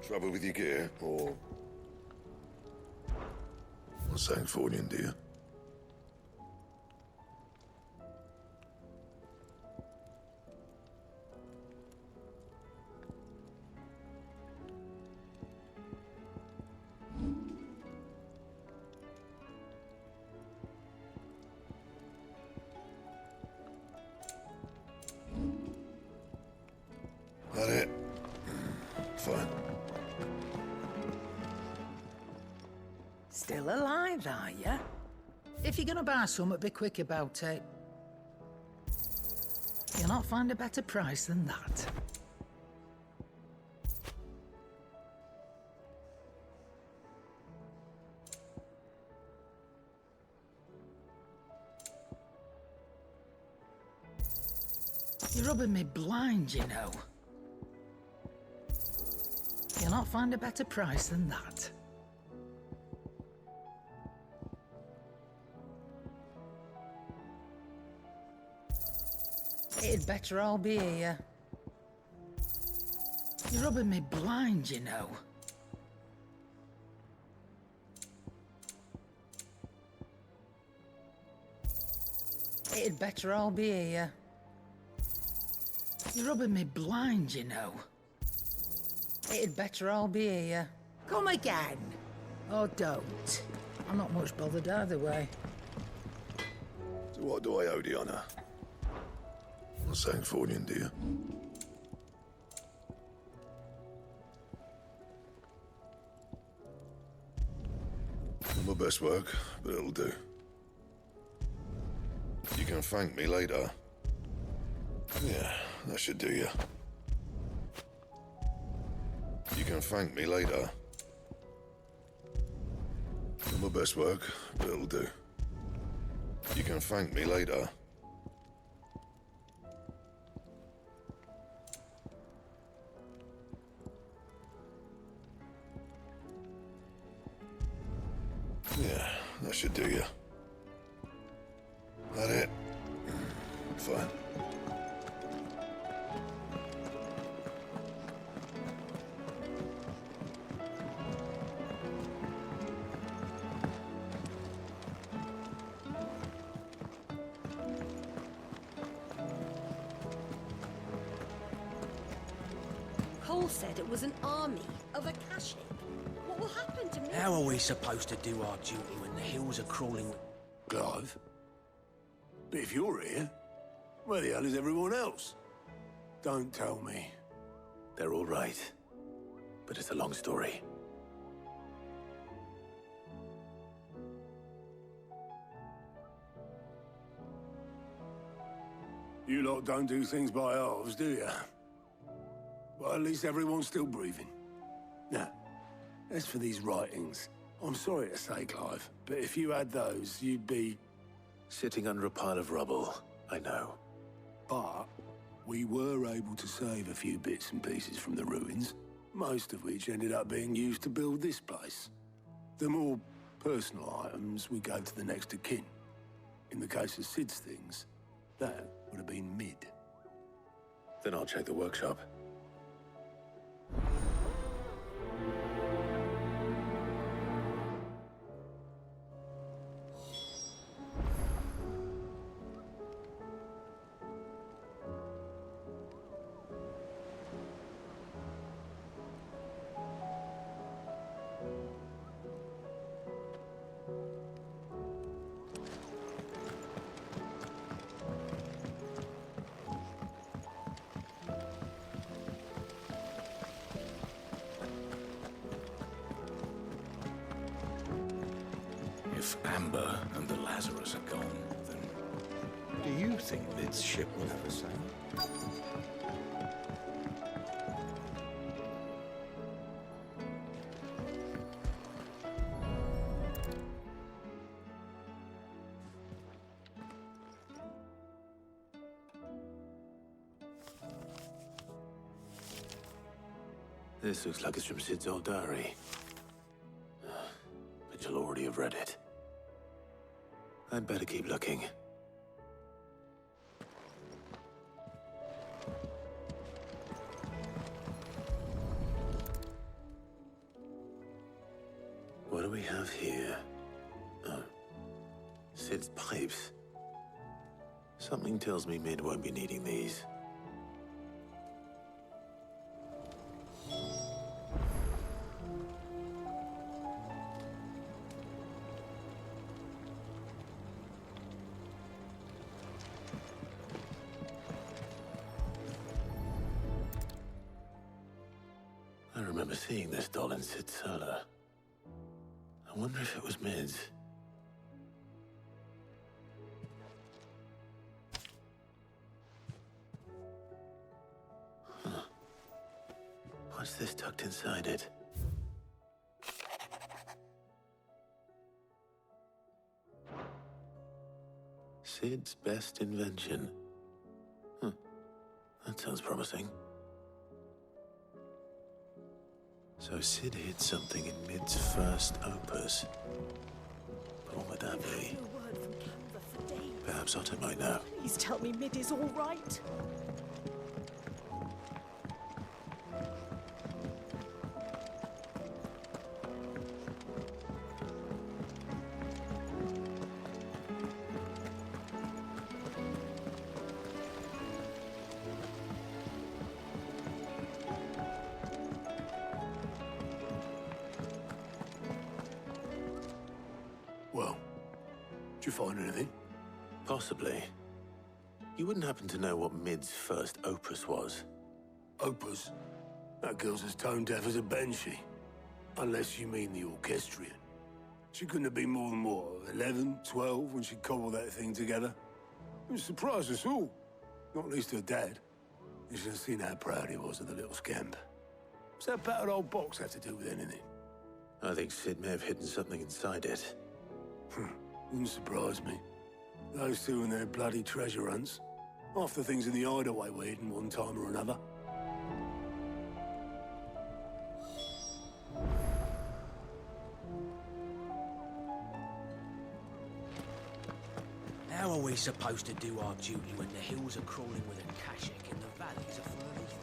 Trouble with your gear, or... Sangfornian, do you? That it? Fine. Still alive, are ya? If you're gonna buy something, be quick about it. You'll not find a better price than that. You're rubbing me blind, you know. You'll not find a better price than that. It'd better all be here. You're rubbing me blind, you know. It'd better all be here. You're rubbing me blind, you know. It'd better all be here. Come again. Oh, don't. I'm not much bothered either way. So what do I owe the honour? Sangfornian, do you? Not my best work, but it'll do. You can thank me later. Yeah, that should do you. You can thank me later. Not my best work, but it'll do. You can thank me later. Yeah, that should do you. That it? Fine. Cole said it was an army of Akashic. What will happen to me? How are we supposed to do our duty when the hills are crawling with... Clive? But if you're here, where the hell is everyone else? Don't tell me. They're all right. But it's a long story. You lot don't do things by halves, do you? Well, at least everyone's still breathing. Now, as for these writings, I'm sorry to say, Clive, but if you had those, you'd be... Sitting under a pile of rubble, I know. But we were able to save a few bits and pieces from the ruins, most of which ended up being used to build this place. The more personal items we gave to the next of kin. In the case of Sid's things, that would have been mid. Then I'll check the workshop. If Amber and the Lazarus are gone, then... Do you think Lid's ship will ever sail? This looks like it's from Sid's old diary. But you'll already have read it. I'd better keep looking. do we have here? Oh. Sid's pipes. Something tells me Mid won't be needing these. I remember seeing this doll in Sid's cellar. I wonder if it was Mid's. Huh. What's this tucked inside it? Sid's best invention. Huh. That sounds promising. So Sid hid something in Mid's first opus. What would that be? No word from Canva for days. Perhaps Otto might know. Please tell me Mid is all right. Well, did you find anything? Possibly. You wouldn't happen to know what Mid's first opus was? Opus? That girl's as tone deaf as a banshee. Unless you mean the orchestrion. She couldn't have been more than, what, 11, 12 when she cobbled that thing together? It surprised us all. Not least her dad. You should have seen how proud he was of the little scamp. What's that battered old box have to do with anything? I think Sid may have hidden something inside it. Wouldn't surprise me. Those two and their bloody treasure hunts. Half the things in the hideaway were hidden one time or another. How are we supposed to do our duty when the hills are crawling with Akashic and the valleys are full of ether?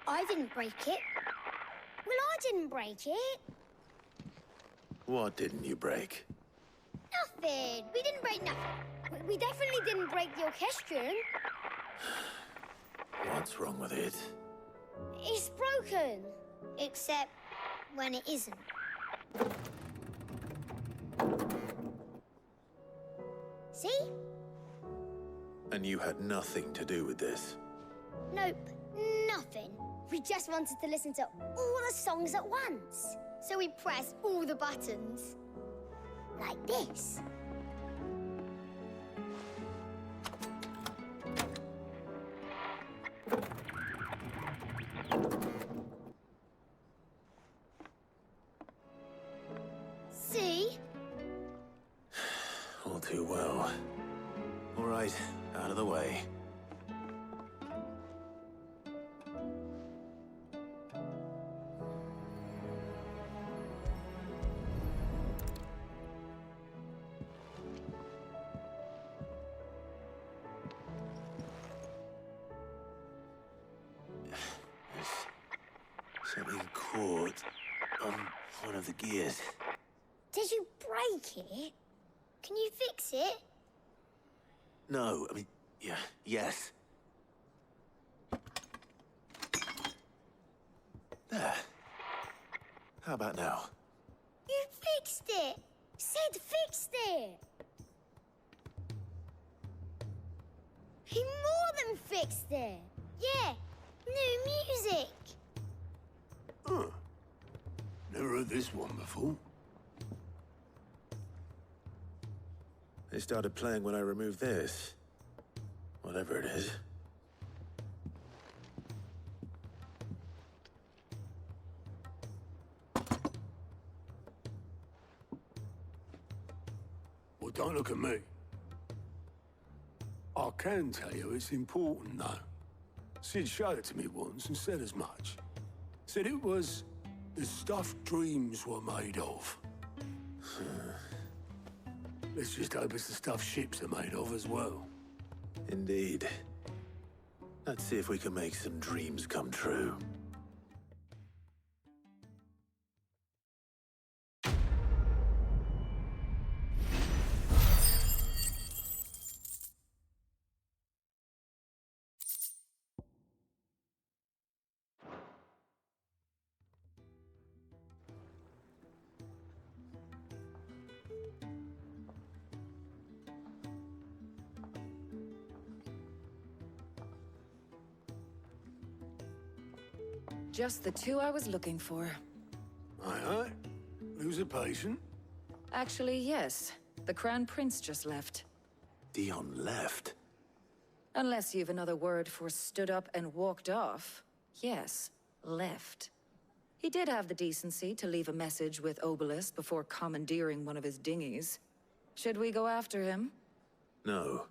I didn't break it. Well, I didn't break it. What didn't you break? Nothing. We didn't break nothing. We definitely didn't break the orchestrion. What's wrong with it? It's broken. Except when it isn't. See? And you had nothing to do with this? Nope, nothing. We just wanted to listen to all the songs at once. So we pressed all the buttons. Like this. See? All too well. All right, out of the way. Something caught on one of the gears. Did you break it? Can you fix it? No, I mean, yeah, yes. There. How about now? You fixed it! Sid fixed it! He more than fixed it! Yeah, new music! Huh. Never heard this one before. They started playing when I removed this. Whatever it is. Well, don't look at me. I can tell you it's important, though. Sid showed it to me once and said as much. Said it was The stuff dreams were made of. Let's just hope it's the stuff ships are made of as well. Indeed. Let's see if we can make some dreams come true. Just the two I was looking for. Aye. Lose a patient? Actually, yes. The Crown Prince just left. Dion left. Unless you've another word for stood up and walked off. Yes, left. He did have the decency to leave a message with Obelisk before commandeering one of his dinghies. Should we go after him? No.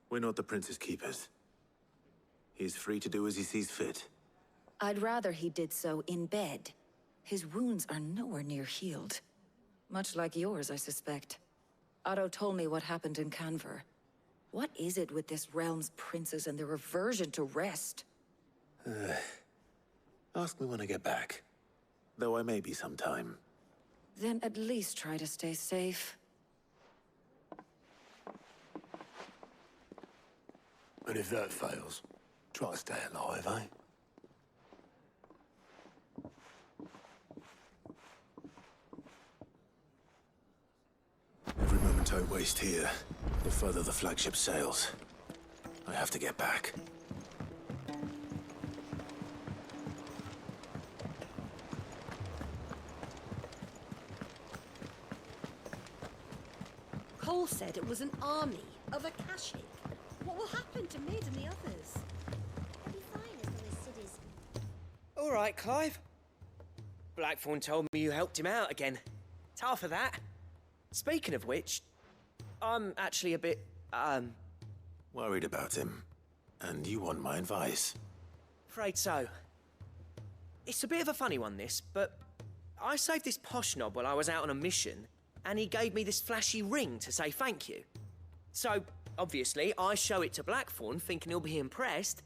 We're not the Prince's keepers. He's free to do as he sees fit. I'd rather he did so in bed. His wounds are nowhere near healed. Much like yours, I suspect. Otto told me what happened in Canver. What is it with this realm's princes and their aversion to rest? Ask me when I get back. Though I may be sometime. Then at least try to stay safe. And if that fails, try to stay alive, eh? Every moment I waste here, the further the flagship sails. I have to get back. Cole said it was an army of Akashic. What will happen to Mid and the others? They'll be fine as long as Sid is... All right, Clive. Blackthorn told me you helped him out again. It's half of that. Speaking of which, I'm actually a bit, Worried about him. And you want my advice? afraid so. It's a bit of a funny one, this, but I saved this posh knob while I was out on a mission, and he gave me this flashy ring to say thank you. So, obviously, I show it to Blackthorn, thinking he'll be impressed,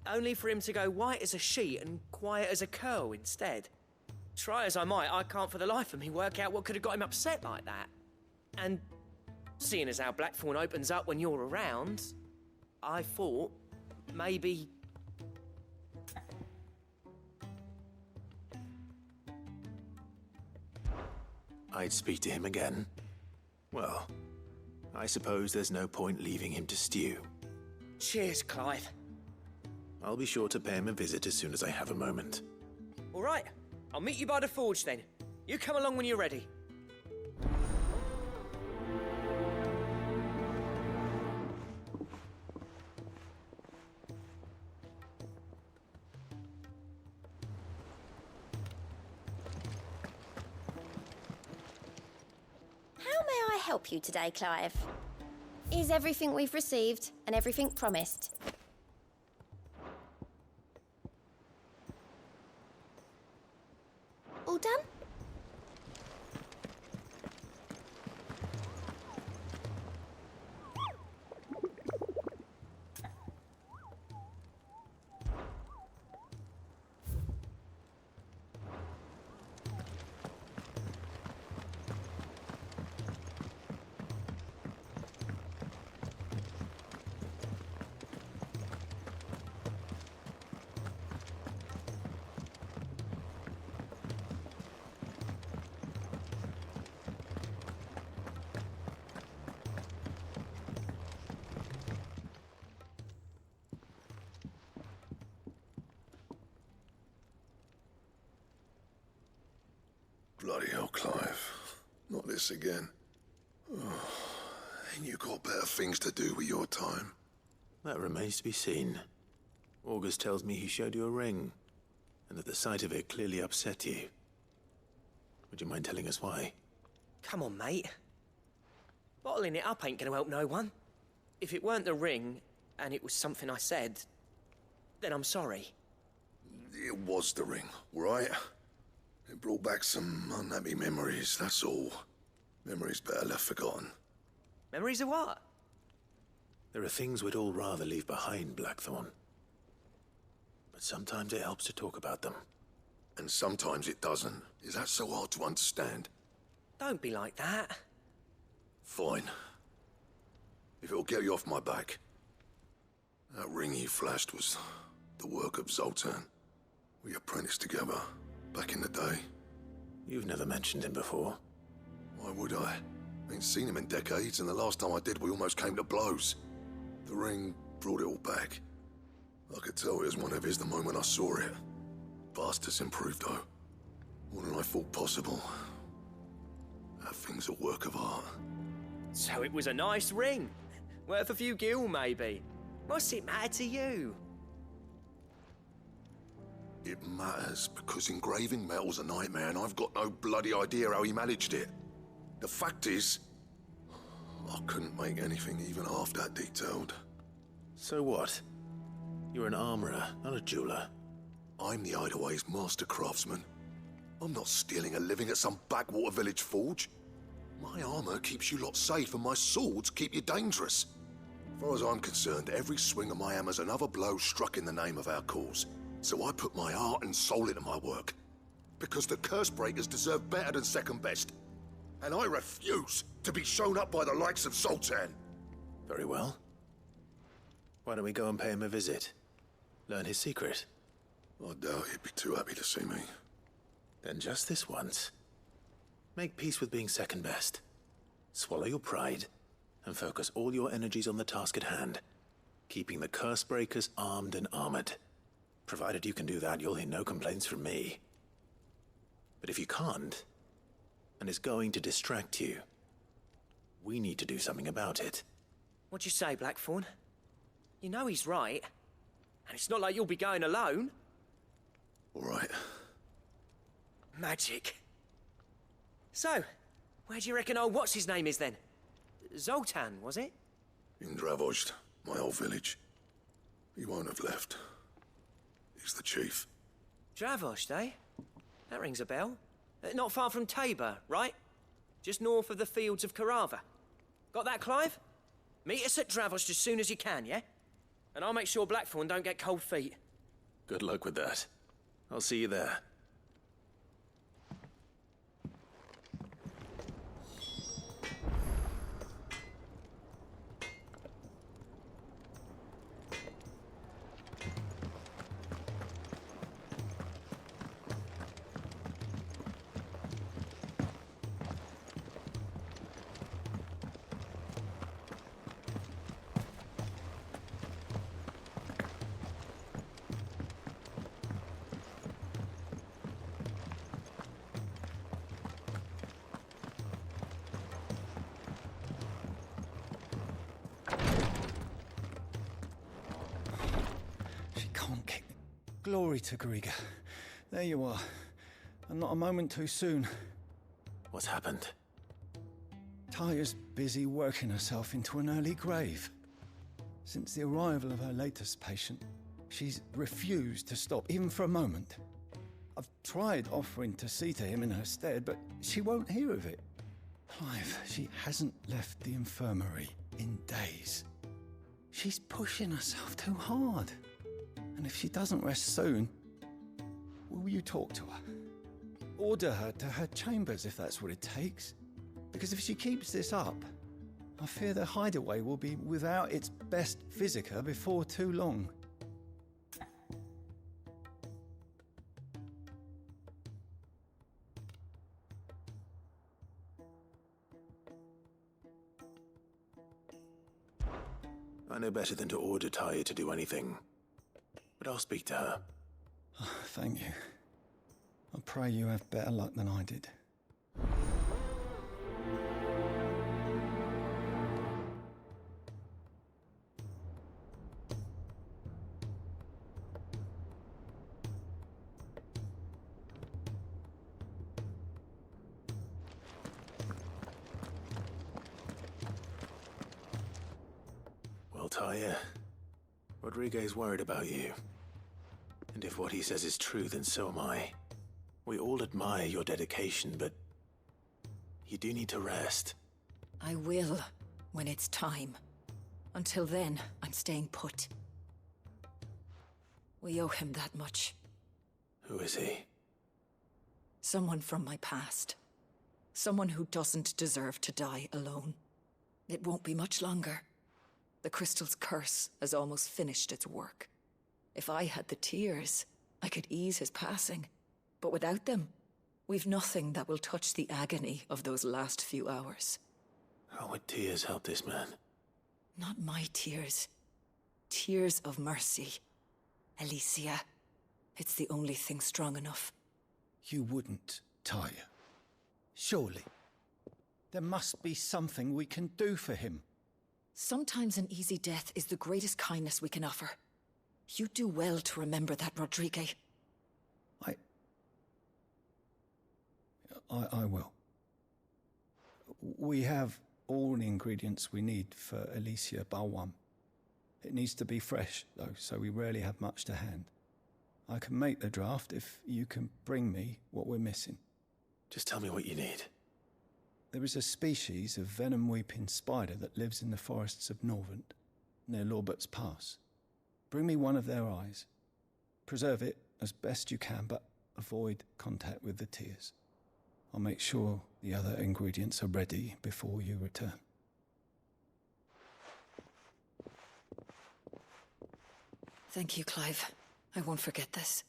only for him to go white as a sheet and quiet as a curl instead. Try as I might, I can't for the life of me work out what could have got him upset like that. And seeing as how Blackthorn opens up when you're around, I thought maybe... I'd speak to him again. Well, I suppose there's no point leaving him to stew. Cheers, Clive. I'll be sure to pay him a visit as soon as I have a moment. All right, I'll meet you by the forge then. You come along when you're ready. How may I help you today, Clive? Is everything we've received and everything promised? All done? Bloody hell, Clive. Not this again. Oh, ain't you got better things to do with your time? That remains to be seen. August tells me he showed you a ring, and that the sight of it clearly upset you. Would you mind telling us why? Come on, mate. Bottling it up ain't gonna help no one. If it weren't the ring, and it was something I said, then I'm sorry. it was the ring, right? It brought back some unhappy memories, that's all. Memories better left forgotten. Memories of what? There are things we'd all rather leave behind, Blackthorn. But sometimes it helps to talk about them. And sometimes it doesn't. Is that so hard to understand? Don't be like that. Fine. If it'll get you off my back. That ring you flashed was the work of Zoltan. We apprenticed together, back in the day. You've never mentioned him before. Why would I? Ain't seen him in decades, and the last time I did, we almost came to blows. The ring brought it all back. I could tell it was one of his the moment I saw it. Bastard's improved, though. More than I thought possible. That thing's a work of art. So it was a nice ring. Worth a few gil, maybe. What's it matter to you? It matters because engraving metal's a nightmare, and I've got no bloody idea how he managed it. The fact is, I couldn't make anything even half that detailed. So what? You're an armorer, not a jeweler. I'm the Hideaway's master craftsman. I'm not stealing a living at some backwater village forge. My armor keeps you lot safe, and my swords keep you dangerous. As far as I'm concerned, every swing of my hammer's another blow struck in the name of our cause. So I put my heart and soul into my work. Because the curse breakers deserve better than second best. And I refuse to be shown up by the likes of Zoltan. Very well. Why don't we go and pay him a visit? Learn his secret. I doubt he'd be too happy to see me. Then just this once. Make peace with being second best. Swallow your pride, and focus all your energies on the task at hand. Keeping the curse breakers armed and armored. Provided you can do that, you'll hear no complaints from me. But if you can't, and it's going to distract you, we need to do something about it. What'd you say, Blackthorn? You know he's right. And it's not like you'll be going alone. All right. Magic. So, where do you reckon old what's-his-name is then? Zoltan, was it? In Dravozd, my old village. He won't have left. He's the chief. Dravozd, eh? That rings a bell. Not far from Tabor, right? Just north of the fields of Carava. Got that, Clive? Meet us at Dravozd as soon as you can, yeah? And I'll make sure Blackthorn don't get cold feet. Good luck with that. I'll see you there. Glory to Griga. There you are. And not a moment too soon. What's happened? Taya's busy working herself into an early grave. Since the arrival of her latest patient, she's refused to stop, even for a moment. I've tried offering to see to him in her stead, but she won't hear of it. Clive, she hasn't left the infirmary in days. She's pushing herself too hard. And if she doesn't rest soon, will you talk to her? Order her to her chambers if that's what it takes. Because if she keeps this up, I fear the hideaway will be without its best physica before too long. I know better than to order Taya to do anything. But I'll speak to her. Thank you. I pray you have better luck than I did. Well, Taya, Rodriguez worried about you. And if what he says is true, then so am I. We all admire your dedication, but you do need to rest. I will, when it's time. Until then, I'm staying put. We owe him that much. Who is he? Someone from my past. Someone who doesn't deserve to die alone. It won't be much longer. The crystal's curse has almost finished its work. If I had the tears, I could ease his passing. But without them, we've nothing that will touch the agony of those last few hours. How would tears help this man? Not my tears. Tears of mercy. Alicia. It's the only thing strong enough. You wouldn't, Tyre. Surely. There must be something we can do for him. Sometimes an easy death is the greatest kindness we can offer. You do well to remember that, Rodrigue. I will. We have all the ingredients we need for Alicia Balwam. It needs to be fresh, though, so we rarely have much to hand. I can make the draft if you can bring me what we're missing. Just tell me what you need. There is a species of venom-weeping spider that lives in the forests of Norvent, near Lorbert's Pass. Bring me one of their eyes. Preserve it as best you can, but avoid contact with the tears. I'll make sure the other ingredients are ready before you return. Thank you, Clive. I won't forget this.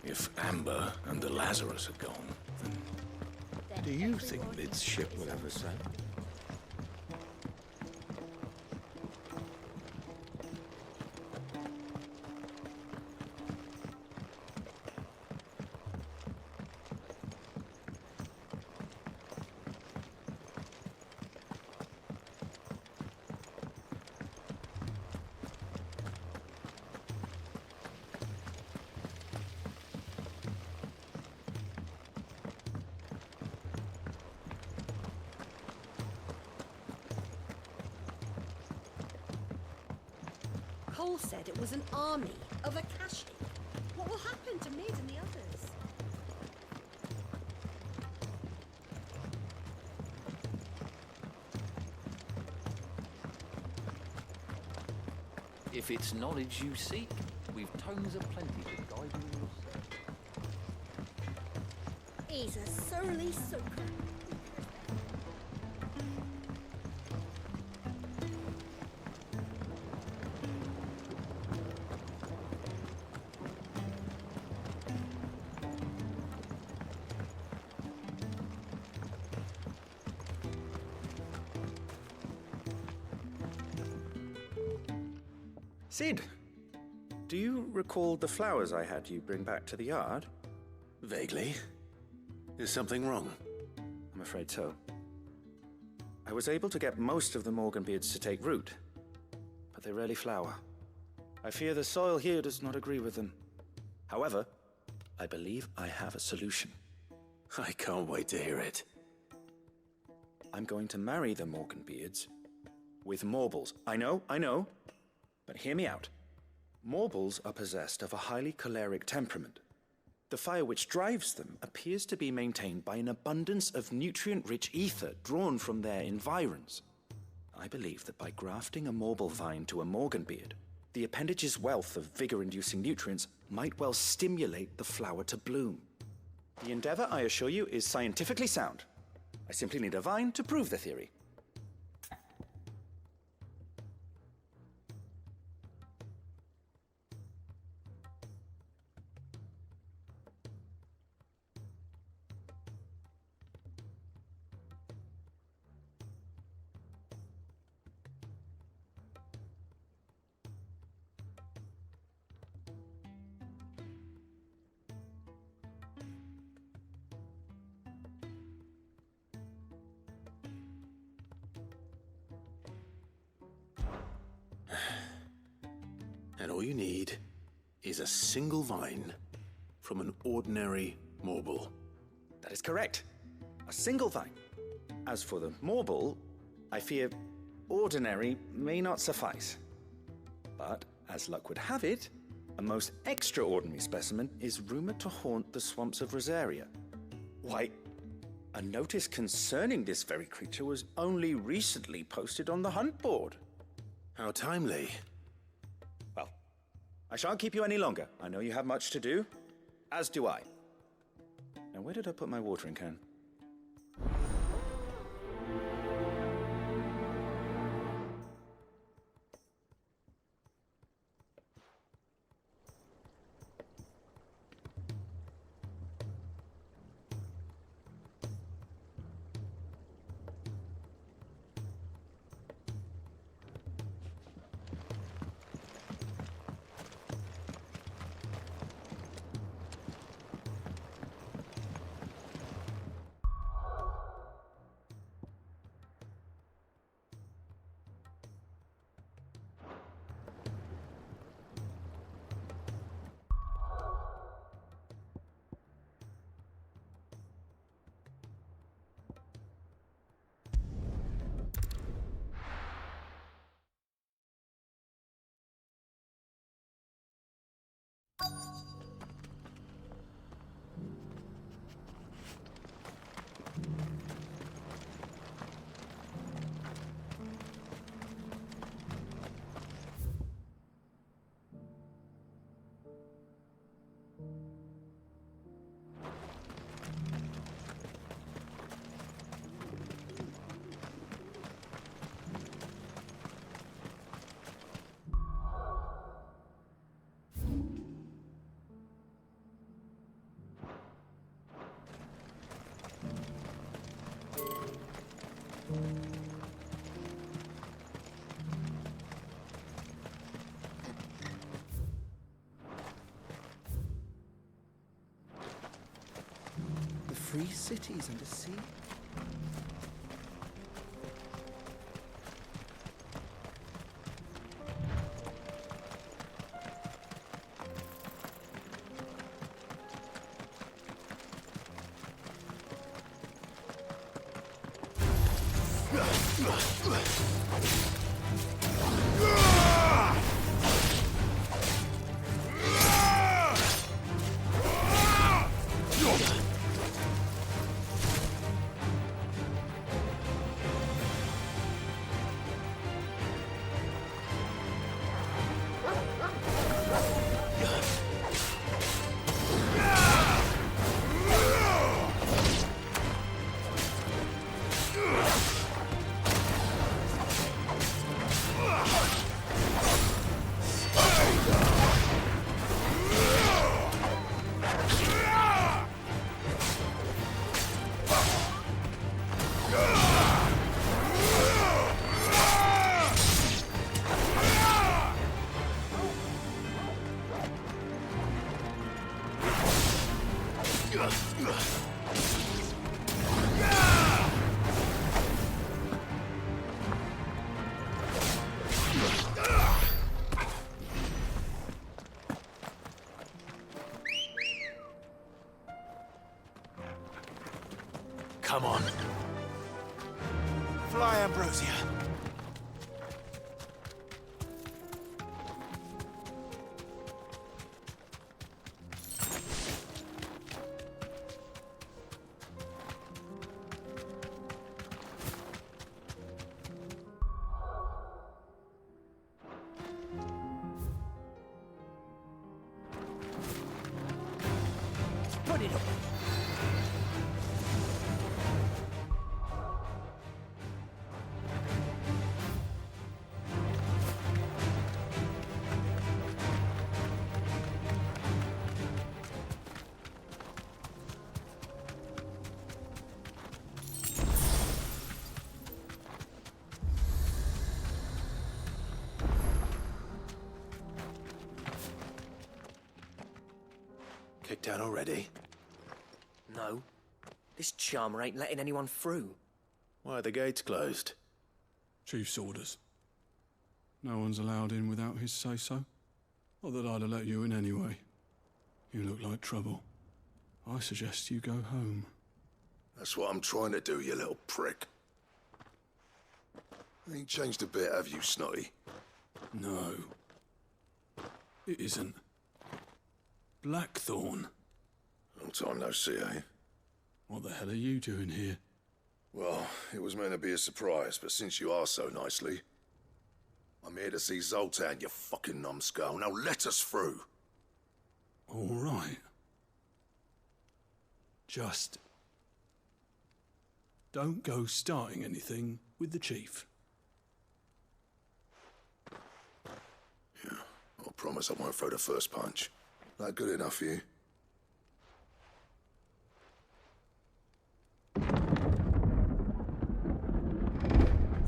If Amber and the Lazarus are gone, then do you think Lid's ship will ever sail? Cole said it was an army of Akashi. What will happen to Mid and the others? If it's knowledge you seek, we've tomes aplenty to guide you in your search. He's a surly soaker. Sid, do you recall the flowers I had you bring back to the yard? Vaguely. Is something wrong? I'm afraid so. I was able to get most of the Morganbeards to take root, but they rarely flower. I fear the soil here does not agree with them. However, I believe I have a solution. I can't wait to hear it. I'm going to marry the Morganbeards with Morbles. I know. But hear me out. Morbles are possessed of a highly choleric temperament. The fire which drives them appears to be maintained by an abundance of nutrient-rich ether drawn from their environs. I believe that by grafting a Morble vine to a Morganbeard, the appendage's wealth of vigor-inducing nutrients might well stimulate the flower to bloom. The endeavor, I assure you, is scientifically sound. I simply need a vine to prove the theory. And all you need is a single vine from an ordinary Morble. That is correct. A single vine. As for the Morble, I fear ordinary may not suffice. But, as luck would have it, a most extraordinary specimen is rumored to haunt the swamps of Rosaria. Why, a notice concerning this very creature was only recently posted on the hunt board. How timely. Well, I shan't keep you any longer. I know you have much to do, as do I. Now, where did I put my watering can? The free cities and the sea. come on. Fly, Ambrosia. Put it up. Kicked out already? No. This charmer ain't letting anyone through. Why are the gates closed? Chief's orders. No one's allowed in without his say-so. Not that I'd have let you in anyway. You look like trouble. I suggest you go home. That's what I'm trying to do, you little prick. Ain't changed a bit, have you, Snotty? No. It isn't. Blackthorn. Long time no see, eh? What the hell are you doing here? Well, it was meant to be a surprise, but since you are so nicely, I'm here to see Zoltan, you fucking numbskull. Now let us through. All right. Just don't go starting anything with the chief. Yeah, I promise I won't throw the first punch. That good enough for you?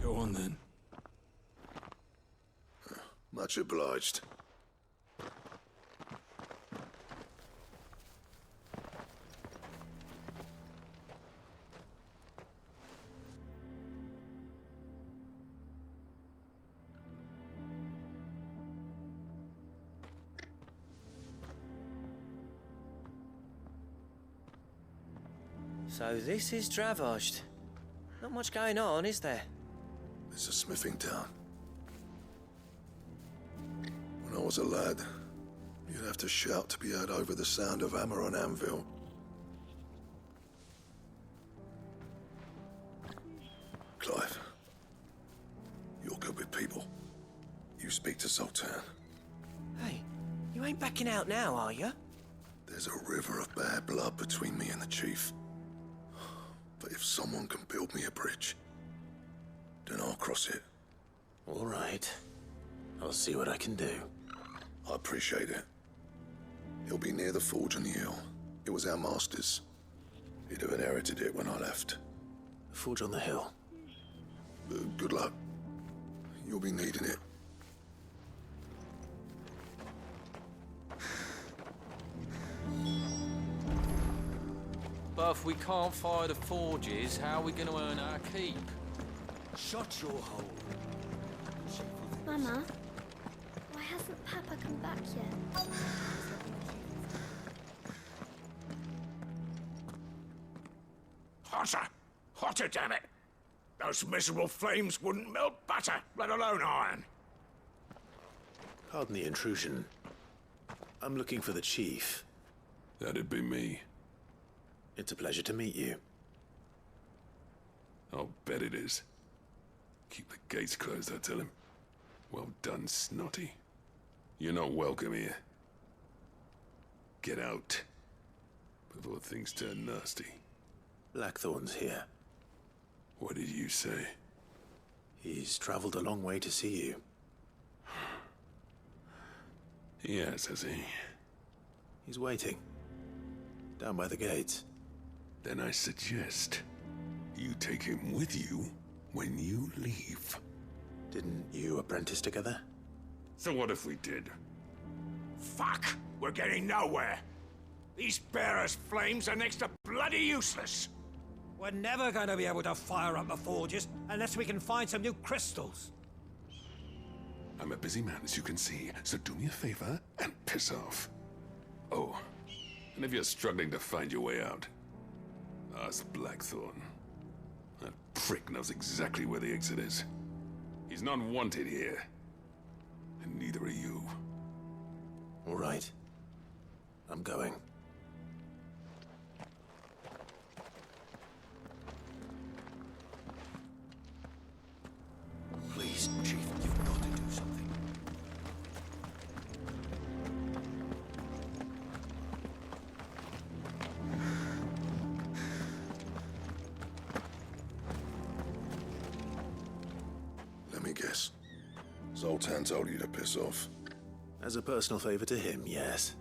Go on then. Much obliged. So this is Dravoged. Not much going on, is there? It's a smithing town. When I was a lad, you'd have to shout to be heard over the sound of hammer on anvil. Clive, you're good with people. You speak to Zoltan. Hey, you ain't backing out now, are you? There's a river of bad blood between me and the chief. But if someone can build me a bridge, then I'll cross it. All right. I'll see what I can do. I appreciate it. He'll be near the forge on the hill. It was our master's. He'd have inherited it when I left. The forge on the hill? Good luck. You'll be needing it. But if we can't fire the forges, how are we going to earn our keep? Shut your hole. Mama, why hasn't Papa come back yet? Hotter! Hotter, damn it! Those miserable flames wouldn't melt butter, let alone iron. Pardon the intrusion. I'm looking for the chief. That'd be me. It's a pleasure to meet you. I'll bet it is. Keep the gates closed, I tell him. Well done, Snotty. You're not welcome here. Get out before things turn nasty. Blackthorn's here. What did you say? He's traveled a long way to see you. Yes, has he? He's waiting. Down by the gates. Then I suggest you take him with you when you leave. Didn't you apprentice together? So what if we did? Fuck! We're getting nowhere. These bearers' flames are next to bloody useless. We're never going to be able to fire up the forges unless we can find some new crystals. I'm a busy man, as you can see, so do me a favor and piss off. Oh, and if you're struggling to find your way out, Ask Blackthorn. That prick knows exactly where the exit is. He's not wanted here. And neither are you. All right. I'm going. Please, Chief, you've got to do something. Let me guess. Zoltan told you to piss off. As a personal favor to him, yes.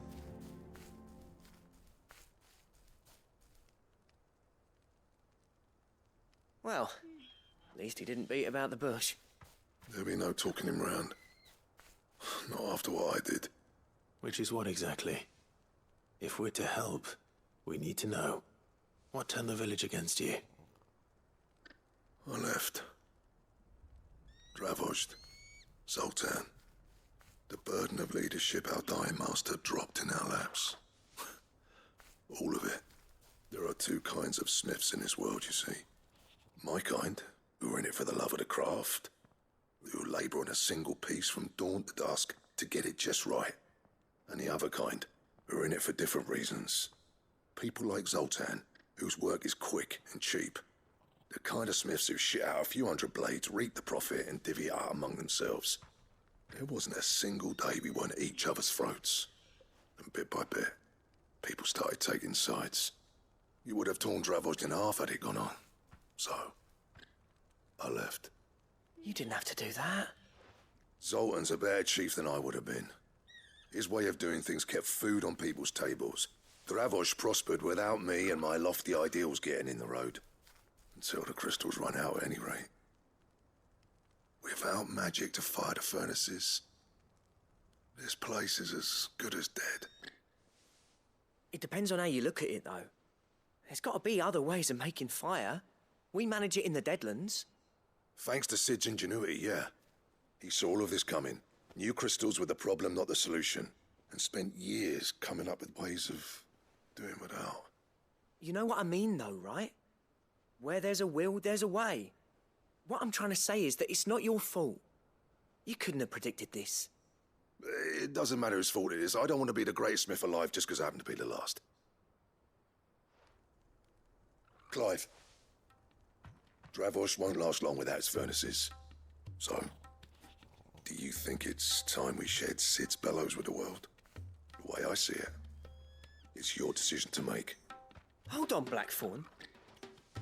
Well, at least he didn't beat about the bush. There'll be no talking him round. Not after what I did. Which is what exactly? If we're to help, we need to know. What turned the village against you? I left. Dravost. Zoltan. The burden of leadership our dying master dropped in our laps. All of it. There are two kinds of smiths in this world, you see. My kind, who are in it for the love of the craft, who labour on a single piece from dawn to dusk to get it just right. And the other kind, who are in it for different reasons. People like Zoltan, whose work is quick and cheap. The kind of smiths who shit out a few hundred blades, reap the profit, and divvy it out among themselves. There wasn't a single day we weren't at each other's throats. And bit by bit, people started taking sides. You would have torn Dravost in half had it gone on. So, I left. You didn't have to do that. Zoltan's a better chief than I would have been. His way of doing things kept food on people's tables. Dravost prospered without me and my lofty ideals getting in the road. Until the crystals run out at any rate. Without magic to fire the furnaces, this place is as good as dead. It depends on how you look at it, though. There's got to be other ways of making fire. We manage it in the Deadlands. Thanks to Sid's ingenuity, yeah. He saw all of this coming. Knew crystals were the problem, not the solution. And spent years coming up with ways of doing without. You know what I mean, though, right? Where there's a will, there's a way. What I'm trying to say is that it's not your fault. You couldn't have predicted this. It doesn't matter whose fault it is. I don't want to be the greatest smith alive just because I happen to be the last. Clive. Dravost won't last long without its furnaces. So, do you think it's time we shared Sid's bellows with the world? The way I see it, it's your decision to make. Hold on, Blackthorn.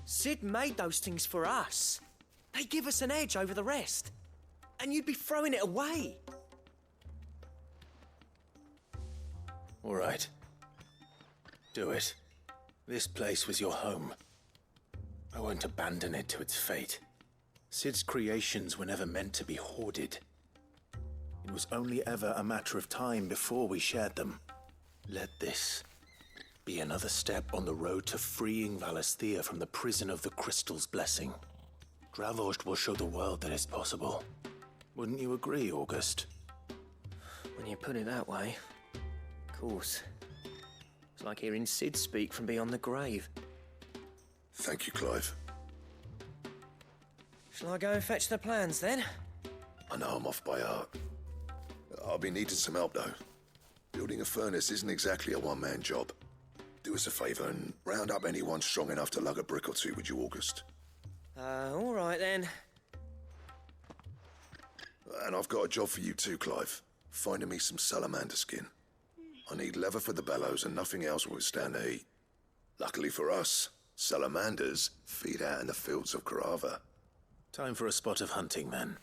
Sid made those things for us. They give us an edge over the rest. And you'd be throwing it away. All right. Do it. This place was your home. I won't abandon it to its fate. Sid's creations were never meant to be hoarded. It was only ever a matter of time before we shared them. Let this be another step on the road to freeing Valisthea from the prison of the Crystal's blessing. Dravost will show the world that it's possible. Wouldn't you agree, August? When you put it that way, of course. It's like hearing Sid speak from beyond the grave. Thank you, Clive. Shall I go and fetch the plans, then? I know I'm off by heart. I'll be needing some help, though. Building a furnace isn't exactly a one-man job. Do us a favour and round up anyone strong enough to lug a brick or two, would you, August? All right, then. And I've got a job for you too, Clive. Finding me some salamander skin. I need leather for the bellows and nothing else will withstand the heat. Luckily for us, salamanders feed out in the fields of Carava. Time for a spot of hunting, then.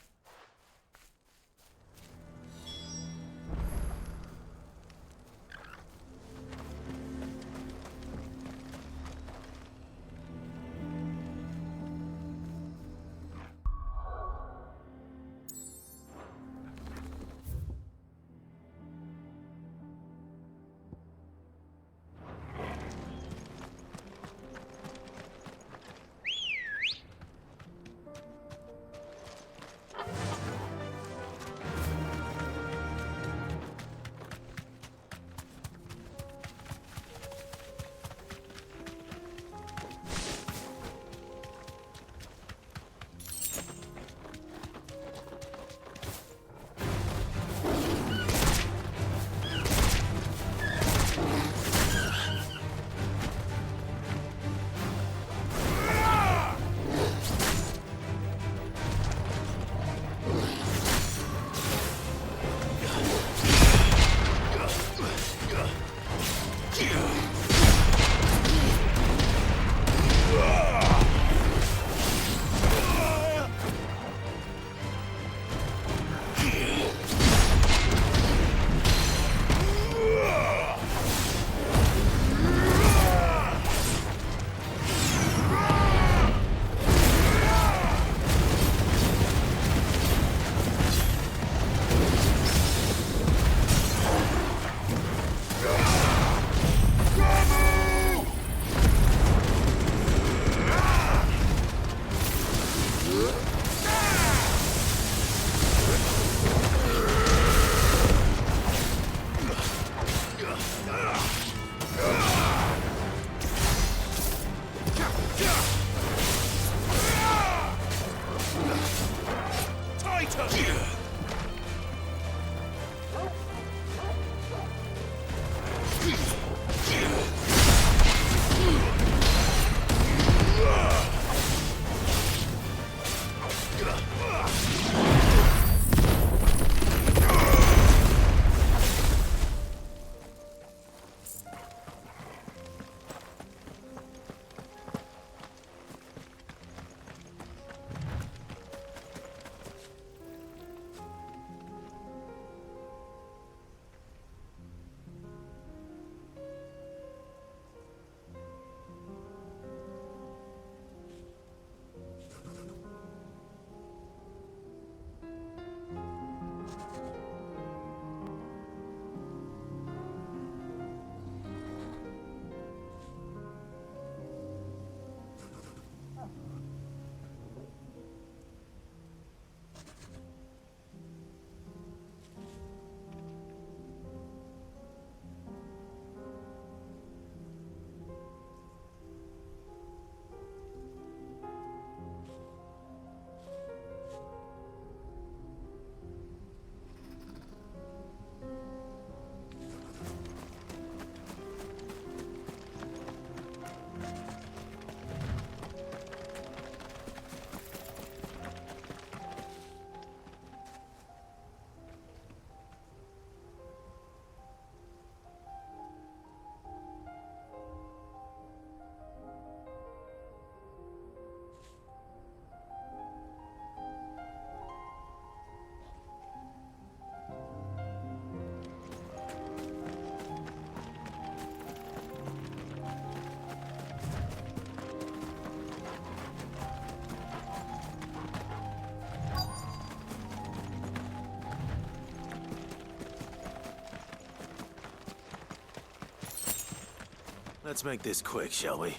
Let's make this quick, shall we?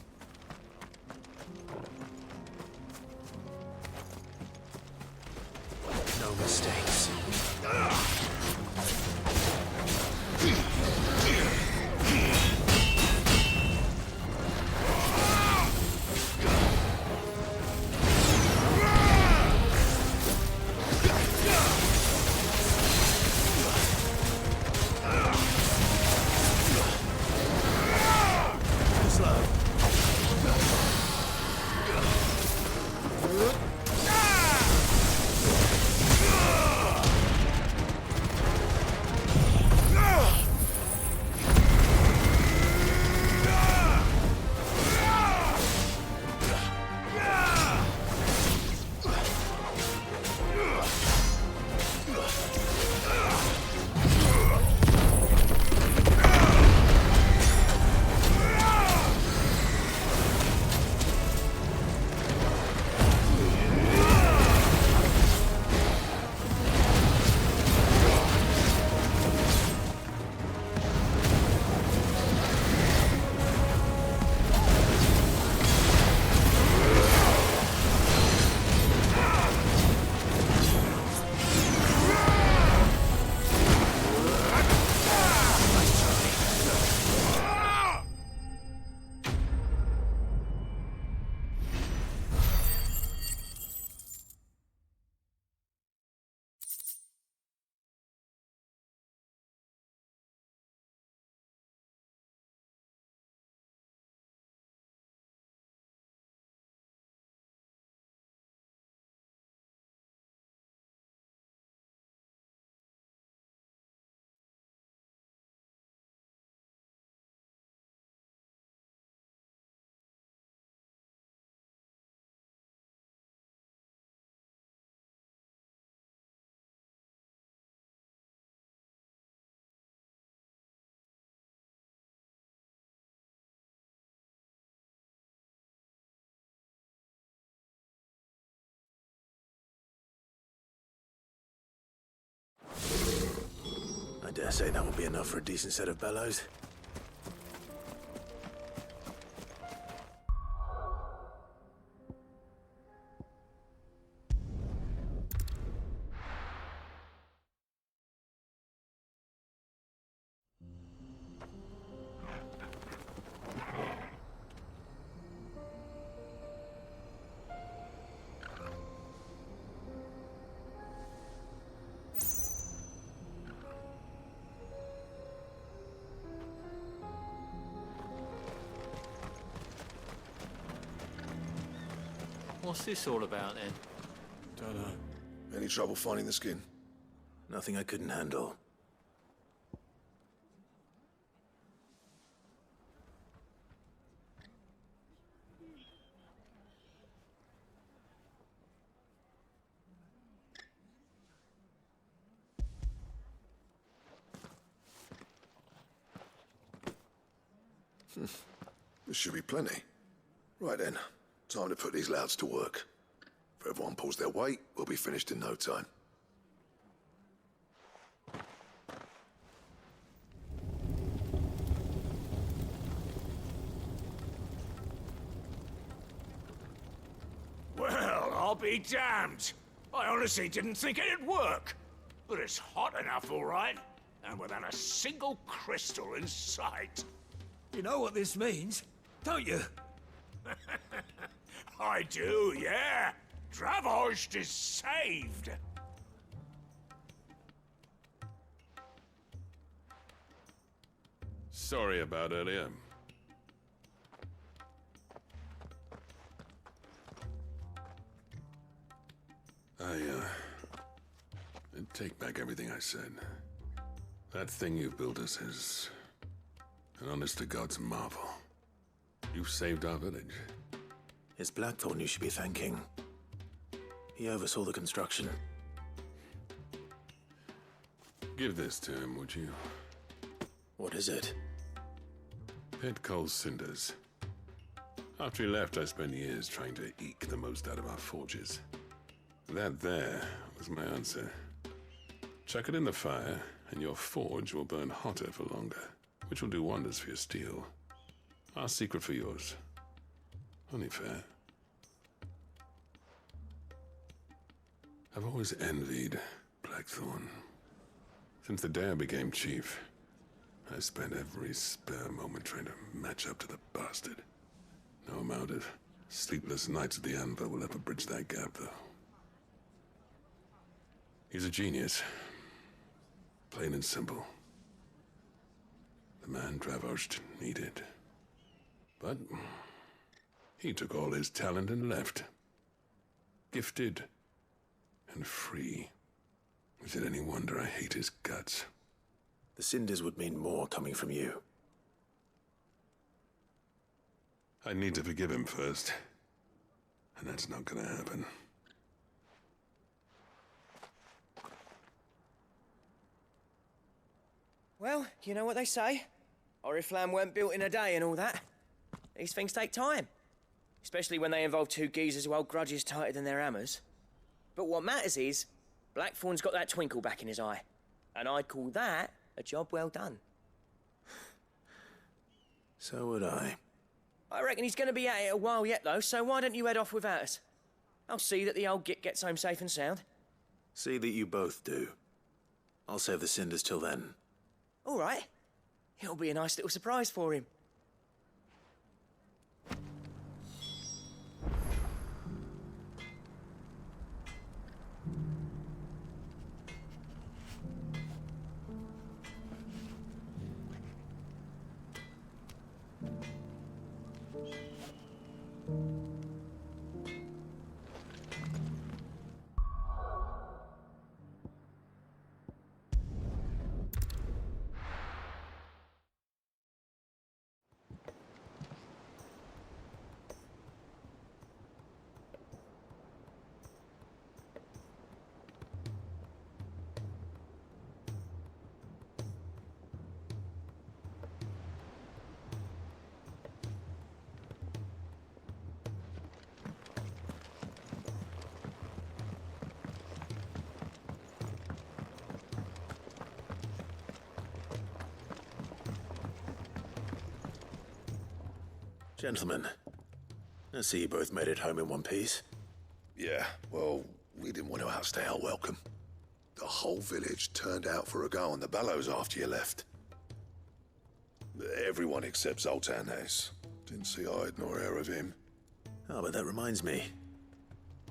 No mistakes. I dare say that will be enough for a decent set of bellows. What's this all about, then? Don't know. Any trouble finding the skin? Nothing I couldn't handle. This should be plenty. Right then, time to put these louds to work. If everyone pulls their weight, we'll be finished in no time. Well, I'll be damned. I honestly didn't think it'd work. But it's hot enough, all right. And without a single crystal in sight. You know what this means, don't you? I do, yeah. Dravost is saved. Sorry about earlier. I take back everything I said. That thing you built us is an honest-to-God's marvel. You've saved our village. It's Blackthorn you should be thanking. He oversaw the construction. Give this to him, would you? What is it? Pit coal cinders. After he left, I spent years trying to eke the most out of our forges. That there was my answer. Chuck it in the fire, and your forge will burn hotter for longer, which will do wonders for your steel. Our secret for yours. Only fair. I've always envied Blackthorn. Since the day I became chief, I spent every spare moment trying to match up to the bastard. No amount of sleepless nights at the Anvil will ever bridge that gap, though. He's a genius. Plain and simple. The man Dravosht needed. But he took all his talent and left. Gifted and free. Is it any wonder I hate his guts? The cinders would mean more coming from you. I need to forgive him first. And that's not gonna happen. Well, you know what they say. Oriflamme weren't built in a day and all that. These things take time. Especially when they involve two geezers who hold grudges tighter than their hammers. But what matters is, Blackthorn's got that twinkle back in his eye. And I'd call that a job well done. So would I. I reckon he's going to be at it a while yet, though, so why don't you head off without us? I'll see that the old git gets home safe and sound. See that you both do. I'll save the cinders till then. All right. It'll be a nice little surprise for him. Gentlemen, I see you both made it home in one piece. Yeah, well, we didn't want to outstay our welcome. The whole village turned out for a go on the bellows after you left. Everyone except Zoltan has. Didn't see hide nor hair of him. Oh, but that reminds me.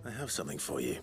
I have something for you.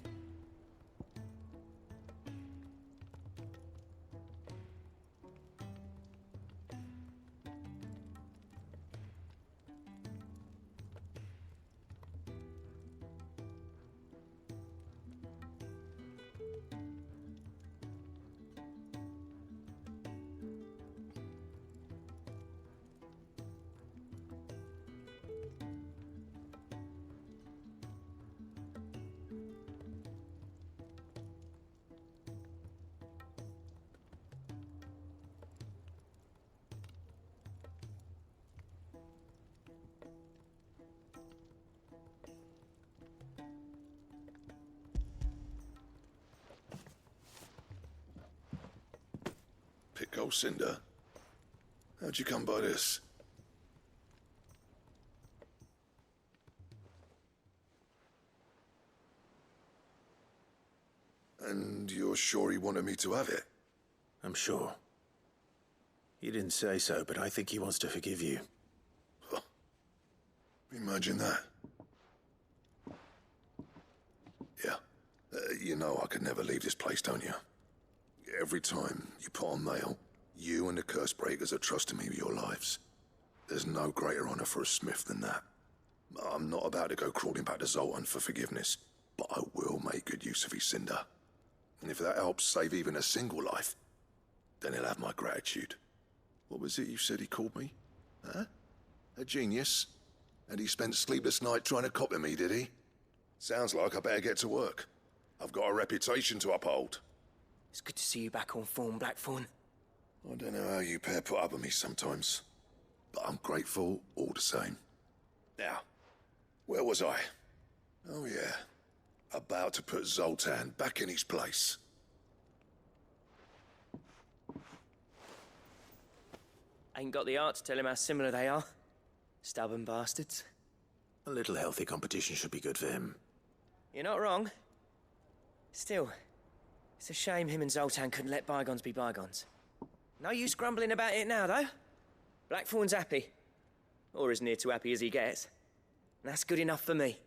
Pick Cinder. How'd you come by this? And you're sure he wanted me to have it? I'm sure. He didn't say so, but I think he wants to forgive you. Huh. Imagine that. Yeah. You know I could never leave this place, don't you? Every time you put on mail, you and the curse breakers are trusting me with your lives. There's no greater honor for a smith than that. I'm not about to go crawling back to Zoltan for forgiveness, but I will make good use of his cinder. And if that helps save even a single life, then he'll have my gratitude. What was it you said he called me? Huh? A genius? And he spent sleepless night trying to copy me, did he? Sounds like I better get to work. I've got a reputation to uphold. It's good to see you back on form, Blackthorn. I don't know how you pair put up with me sometimes, but I'm grateful all the same. Now, where was I? Oh yeah, about to put Zoltan back in his place. Ain't got the art to tell him how similar they are. Stubborn bastards. A little healthy competition should be good for him. You're not wrong. Still, it's a shame him and Zoltan couldn't let bygones be bygones. No use grumbling about it now, though. Blackthorn's happy. Or as near to happy as he gets. And that's good enough for me.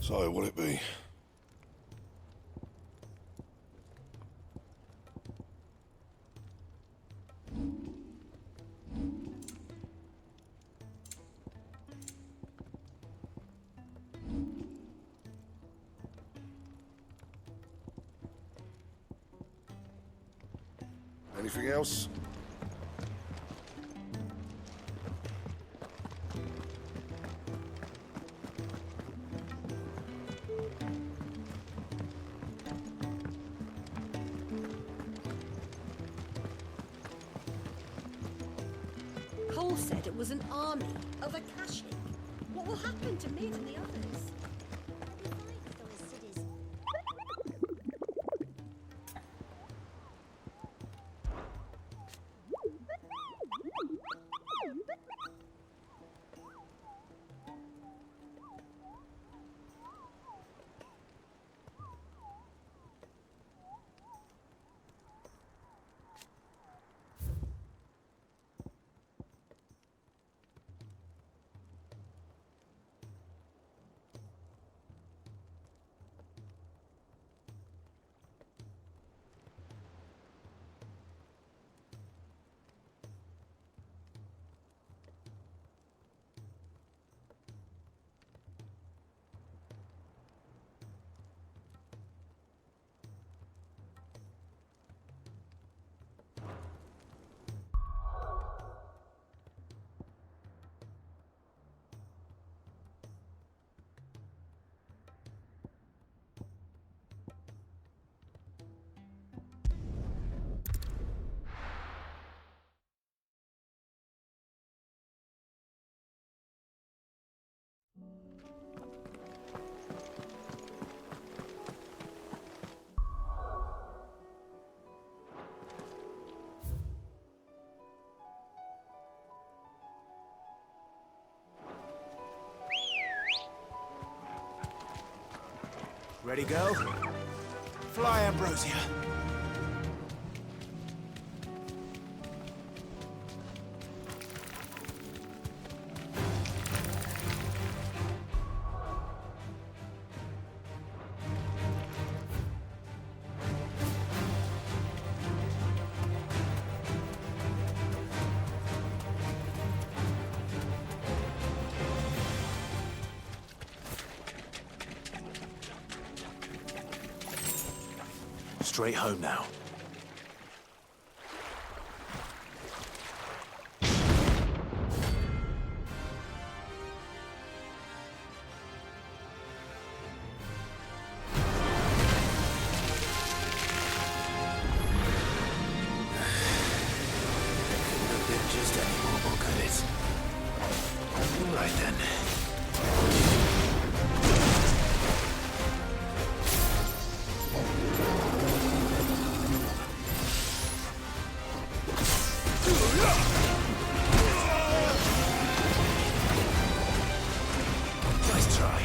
So, what'll it be? Anything else? Cole said it was an army of Akashic. What will happen to Mid and the others? Ready, go? Fly, Ambrosia. Straight home now. Just any more, could it? All right then. Nice try.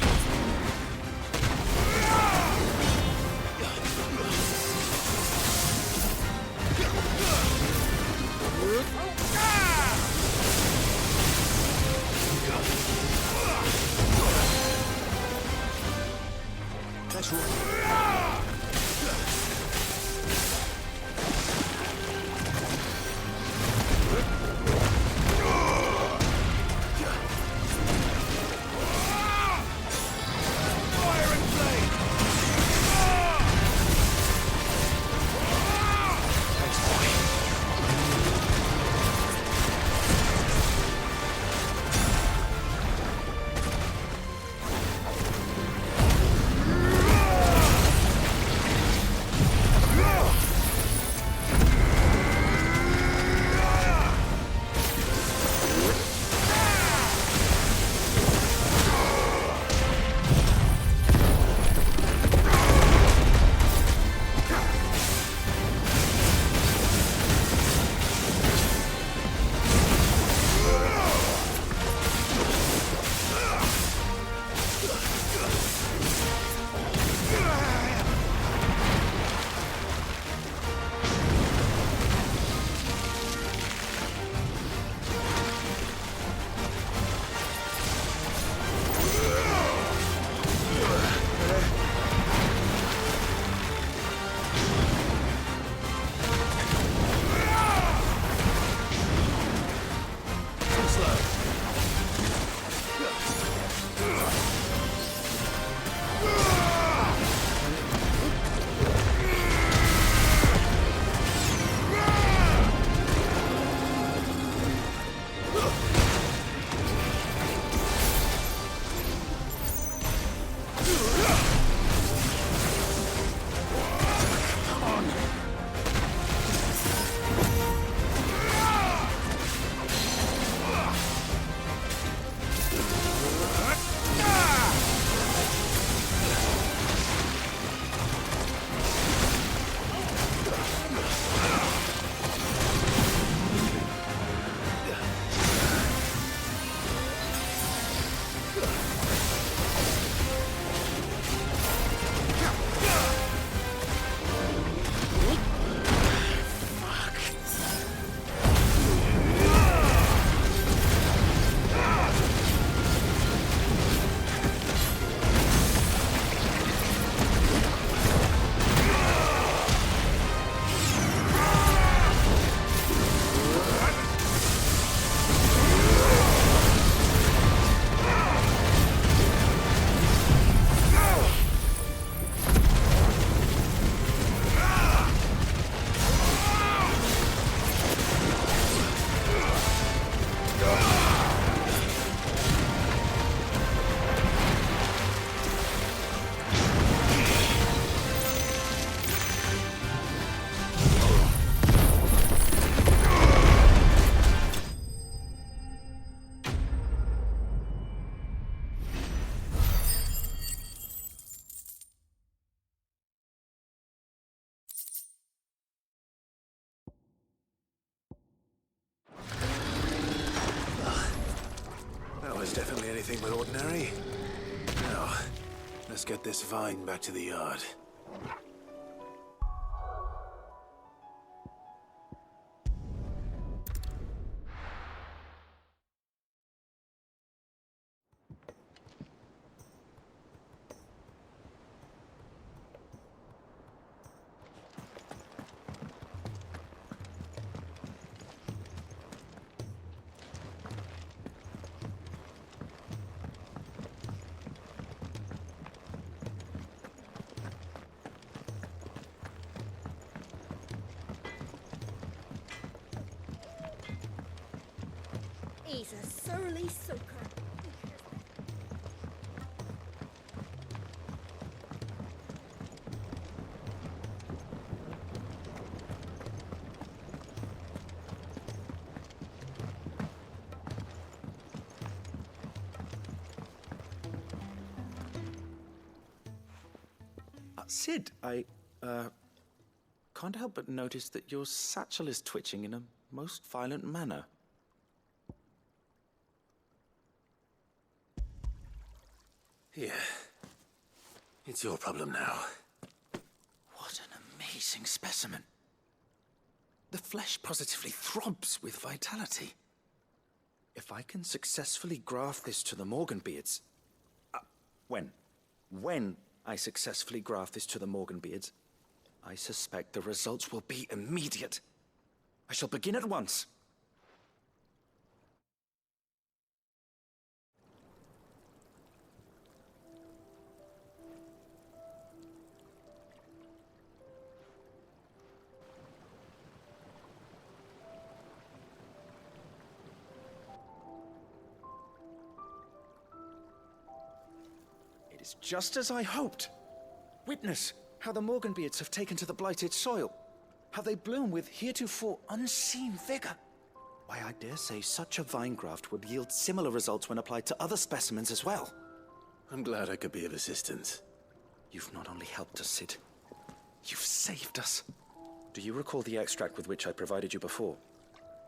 was definitely anything but ordinary. Now, let's get this vine back to the yard. He's a surly soaker. Sid, I can't help but notice that your satchel is twitching in a most violent manner. Here. It's your problem now. What an amazing specimen. The flesh positively throbs with vitality. If I can successfully graft this to the Morganbeards... When I successfully graft this to the Morganbeards, I suspect the results will be immediate. I shall begin at once. It is just as I hoped. Witness how the Morganbeards have taken to the blighted soil. How they bloom with heretofore unseen vigor. Why, I dare say such a vine graft would yield similar results when applied to other specimens as well. I'm glad I could be of assistance. You've not only helped us, Sid, you've saved us. Do you recall the extract with which I provided you before?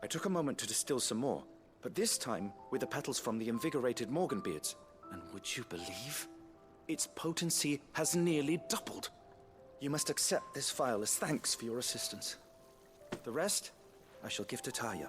I took a moment to distill some more, but this time with the petals from the invigorated Morganbeards. And would you believe? Its potency has nearly doubled. You must accept this vial as thanks for your assistance. The rest, I shall give to Taya.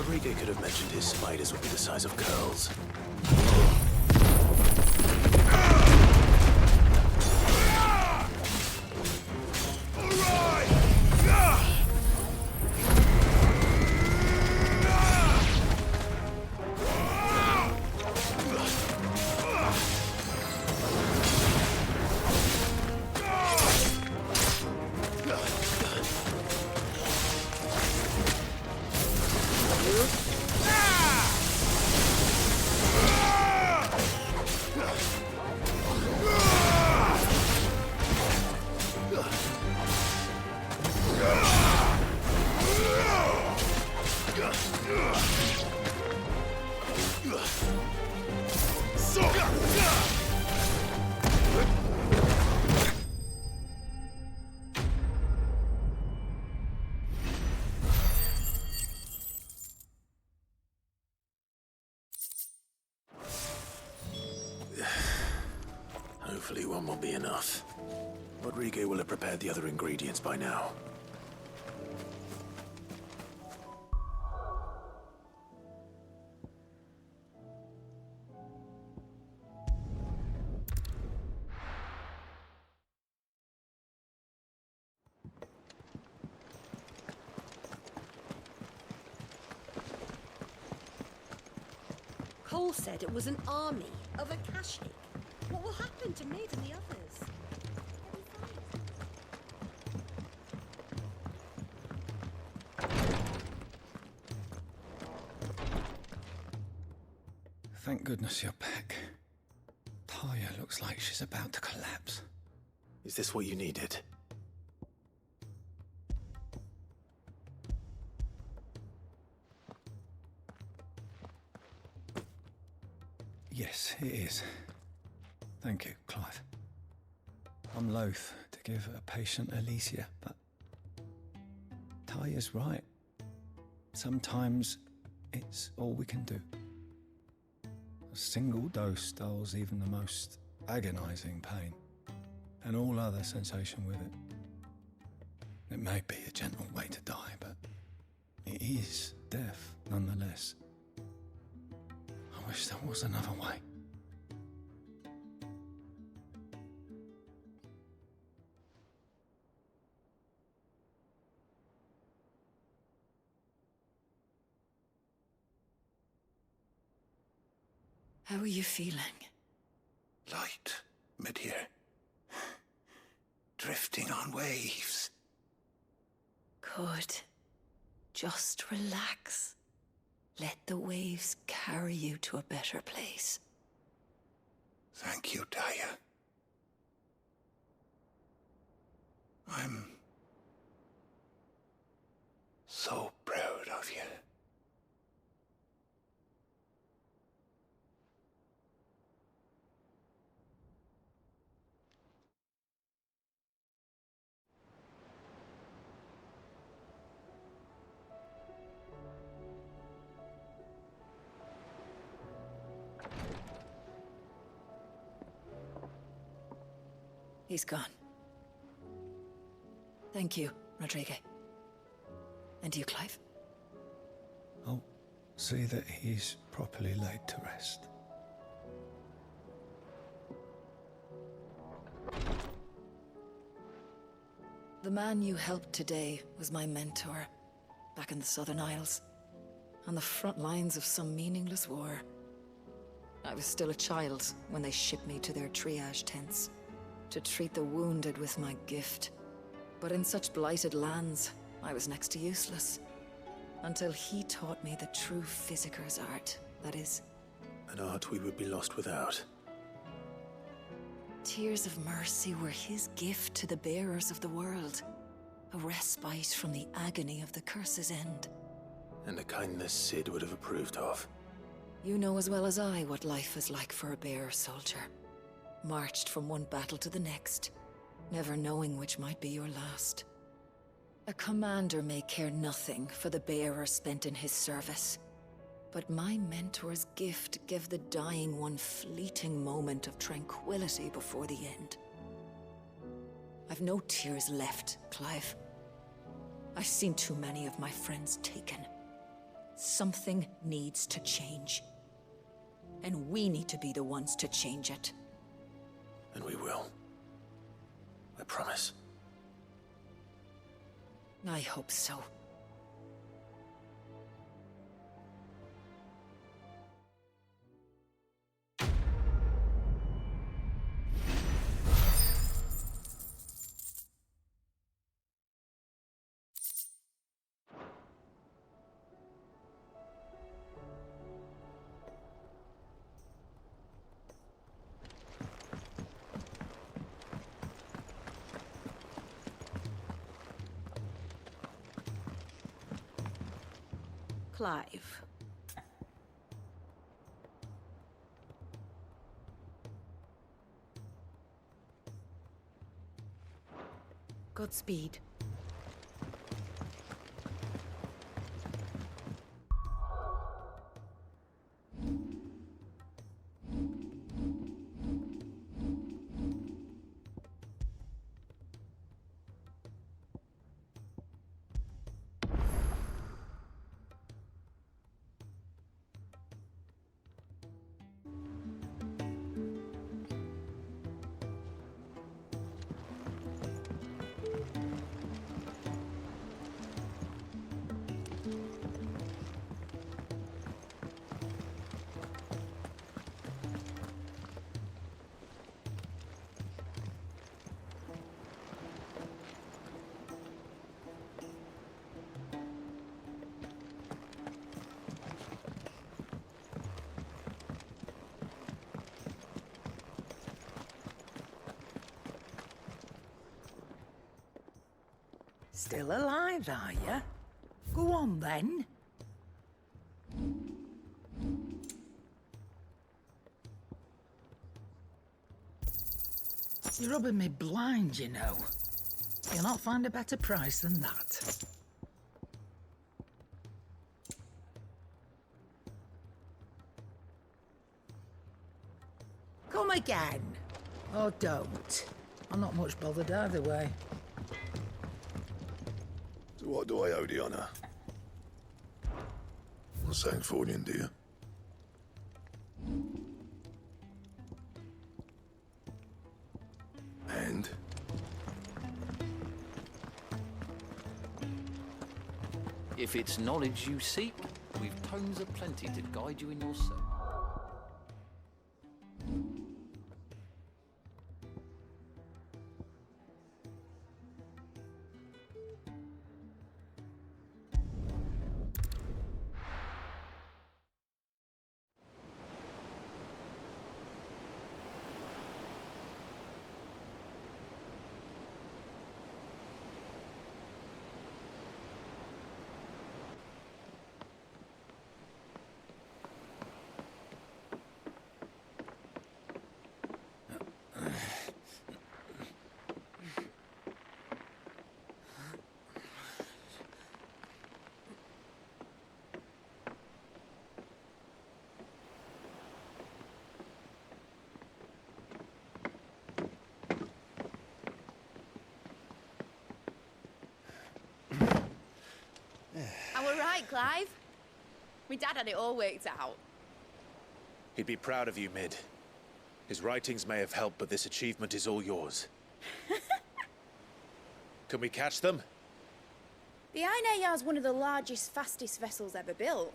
Rodrigo could have mentioned his spiders would be the size of curls. Hopefully one will be enough. Rodrigo will have prepared the other ingredients by now. Cole said it was an army of Akashic. What will happen to Mid and the others? Thank goodness you're back. Taya looks like she's about to collapse. Is this what you needed? Yes, it is. Thank you, Clive. I'm loath to give a patient Alicia, but Taya's right. Sometimes it's all we can do. A single dose dulls even the most agonizing pain, and all other sensation with it. It may be a gentle way to die, but it is death nonetheless. I wish there was another way. How are you feeling? Light, mid here. Drifting on waves. Good. Just relax. Let the waves carry you to a better place. Thank you, Taya. I'm so proud of you. He's gone. Thank you, Rodrigo. And you, Clive? I'll see that he's properly laid to rest. The man you helped today was my mentor, back in the Southern Isles, on the front lines of some meaningless war. I was still a child when they shipped me to their triage tents, to treat the wounded with my gift. But in such blighted lands, I was next to useless. Until he taught me the true physicker's art, that is. An art we would be lost without. Tears of mercy were his gift to the bearers of the world. A respite from the agony of the curse's end. And a kindness Sid would have approved of. You know as well as I what life is like for a bearer soldier. Marched from one battle to the next, never knowing which might be your last. A commander may care nothing for the bearer spent in his service, but my mentor's gift gave the dying one fleeting moment of tranquility before the end. I've no tears left, Clive. I've seen too many of my friends taken. Something needs to change. And we need to be the ones to change it. And we will. I promise. I hope so. Clive. Godspeed. Still alive, are you? Go on, then. You're rubbing me blind, you know. You'll not find a better price than that. Come again. Or don't. I'm not much bothered either way. So what do I owe the honour? Not saying fortune, do you? And? If it's knowledge you seek, we've tomes aplenty to guide you in your search. I were right, Clive. My dad had it all worked out. He'd be proud of you, Mid. His writings may have helped, but this achievement is all yours. Can we catch them? The Iron Yard's one of the largest, fastest vessels ever built.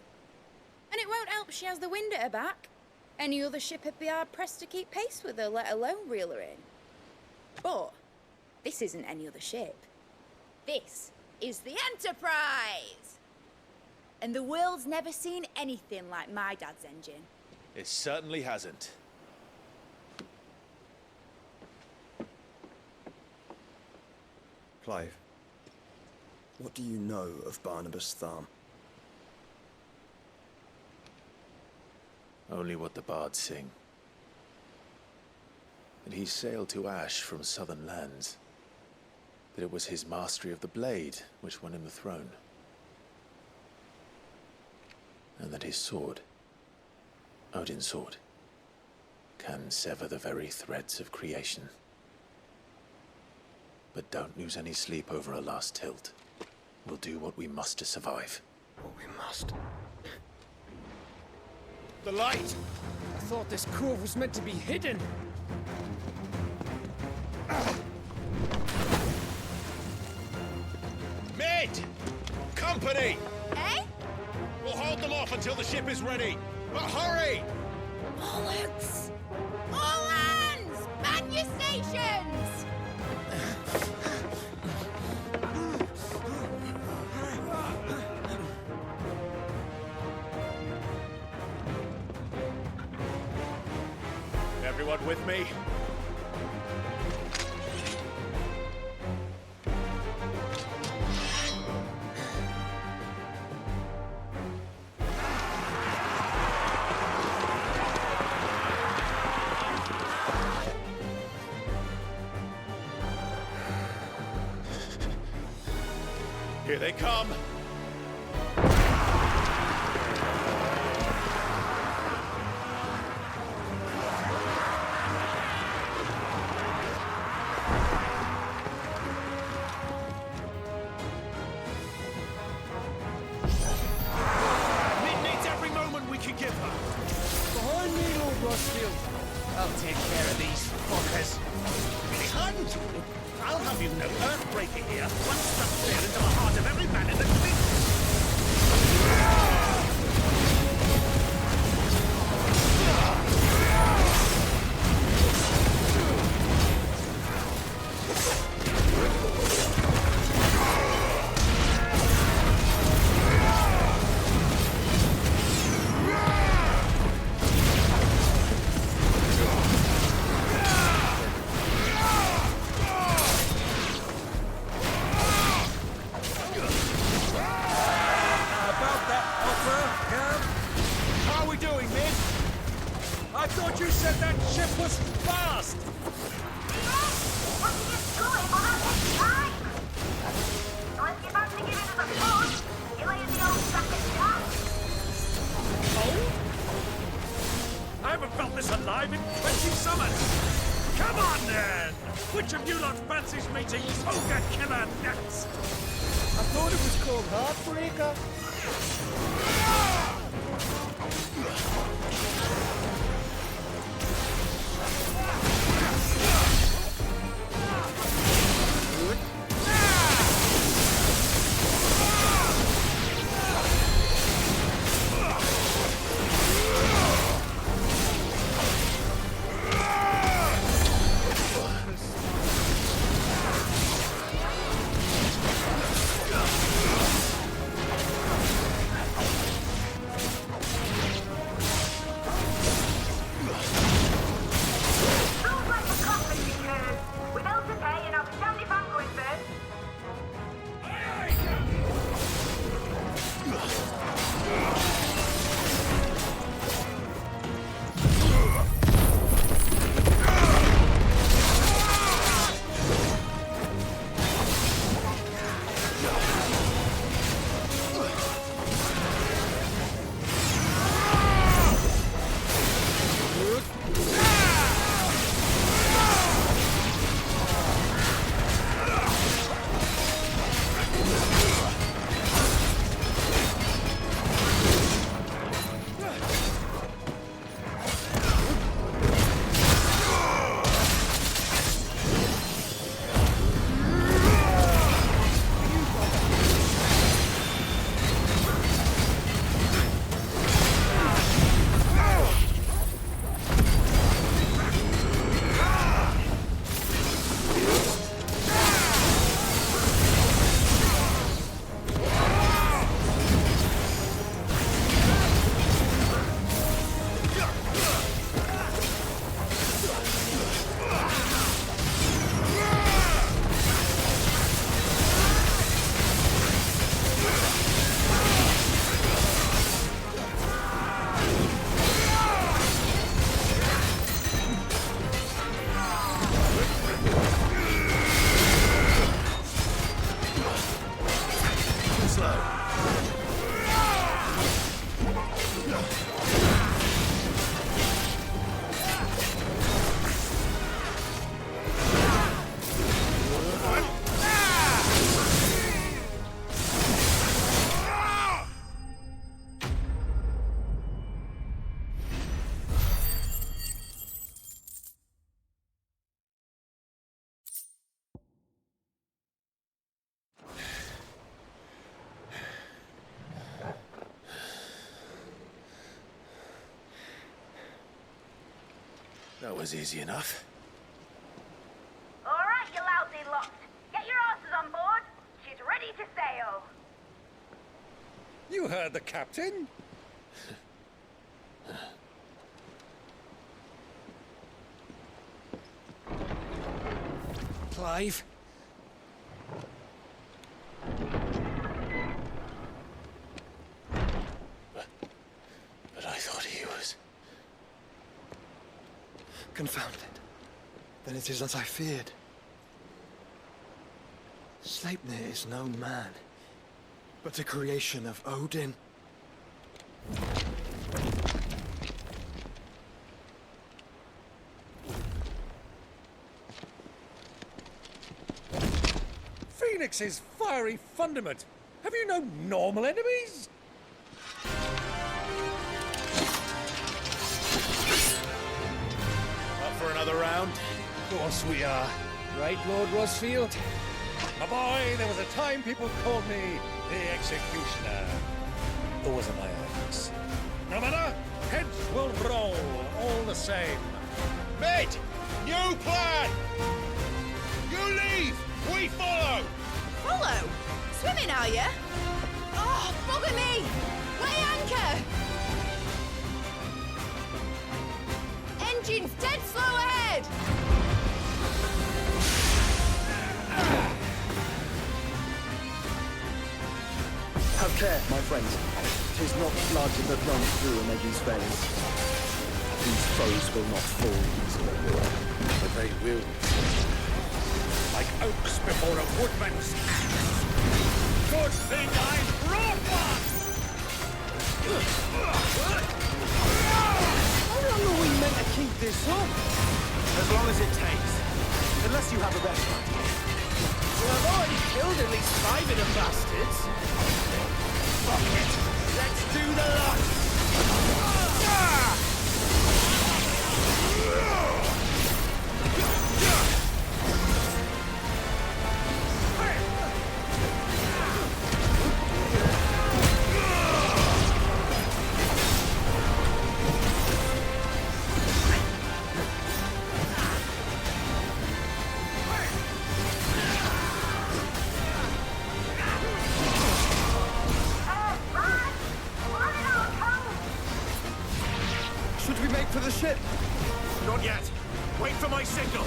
And it won't help she has the wind at her back. Any other ship would be hard-pressed to keep pace with her, let alone reel her in. But this isn't any other ship. This is the Enterprise! And the world's never seen anything like my dad's engine. It certainly hasn't. Clive, what do you know of Barnabas Tharm? Only what the bards sing. That he sailed to Ash from southern lands. That it was his mastery of the blade which won him the throne. And that his sword, Odin's sword, can sever the very threads of creation. But don't lose any sleep over a last tilt. We'll do what we must to survive. what we must. The light! I thought this cove was meant to be hidden. Mid! Company! Eh? We'll hold them off until the ship is ready. But hurry! Bollocks! All hands! Man your stations! Everyone with me? Here they come! Mid needs every moment we can give her! Behind me, Lord Rosfield. I'll take care of these fuckers. Behind! I'll have you know, Earthbreaker here once struck fear into the heart of every man in the fleet! I thought you said that ship was fast! I haven't felt this alive in 20 summers! Come on then! Which of you lot fancies meeting Ogre Killer next? I thought it was called Heartbreaker. was easy enough. All right, you lousy lot. Get your asses on board. She's ready to sail. You heard the captain. Clive? But I thought he was... Confounded. Then it is as I feared. Sleipnir is no man, but a creation of Odin. Phoenix's fiery fundament. Have you no normal enemies? Up for another round? Of course we are. Right, Lord Rosfield? My boy, there was a time people called me the Executioner. Those are my acts. No matter, heads will roll all the same. Mate! New plan! You leave! We follow! Follow? Swimming, are you? Oh, bugger me! Weigh anchor! Engine's dead slow ahead! Have care, my friends. 'Tis not blood that runs through Omegi's veins. These foes will not fall easily. But they will. Like oaks before a woodman's axe. Good thing I brought one! How long are we meant to keep this up? As long as it takes. Unless you have a better idea. Well, I've already killed at least 5 of the bastards. Fuck it. Let's do the lot. Should we make for the ship? Not yet. Wait for my signal.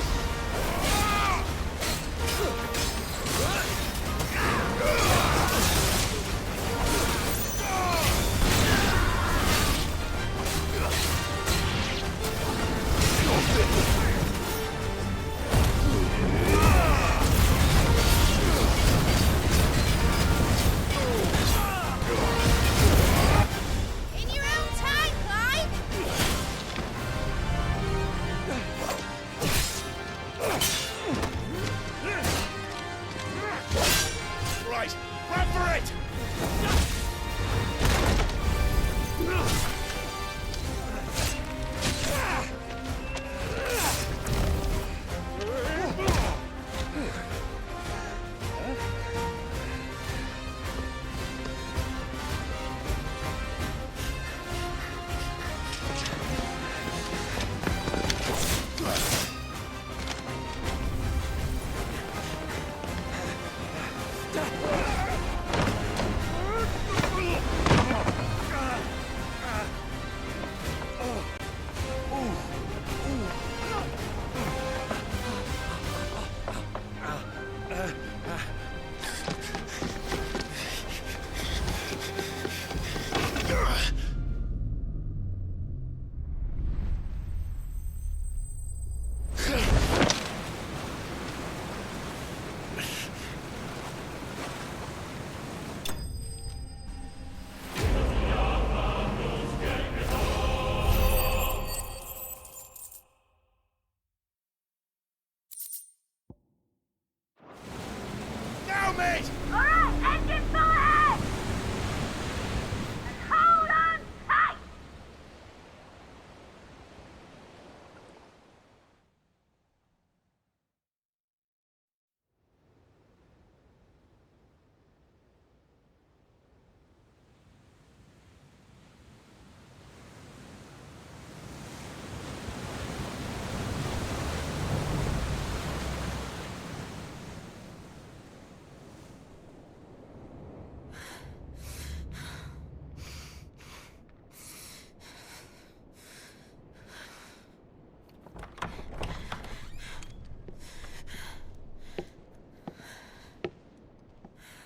In your own time, Clive!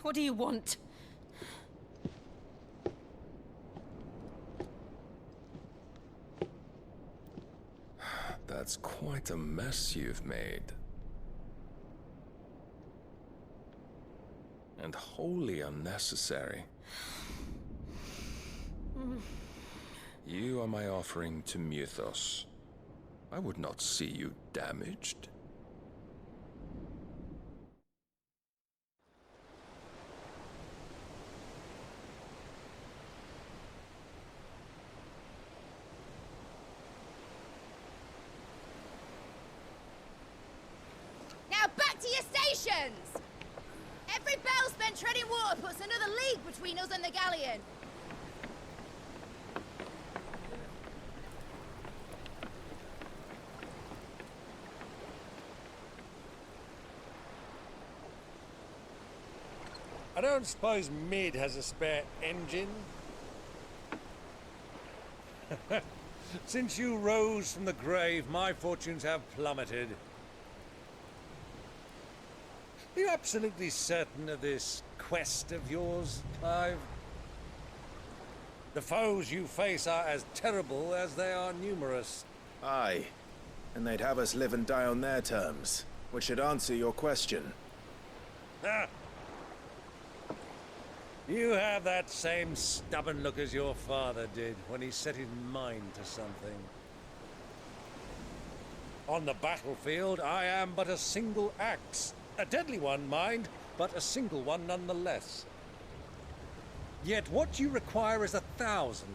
What do you want? That's quite a mess you've made. And wholly unnecessary. You are my offering to Mythos. I would not see you damaged. Now back to your stations! Every bell spent treading water puts another league between us and the galleon. I don't suppose Mid has a spare engine? Since you rose from the grave, my fortunes have plummeted. Are you absolutely certain of this quest of yours, Clive? The foes you face are as terrible as they are numerous. Aye, and they'd have us live and die on their terms, which should answer your question. Ah. You have that same stubborn look as your father did when he set his mind to something. On the battlefield, I am but a single axe. A deadly one, mind, but a single one nonetheless. Yet what you require is 1,000,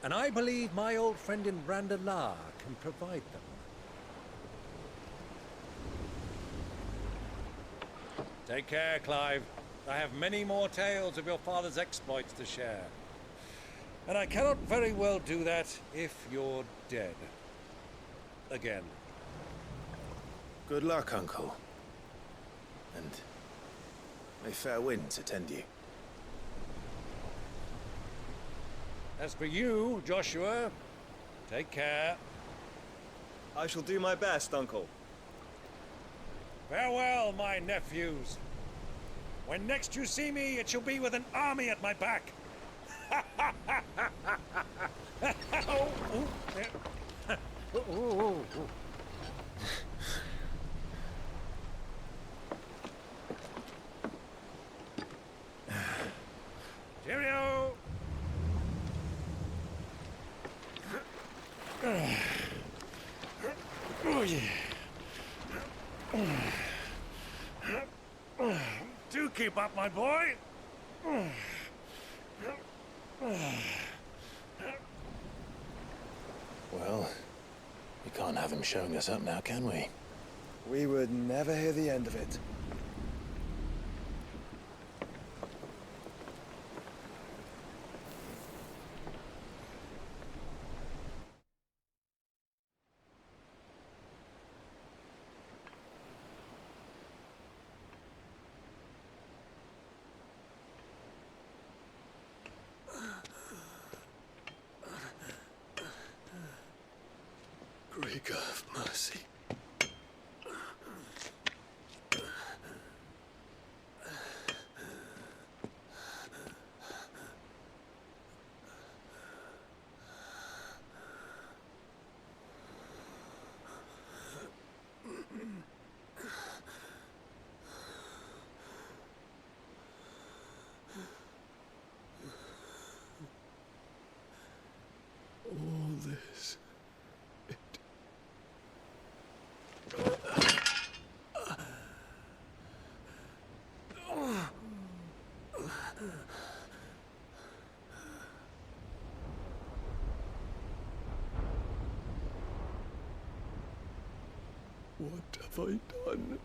and I believe my old friend in Randalar can provide them. Take care, Clive. I have many more tales of your father's exploits to share. And I cannot very well do that if you're dead. Again. Good luck, Uncle. And may fair winds attend you. As for you, Joshua, take care. I shall do my best, Uncle. Farewell, my nephews. When next you see me, it shall be with an army at my back. Cheerio! Oh, yeah. Do keep up, my boy. Well, we can't have him showing us up now, can we? We would never hear the end of it. Greek of mercy. All this. What have I done?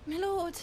My lord.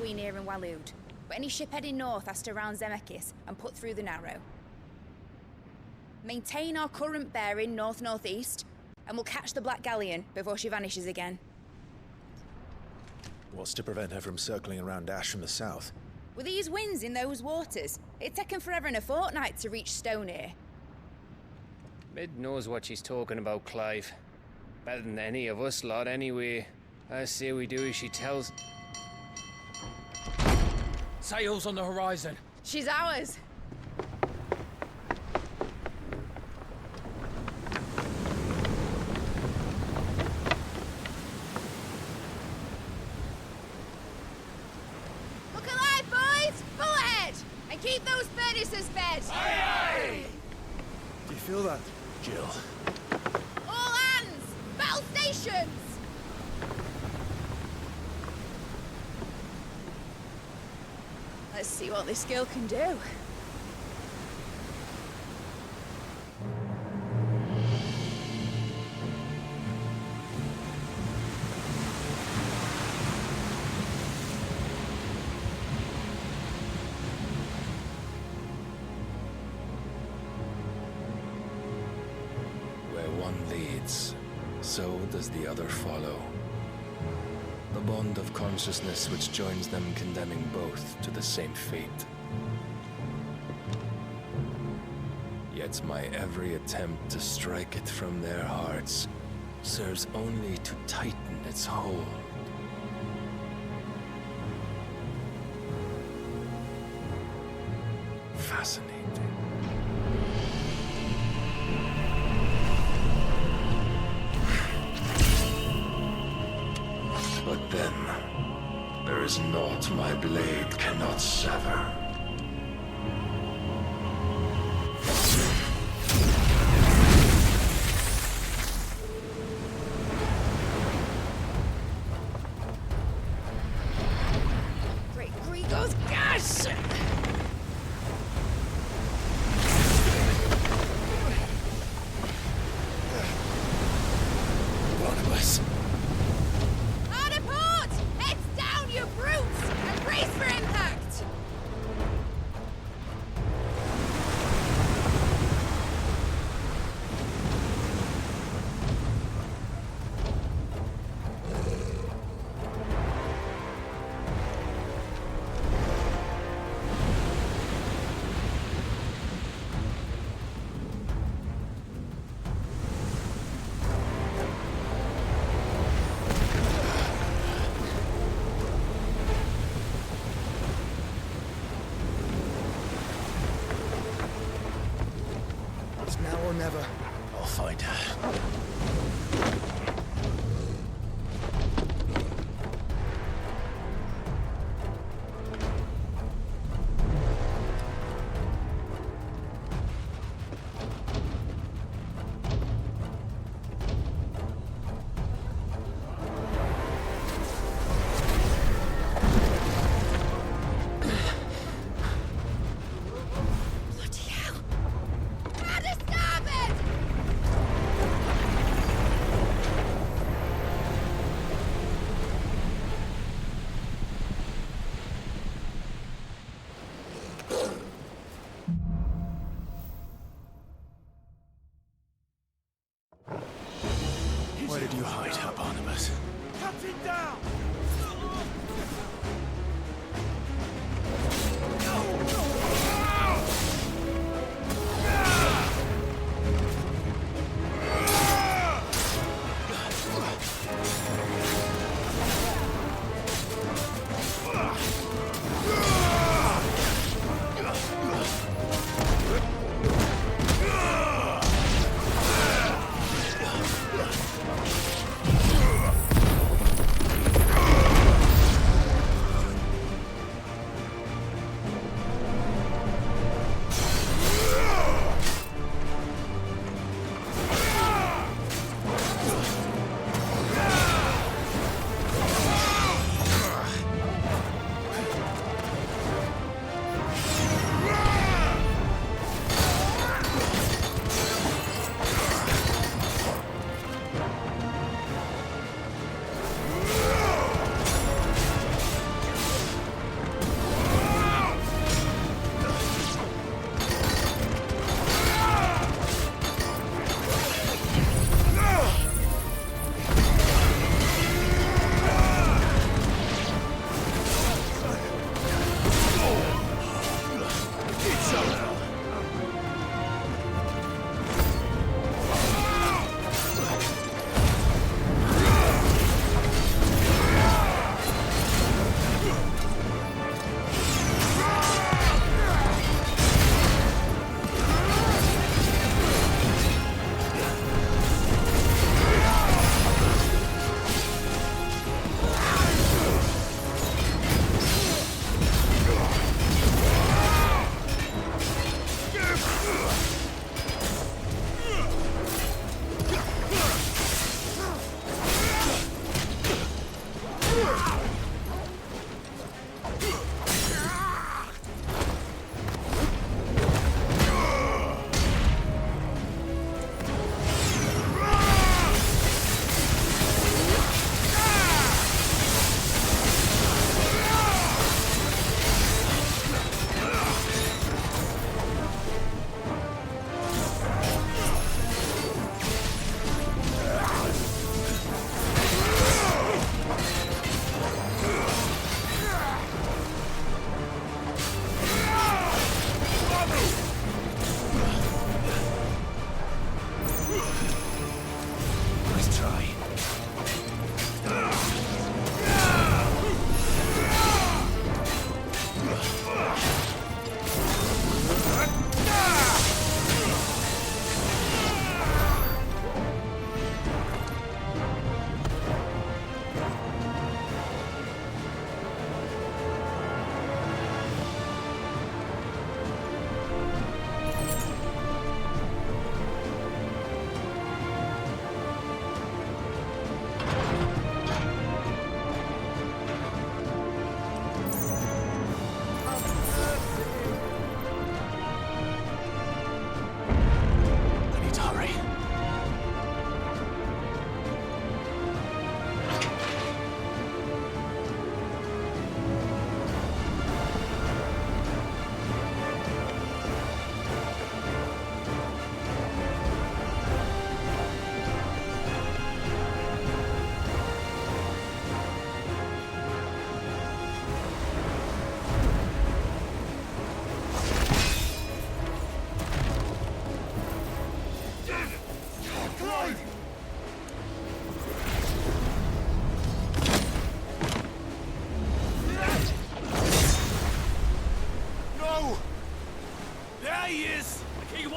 between here and Waloed. But any ship heading north has to round Zemeckis and put through the Narrow. Maintain our current bearing north-northeast, and we'll catch the Black Galleon before she vanishes again. What's to prevent her from circling around Ash from the south? With these winds in those waters, it'd taken forever and a fortnight to reach Stonehenge. Mid knows what she's talking about, Clive. Better than any of us lot, anyway. I say we do as she tells. Sails on the horizon. She's ours. Look alive, boys! Full ahead! And keep those furnaces fed! Aye, aye! Do you feel that? Jill. All hands! Battle stations! Let's see what this girl can do. Where one leads, so does the other follow. The bond of consciousness which joins them condemning both to the same fate. Yet my every attempt to strike it from their hearts serves only to tighten its hold. Fascinating. But then, there is naught my blade cannot sever. Great Grigos gas! Barnabas. Hard a port! Heads down, you brutes! And brace for impact! It's now or never. I'll find her. Bloody hell! Hard a starboard!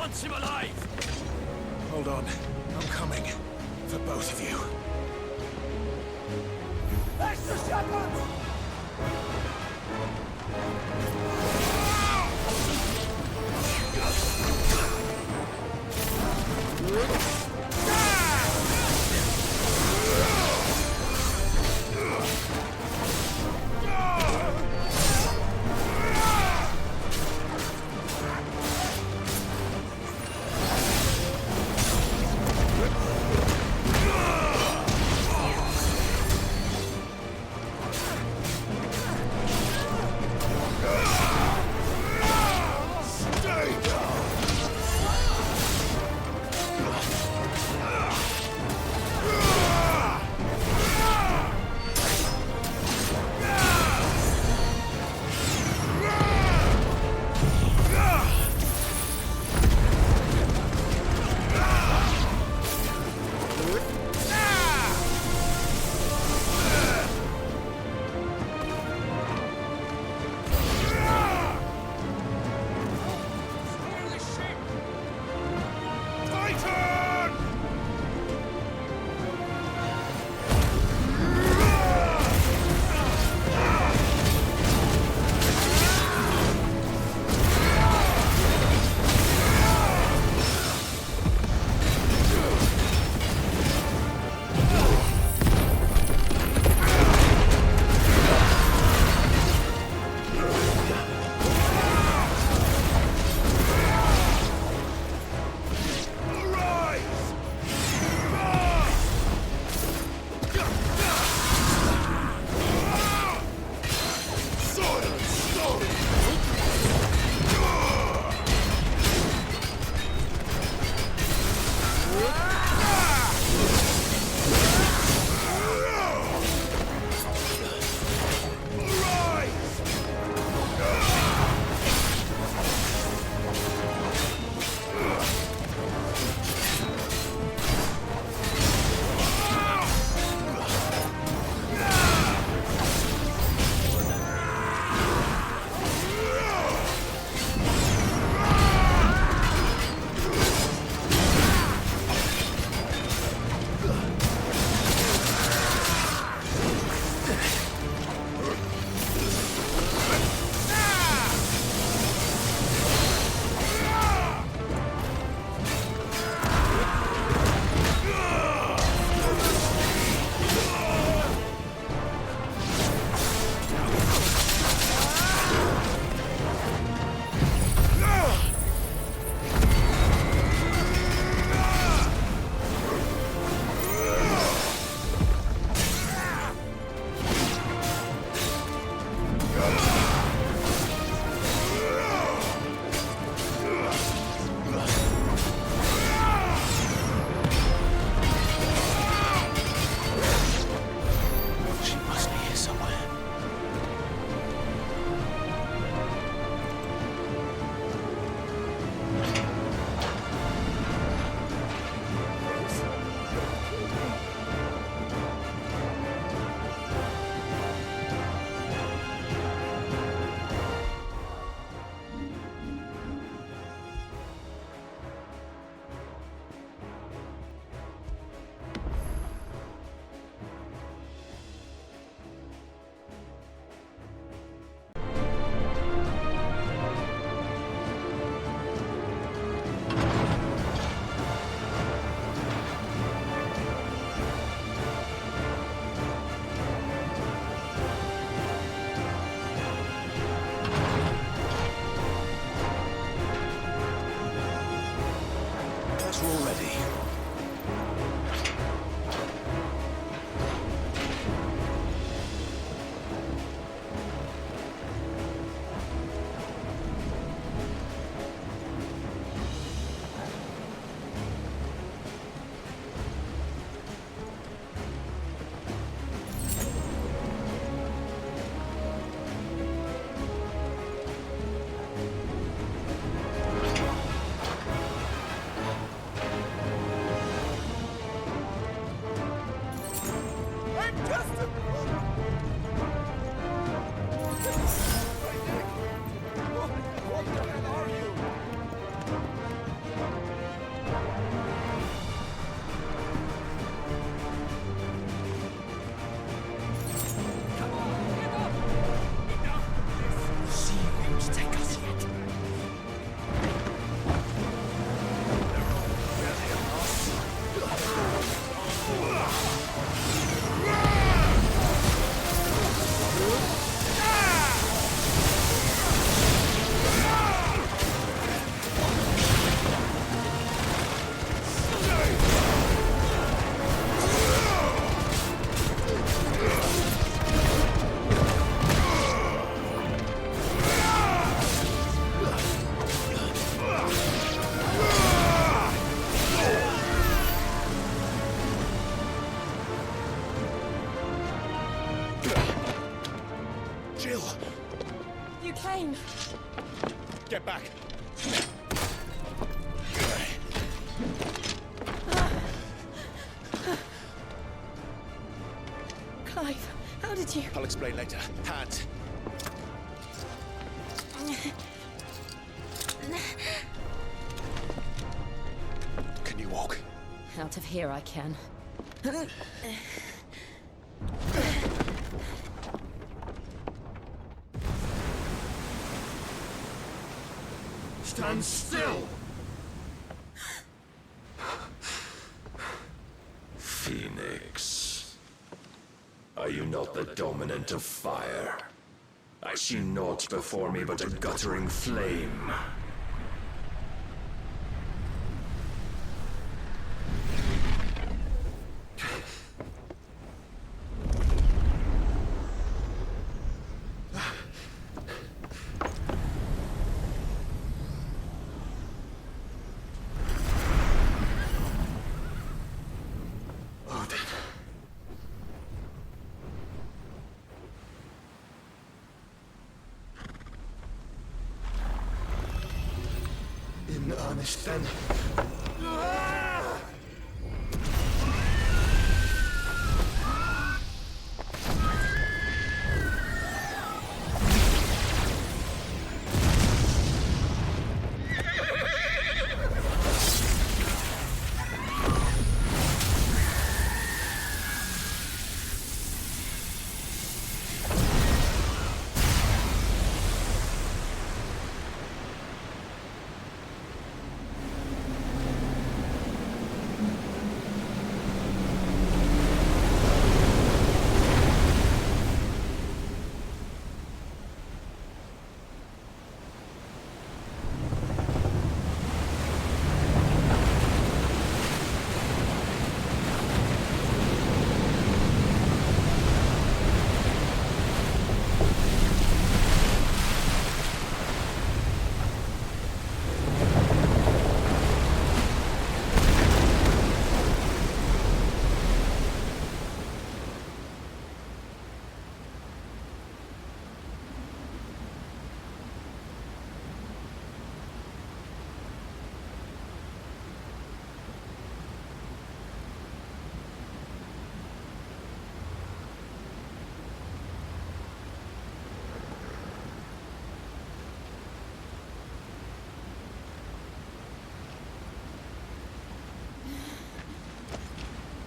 wants him alive! Hold on. I'm coming. For both of you. Extra shotguns! Jill! You came. Get back! Clive, how did you... I'll explain later. Hands. Can you walk? Out of here I can. Stand still! Phoenix. Are you not the dominant of fire? I see naught before me but a guttering flame. In earnest, then.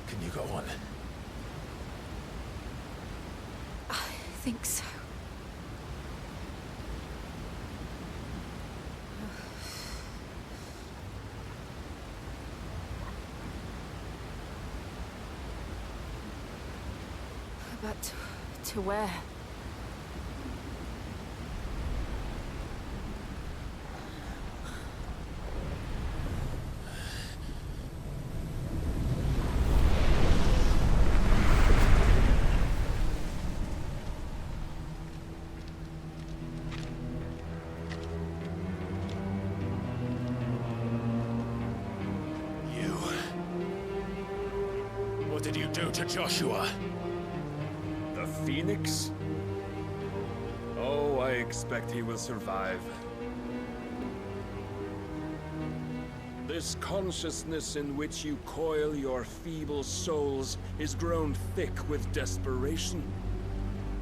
Can you go on? I think so. But to where? What did you do to Joshua? The Phoenix? Oh, I expect he will survive. This consciousness in which you coil your feeble souls is grown thick with desperation.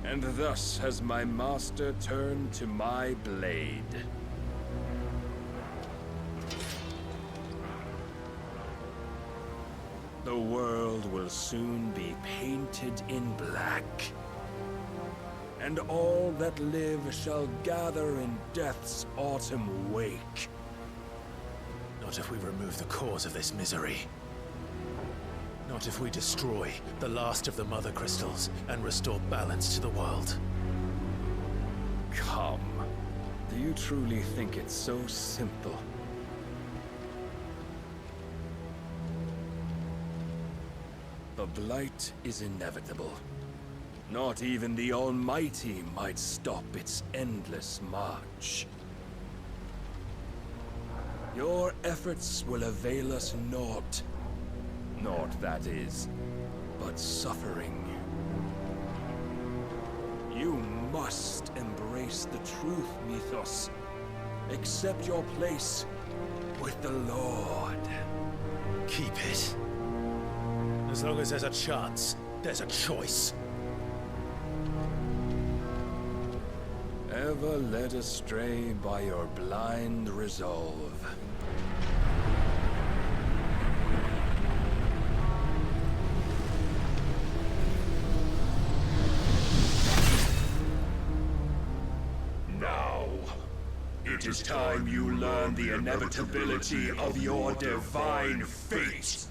And thus has my master turned to my blade. The world will soon be painted in black. And all that live shall gather in death's autumn wake. Not if we remove the cause of this misery. Not if we destroy the last of the Mother Crystals and restore balance to the world. Come. Do you truly think it's so simple? The Blight is inevitable. Not even the Almighty might stop its endless march. Your efforts will avail us naught. Naught, that is, but suffering. You must face the truth, Mythos. Accept your place with the Lord. Keep it. As long as there's a chance, there's a choice. Ever led astray by your blind resolve. Now, it is time you learn the inevitability of your divine fate,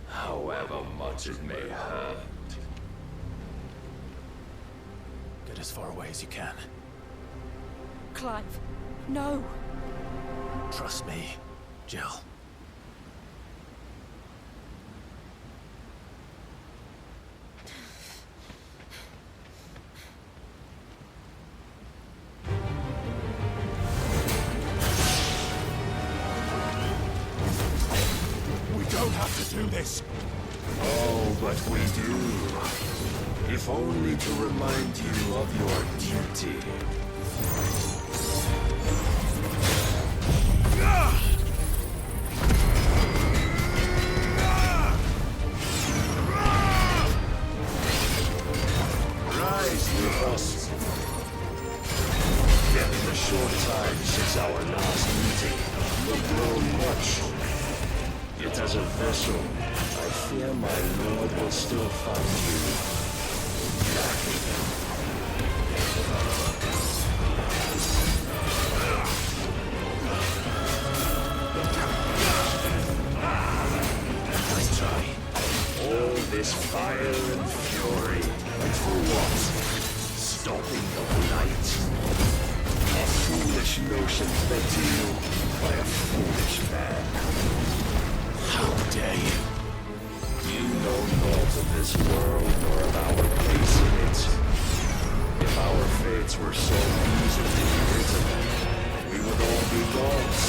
however much it may hurt. Get as far away as you can. Clive, no. Trust me, Jill. We don't have to do this. Oh, but we do. If only to remind you of your duty. Rise, Mythos. Yet in the short time since our last meeting, you've grown much. Yet as a vessel, I fear my lord will still find you lacking. Nice try. All this fire and fury, and for what? Stopping the light. A foolish notion fed to you by a foolish man. How dare you? You know naught of this world nor of our place in it. If our fates were so easily written, we would all be gods.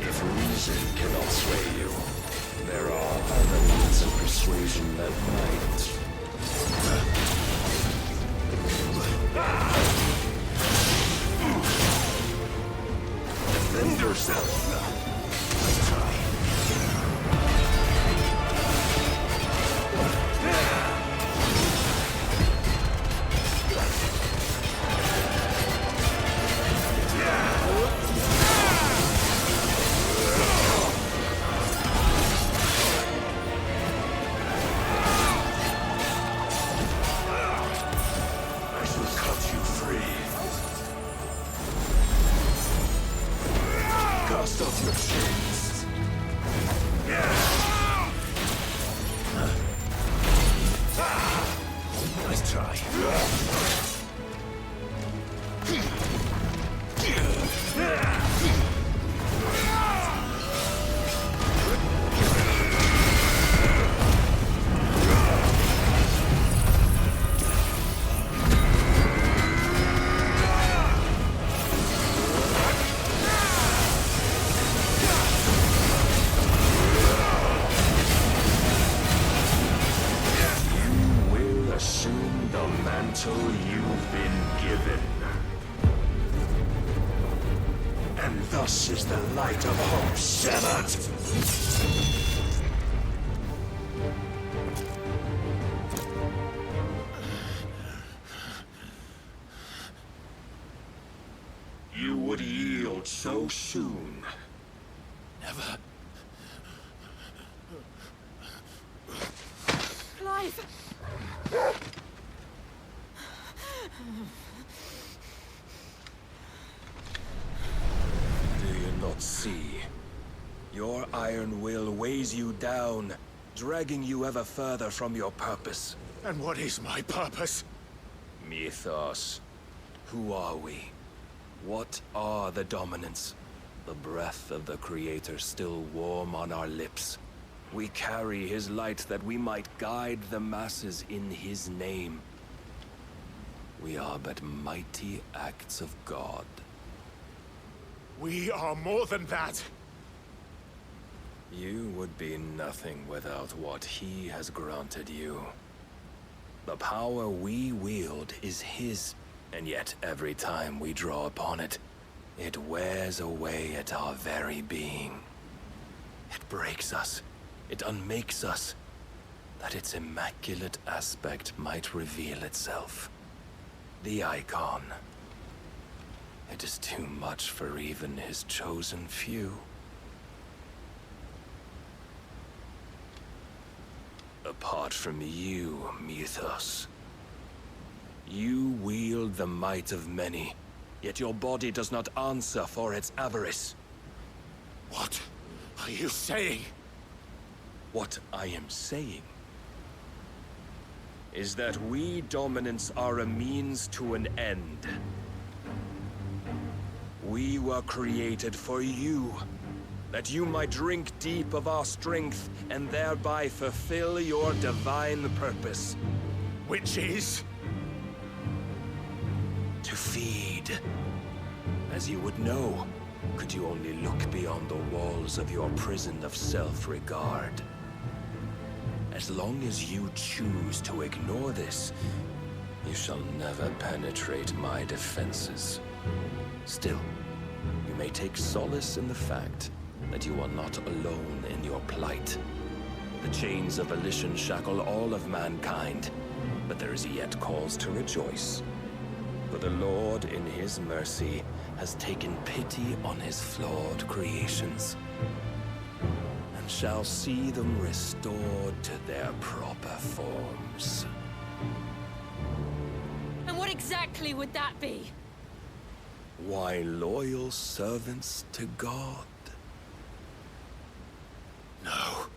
If reason cannot sway you, there are other means of persuasion that might. Defend yourself! Let's try. I shall cut you free. Cast off your chains. Nice try. You will assume the mantle you've been given. And thus is the light of hope severed. You would yield so soon. Never. Clive! Do you not see? Your iron will weighs you down, dragging you ever further from your purpose. And what is my purpose? Mythos. Who are we? What are the dominants? The breath of the Creator still warm on our lips. We carry his light that we might guide the masses in his name. We are but mighty acts of God. We are more than that. You would be nothing without what he has granted you. The power we wield is his, and yet every time we draw upon it, it wears away at our very being. It breaks us. It unmakes us, that its immaculate aspect might reveal itself. The icon. It is too much for even his chosen few. Apart from you, Mythos, you wield the might of many, yet your body does not answer for its avarice. What are you saying? What I am saying is that we dominants are a means to an end. We were created for you, that you might drink deep of our strength and thereby fulfill your divine purpose. Which is? To feed. As you would know, could you only look beyond the walls of your prison of self-regard. As long as you choose to ignore this, you shall never penetrate my defenses. Still, you may take solace in the fact that you are not alone in your plight. The chains of volition shackle all of mankind, but there is yet cause to rejoice. For the Lord, in his mercy, has taken pity on his flawed creations, and shall see them restored to their proper forms. And what exactly would that be? Why, loyal servants to God. No.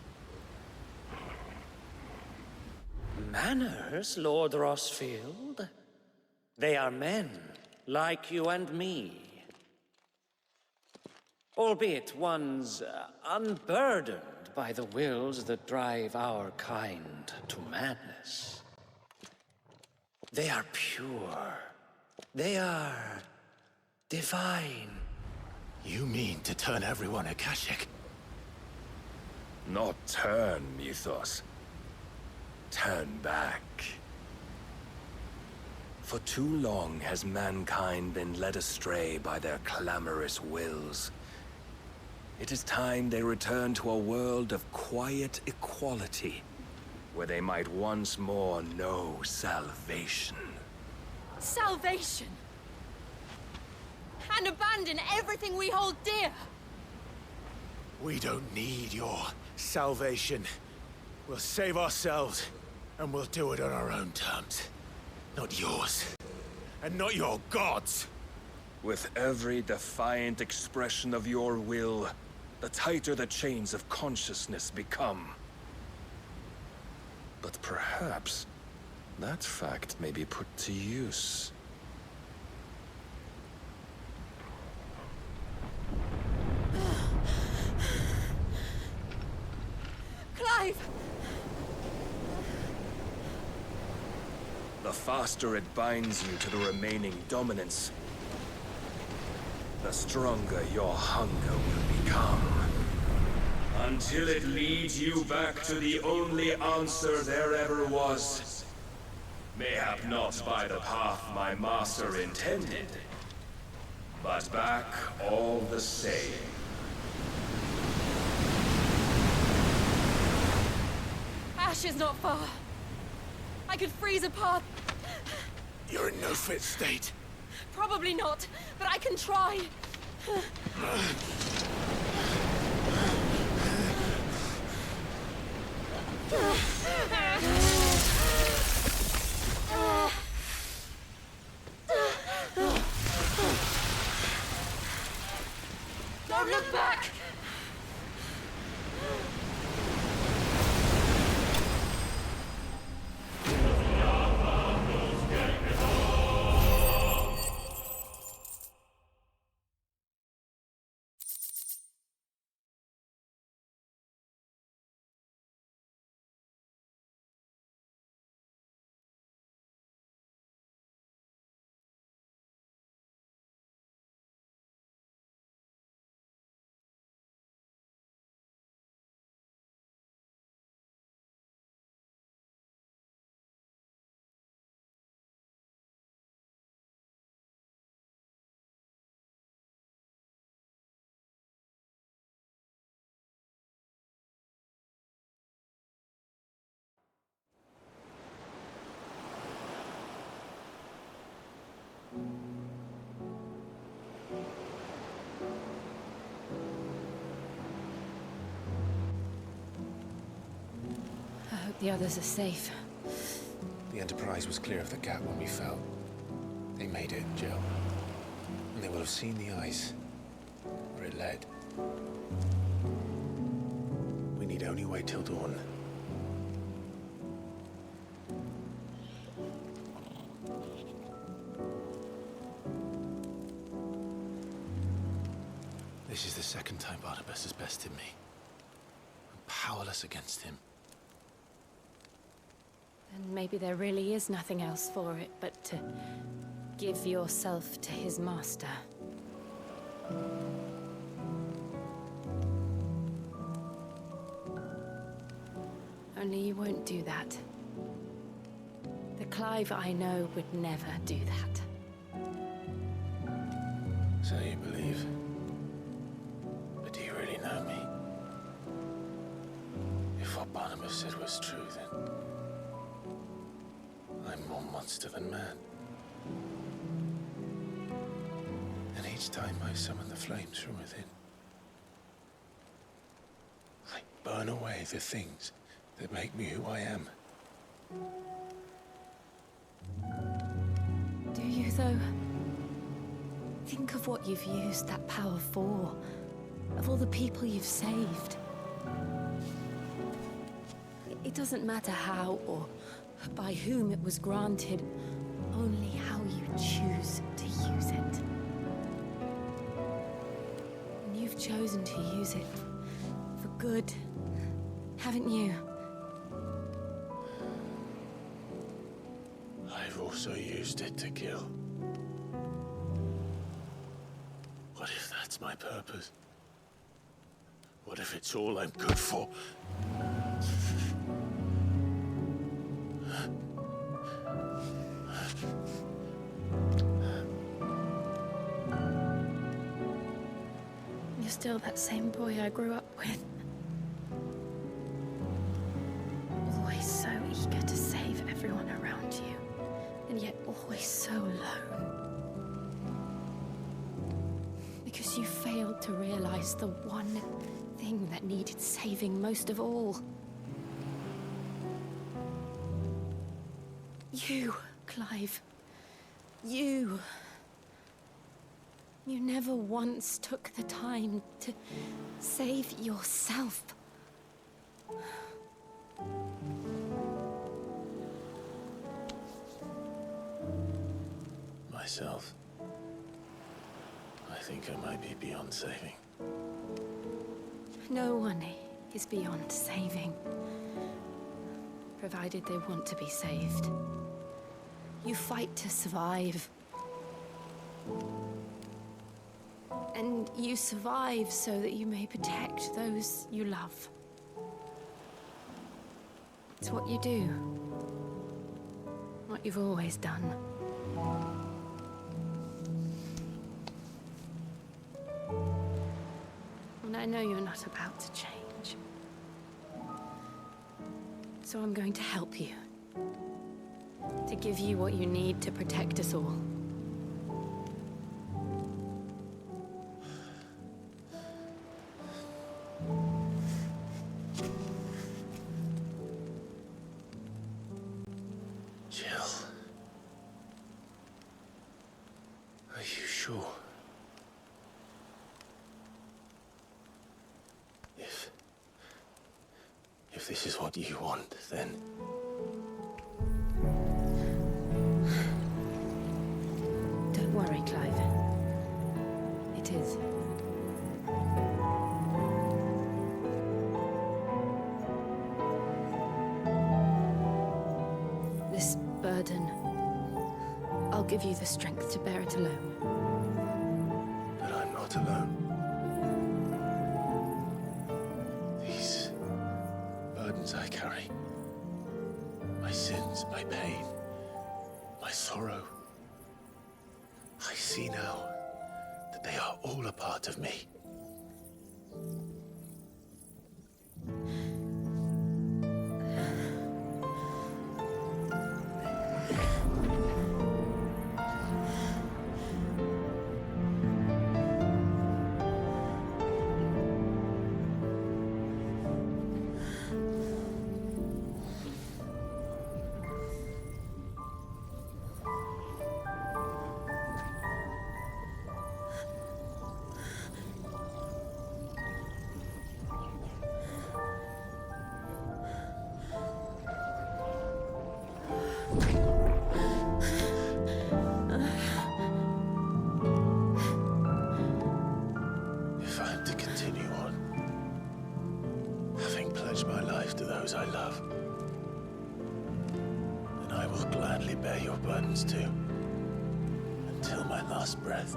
Manners, Lord Rossfield? They are men, like you and me. Albeit ones unburdened by the wills that drive our kind to madness. They are pure. They are divine. You mean to turn everyone Akashic? Not turn, Mythos. Turn back. For too long has mankind been led astray by their clamorous wills. It is time they return to a world of quiet equality, where they might once more know salvation. Salvation! And abandon everything we hold dear! We don't need your salvation. We'll save ourselves, and we'll do it on our own terms. Not yours. And not your gods! With every defiant expression of your will, the tighter the chains of consciousness become. But perhaps that fact may be put to use. Clive! The faster it binds you to the remaining dominance, the stronger your hunger will become. Until it leads you back to the only answer there ever was. Mayhap not by the path my master intended, but back all the same. Ash is not far. I could freeze a path. You're in no fit state. Probably not, but I can try. Don't look back! hope the others are safe. The Enterprise was clear of the gap when we fell. They made it, Jill. And they will have seen the ice, where it led. We need only wait till dawn. This is the second time Barnabas has bested me. I'm powerless against him. And maybe there really is nothing else for it but to give yourself to his master. Only you won't do that. The Clive I know would never do that. So you believe? But do you really know me? If what Barnabas said was true, then I'm more monster than man. And each time I summon the flames from within, I burn away the things that make me who I am. Do you, though? Think of what you've used that power for. Of all the people you've saved. It doesn't matter how or by whom it was granted, only how you choose to use it. And you've chosen to use it for good, haven't you? I've also used it to kill. What if that's my purpose? What if it's all I'm good for? You're still that same boy I grew up with. Always so eager to save everyone around you, and yet always so alone. Because you failed to realize the one thing that needed saving most of all. You, Clive. You. You never once took the time to save yourself. Myself? I think I might be beyond saving. No one is beyond saving, provided they want to be saved. You fight to survive. And you survive so that you may protect those you love. It's what you do. What you've always done. And I know you're not about to change. So I'm going to help you. To give you what you need to protect us all. Jill. Are you sure? If this is what you want, then... Don't worry, Clive. It is. This burden, I'll give you the strength to bear it alone. But I'm not alone. These burdens I carry, my sins, my pain, my sorrow, I see now that they are all a part of me. those I love. And I will gladly bear your burdens too, until my last breath.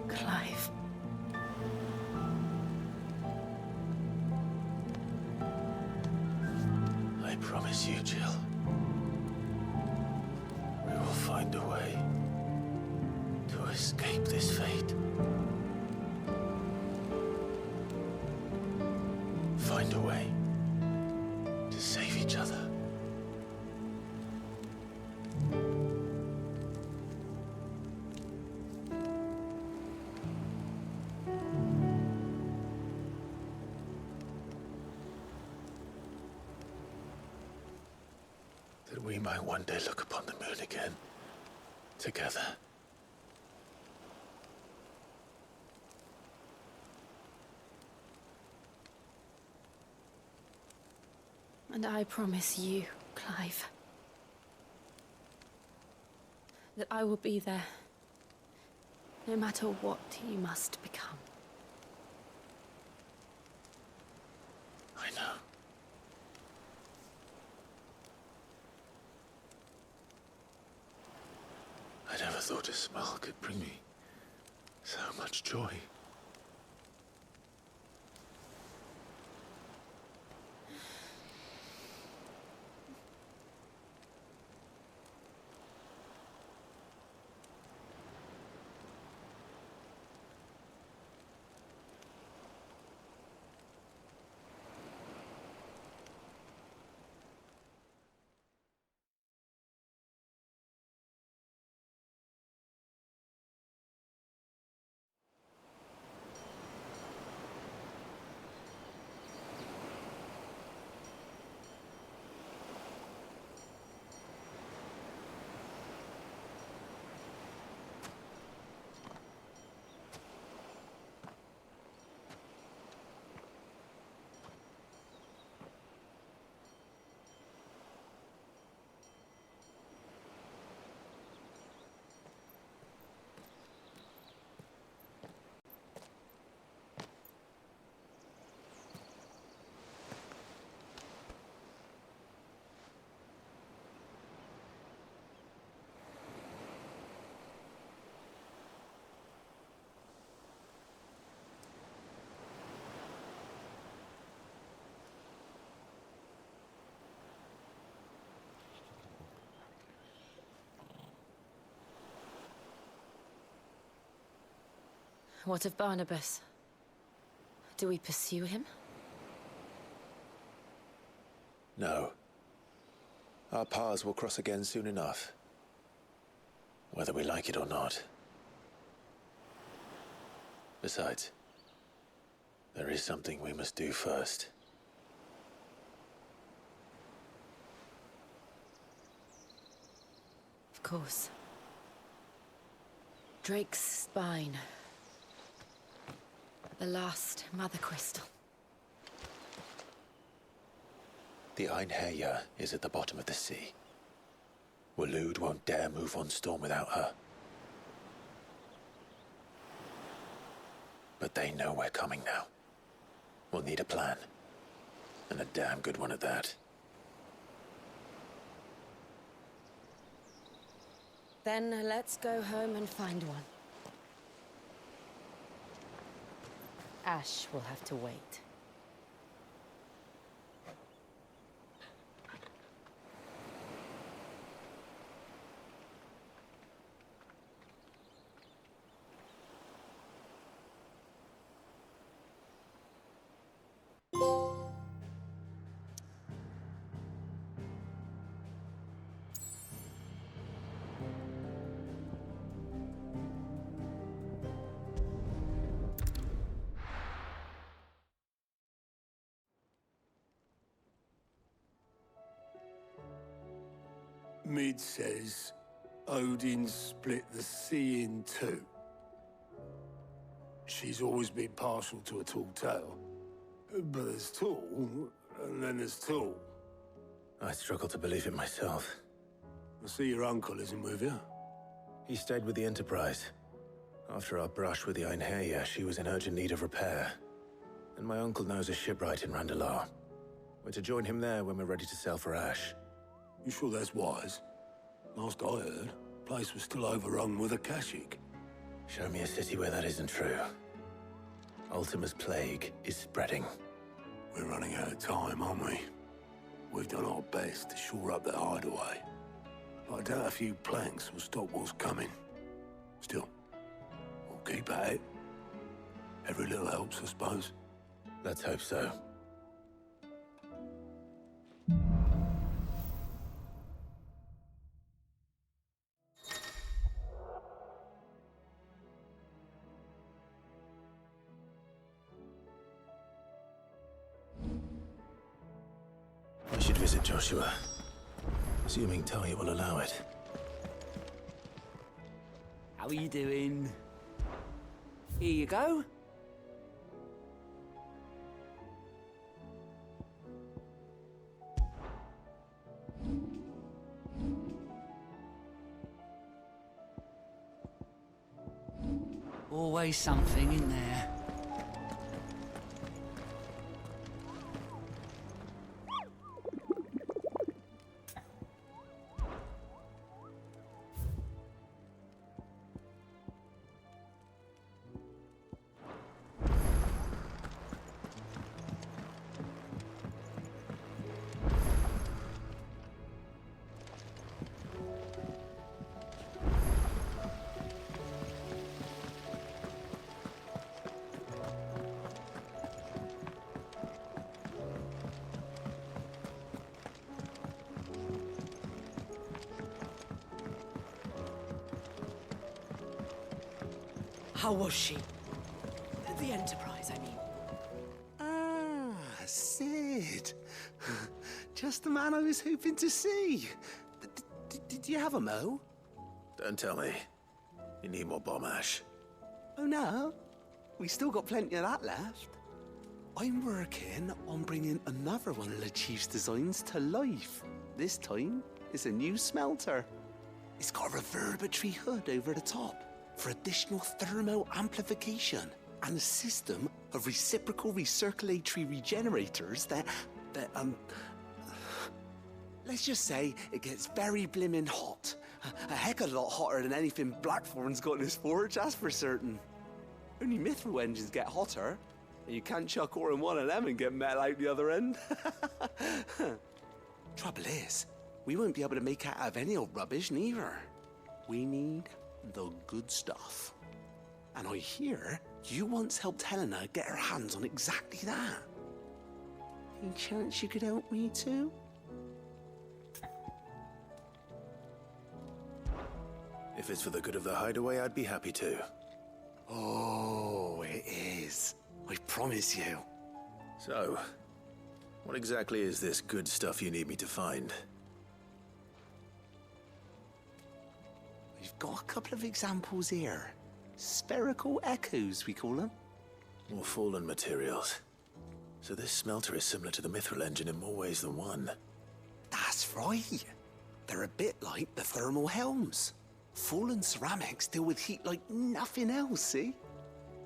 Clive. I promise you, Jill. We will find a way to escape this fate. Find a way to save each other. That we might one day look upon the moon again, together. And I promise you, Clive, that I will be there, no matter what you must become. I know. I never thought a smile could bring me so much joy. What of Barnabas? Do we pursue him? No. Our paths will cross again soon enough. Whether we like it or not. Besides, there is something we must do first. Of course. Drake's spine. The last Mother Crystal. The Einherjar is at the bottom of the sea. Waloed won't dare move on Storm without her. But they know we're coming now. We'll need a plan. And a damn good one at that. Then let's go home and find one. Ash will have to wait. Mid says Odin split the sea in two. She's always been partial to a tall tale. But there's tall, and then there's tall. I struggle to believe it myself. I see your uncle isn't with you. He stayed with the Enterprise. After our brush with the Einherjar, she was in urgent need of repair. And my uncle knows a shipwright in Randalar. We're to join him there when we're ready to sail for Ash. You sure that's wise? Last I heard, the place was still overrun with Akashic. Show me a city where that isn't true. Ultima's plague is spreading. We're running out of time, aren't we? We've done our best to shore up that hideaway. But I doubt a few planks will stop what's coming. Still, we'll keep at it. Every little helps, I suppose. Let's hope so. I should visit Joshua, assuming Talia will allow it. How are you doing? Here you go. Always something in there. How was she? The Enterprise, I mean. Ah, Sid. Just the man I was hoping to see. Did you have a mo? Don't tell me. You need more bomb ash. Oh no, we still got plenty of that left. I'm working on bringing another one of the Chief's designs to life. This time, it's a new smelter. It's got a reverberatory hood over the top for additional thermal amplification and a system of reciprocal recirculatory regenerators that let's just say it gets very blimmin' hot. A heck of a lot hotter than anything Blackthorn's got in his forge, that's for certain. Only mithril engines get hotter, and you can't chuck ore in one of them and get metal out the other end. Trouble is, we won't be able to make out of any old rubbish neither. We need the good stuff. And I hear you once helped Helena get her hands on exactly that. Any chance you could help me too? If it's for the good of the hideaway, I'd be happy to. Oh, it is. I promise you. So, what exactly is this good stuff you need me to find? We've got a couple of examples here. Spherical echoes, we call them. More fallen materials. So this smelter is similar to the mithril engine in more ways than one. That's right. They're a bit like the thermal helms. Fallen ceramics deal with heat like nothing else, see?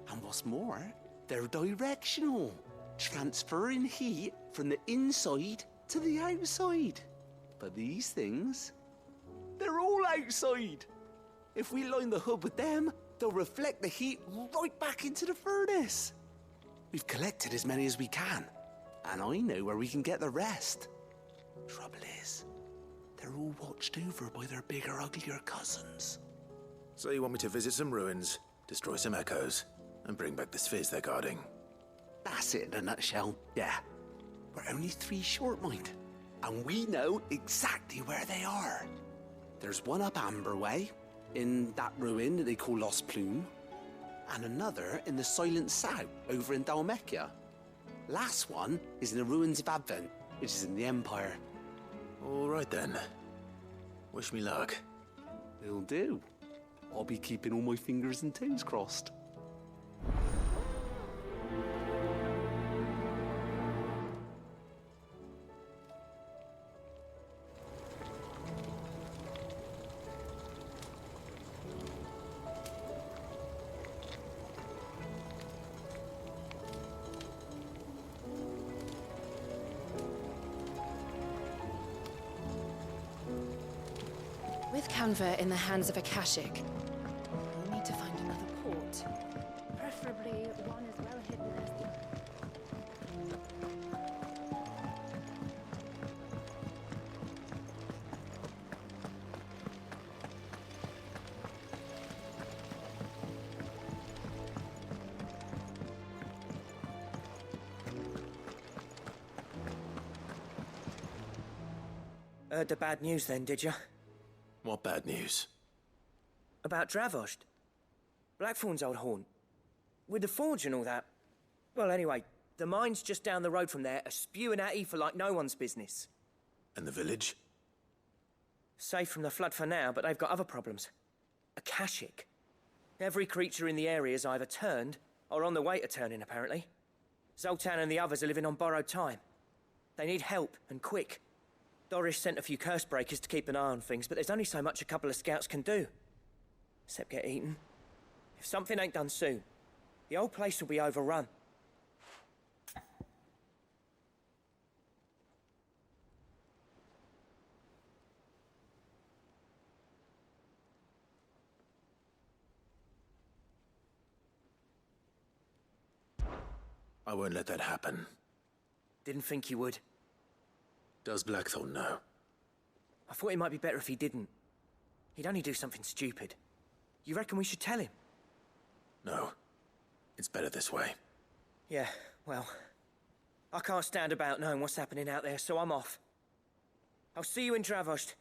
And what's more, they're directional, transferring heat from the inside to the outside. But these things, they're all outside. If we line the hood with them, they'll reflect the heat right back into the furnace. We've collected as many as we can, and I know where we can get the rest. Trouble is, they're all watched over by their bigger, uglier cousins. So you want me to visit some ruins, destroy some echoes, and bring back the spheres they're guarding? That's it in a nutshell, yeah. We're only 3 short, mind, and we know exactly where they are. There's one up Amber Way, in that ruin that they call Lost Plume, and another in the Silent South, over in Dalmekia. Last one is in the ruins of Advent, which is in the Empire. All right then. Wish me luck. Will do. I'll be keeping all my fingers and toes crossed. canver in the hands of a Kashik. We'll need to find another port. Preferably one as well hidden as the... Heard the bad news then, did you? What bad news? About Dravost. Blackthorn's old haunt. With the forge and all that. Well, anyway, the mines just down the road from there are spewing out ether like no one's business. And the village? Safe from the flood for now, but they've got other problems. A Kashik. Every creature in the area is either turned or on the way to turning, apparently. Zoltan and the others are living on borrowed time. They need help, and quick. Doris sent a few curse breakers to keep an eye on things, but there's only so much a couple of scouts can do. Except get eaten. If something ain't done soon, the old place will be overrun. I won't let that happen. Didn't think you would. Does Blackthorn know? I thought it might be better if he didn't. He'd only do something stupid. You reckon we should tell him? No. It's better this way. Yeah, well... I can't stand about knowing what's happening out there, so I'm off. I'll see you in Dravost.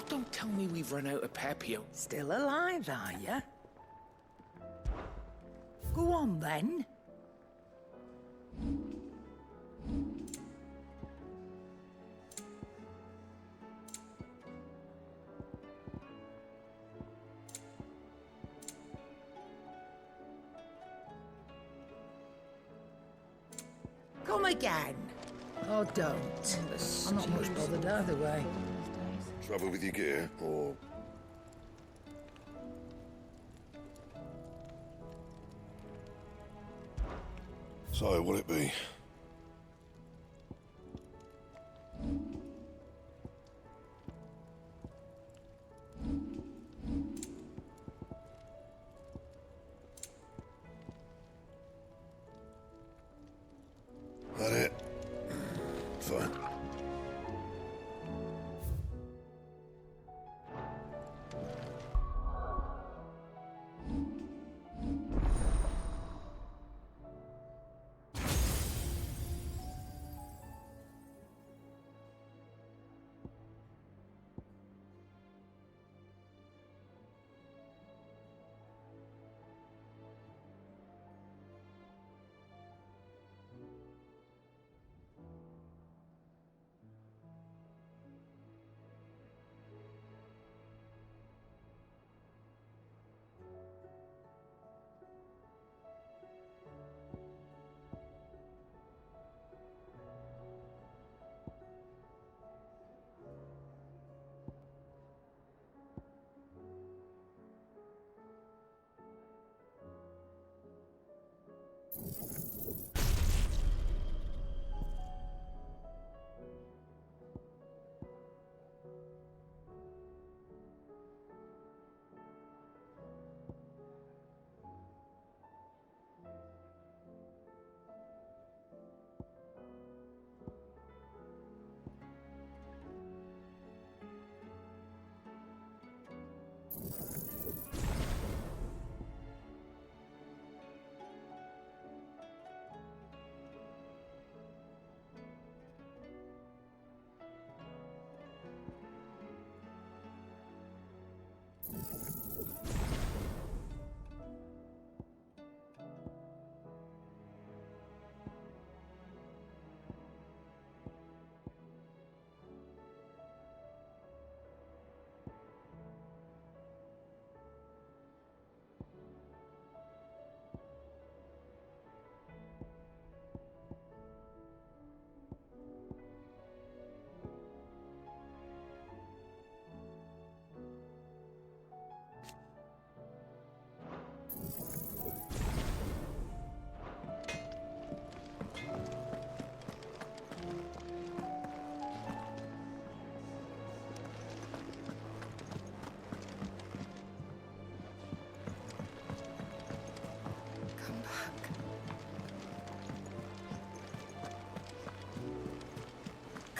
Don't tell me we've run out of Pepio. Still alive, are ya? Go on, then. Come again. Or don't. I'm not much bothered either way. Trouble with your gear, or... So, what'll it be? That it? Fine.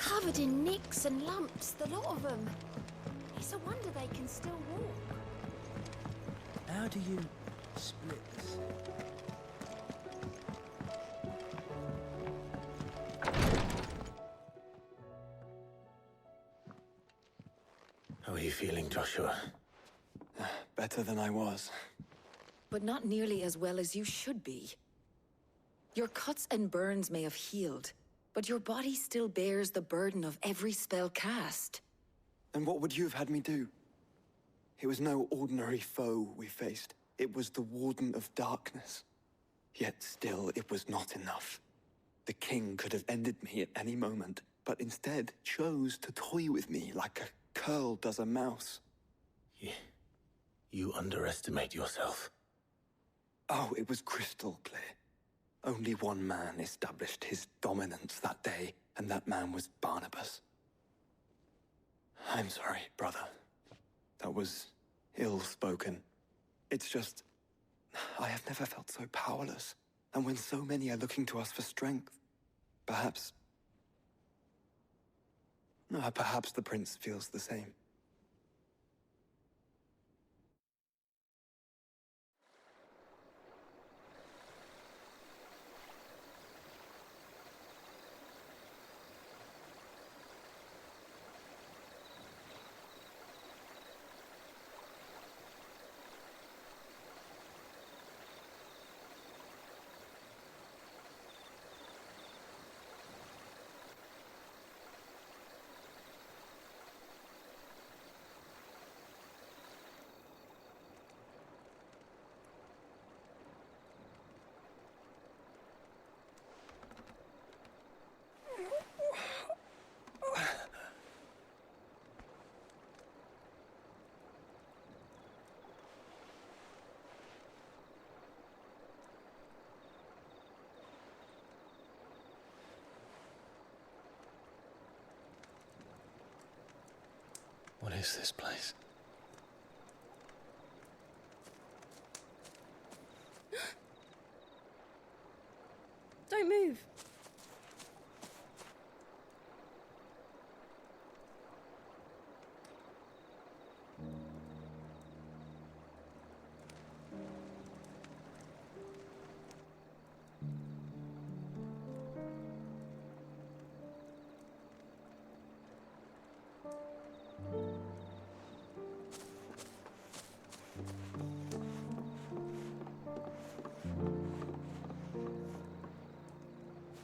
covered in nicks and lumps, the lot of them. It's a wonder they can still walk. How do you split this? How are you feeling, Joshua? Better than I was. But not nearly as well as you should be. Your cuts and burns may have healed, but your body still bears the burden of every spell cast. And what would you have had me do? It was no ordinary foe we faced. It was the Warden of Darkness. Yet still, it was not enough. The king could have ended me at any moment, but instead chose to toy with me like a curl does a mouse. You underestimate yourself. Oh, it was crystal clear. Only one man established his dominance that day, and that man was Barnabas. I'm sorry, brother. That was ill-spoken. It's just, I have never felt so powerless. And when so many are looking to us for strength, perhaps the prince feels the same. What is this place? Don't move.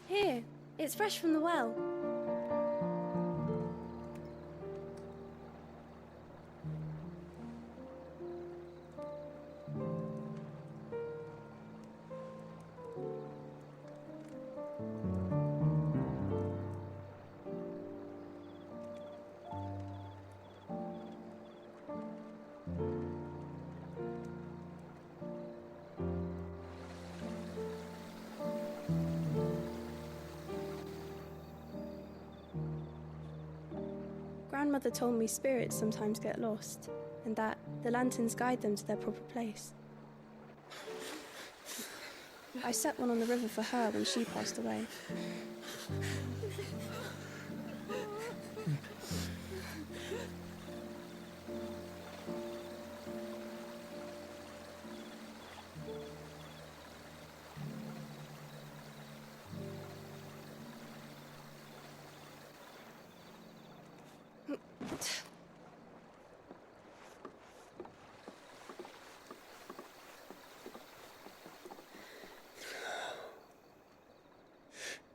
Here, it's fresh from the well. Grandmother told me spirits sometimes get lost, and that the lanterns guide them to their proper place. I set one on the river for her when she passed away.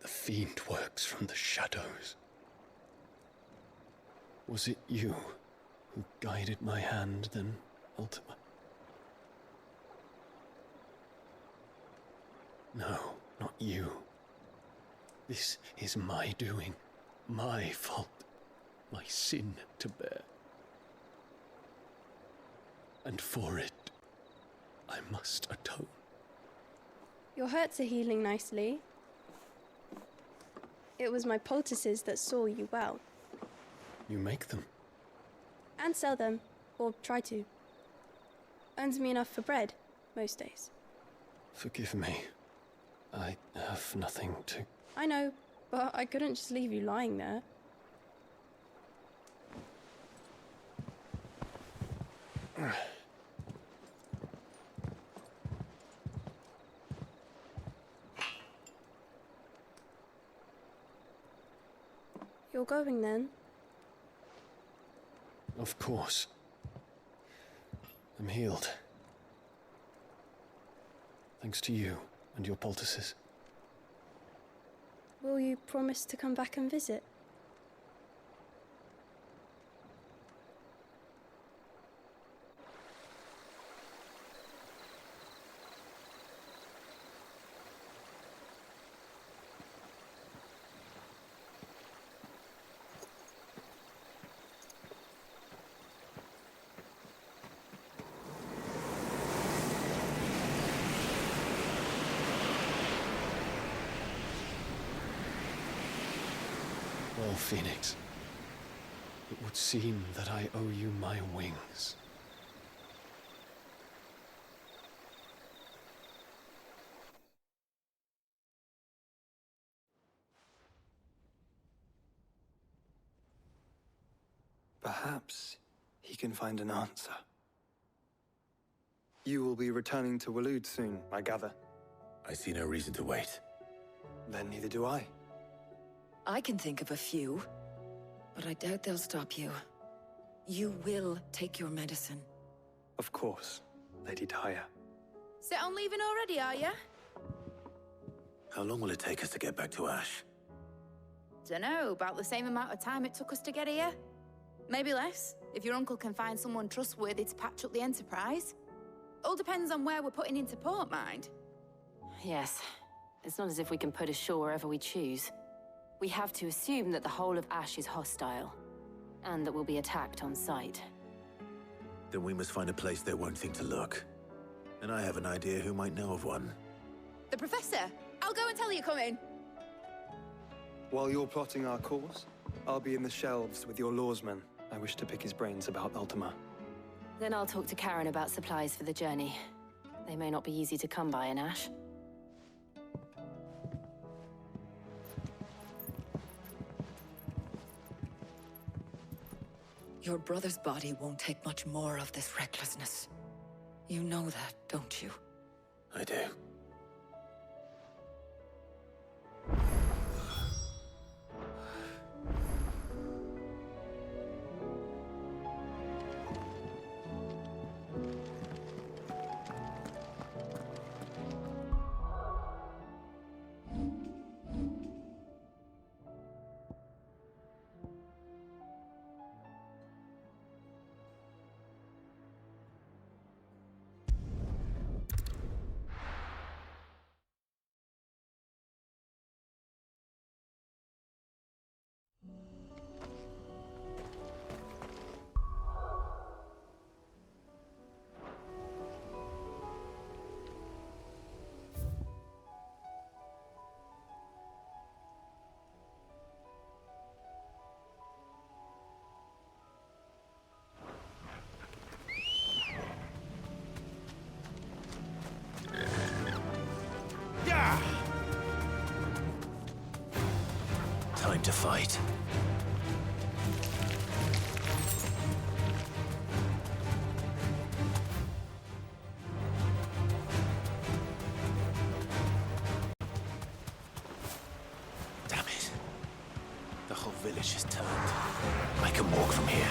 The fiend works from the shadows. Was it you who guided my hand, then ultimately? No, not you. This is my doing, my fault, my sin to bear. And for it, I must atone. Your hurts are healing nicely. It was my poultices that saw you well. You make them? And sell them, or try to. Earns me enough for bread, most days. Forgive me. I have nothing to... I know, but I couldn't just leave you lying there. You're going then? Of course. I'm healed. Thanks to you and your poultices. Will you promise to come back and visit? Well, Phoenix, it would seem that I owe you my wings. Perhaps he can find an answer. You will be returning to Waloed soon, I gather. I see no reason to wait. Then neither do I. I can think of a few, but I doubt they'll stop you. You will take your medicine. Of course, Lady Daya. Set on leaving already, are ya? How long will it take us to get back to Ash? Dunno, about the same amount of time it took us to get here. Maybe less, if your uncle can find someone trustworthy to patch up the Enterprise. All depends on where we're putting into port, mind. Yes. It's not as if we can put ashore wherever we choose. We have to assume that the whole of Ash is hostile, and that we'll be attacked on sight. Then we must find a place they won't think to look. And I have an idea who might know of one. The Professor! I'll go and tell you coming! While you're plotting our course, I'll be in the shelves with your lawsman. I wish to pick his brains about Ultima. Then I'll talk to Karen about supplies for the journey. They may not be easy to come by in Ash. Your brother's body won't take much more of this recklessness. You know that, don't you? I do. Time to fight. Damn it. The whole village is turned. I can walk from here.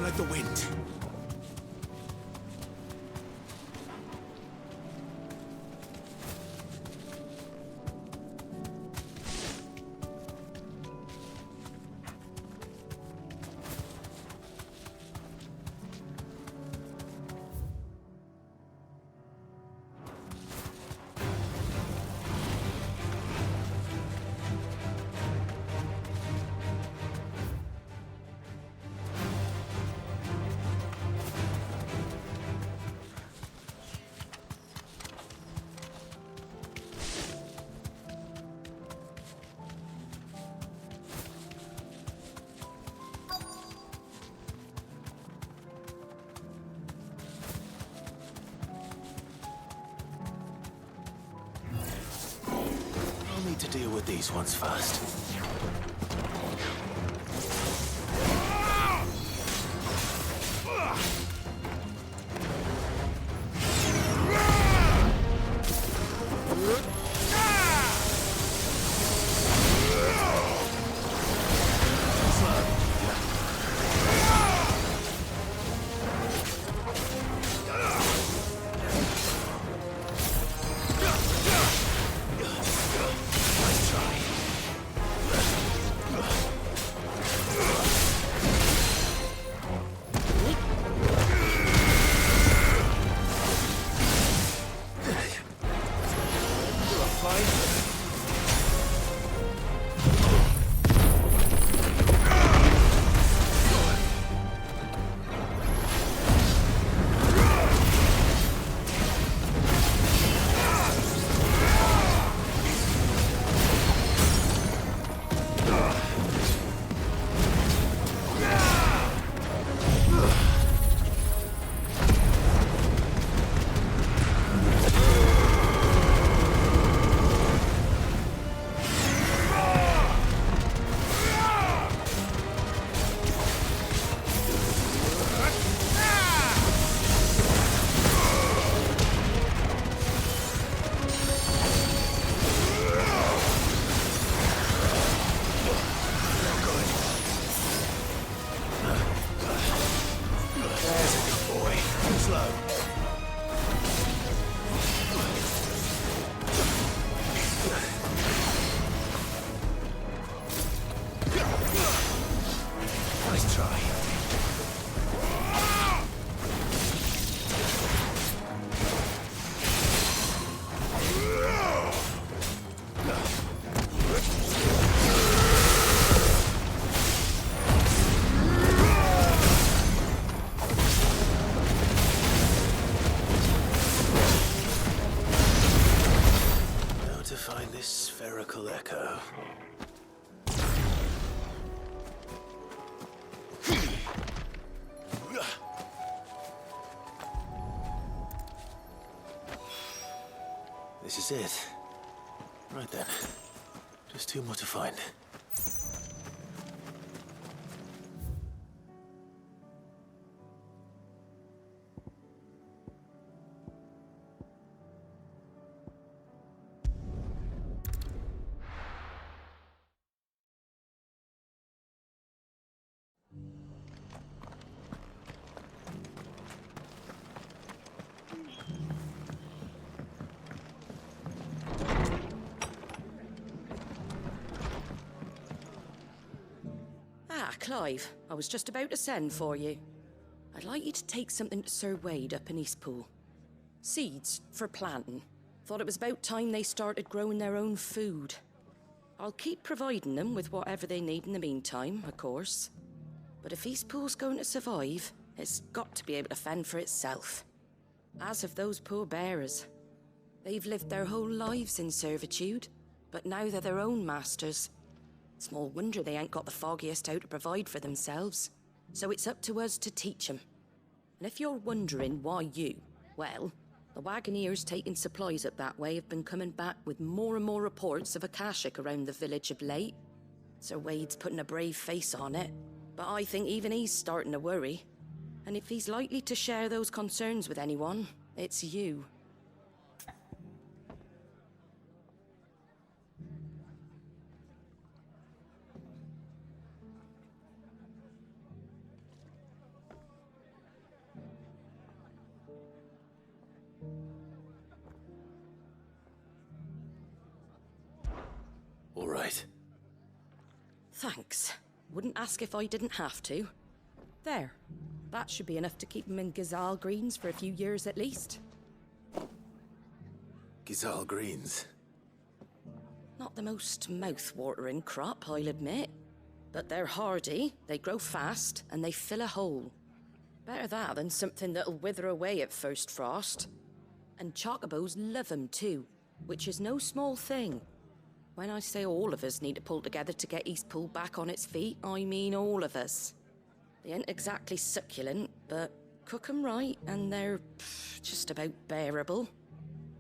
run like the wind. I'll need to deal with these ones first. Echo. This is it. Right then. Just two more to find. Clive, I was just about to send for you. I'd like you to take something to Sir Wade up in Eastpool. Seeds for planting. Thought it was about time they started growing their own food. I'll keep providing them with whatever they need in the meantime, of course. But if Eastpool's going to survive, it's got to be able to fend for itself. As have those poor bearers. They've lived their whole lives in servitude, but now they're their own masters. Small wonder they ain't got the foggiest how to provide for themselves. So it's up to us to teach them. And if you're wondering why you, well, the Wagoneers taking supplies up that way have been coming back with more and more reports of Akashic around the village of late. Sir Wade's putting a brave face on it, but I think even he's starting to worry. And if he's likely to share those concerns with anyone, it's you. Thanks. Wouldn't ask if I didn't have to. There. That should be enough to keep him in Gazal Greens for a few years at least. Gazal Greens? Not the most mouth-watering crop, I'll admit. But they're hardy, they grow fast, and they fill a hole. Better that than something that'll wither away at first frost. And chocobos love 'em too, which is no small thing. When I say all of us need to pull together to get Eastpool back on its feet, I mean all of us. They ain't exactly succulent, but cook 'em right, and they're just about bearable.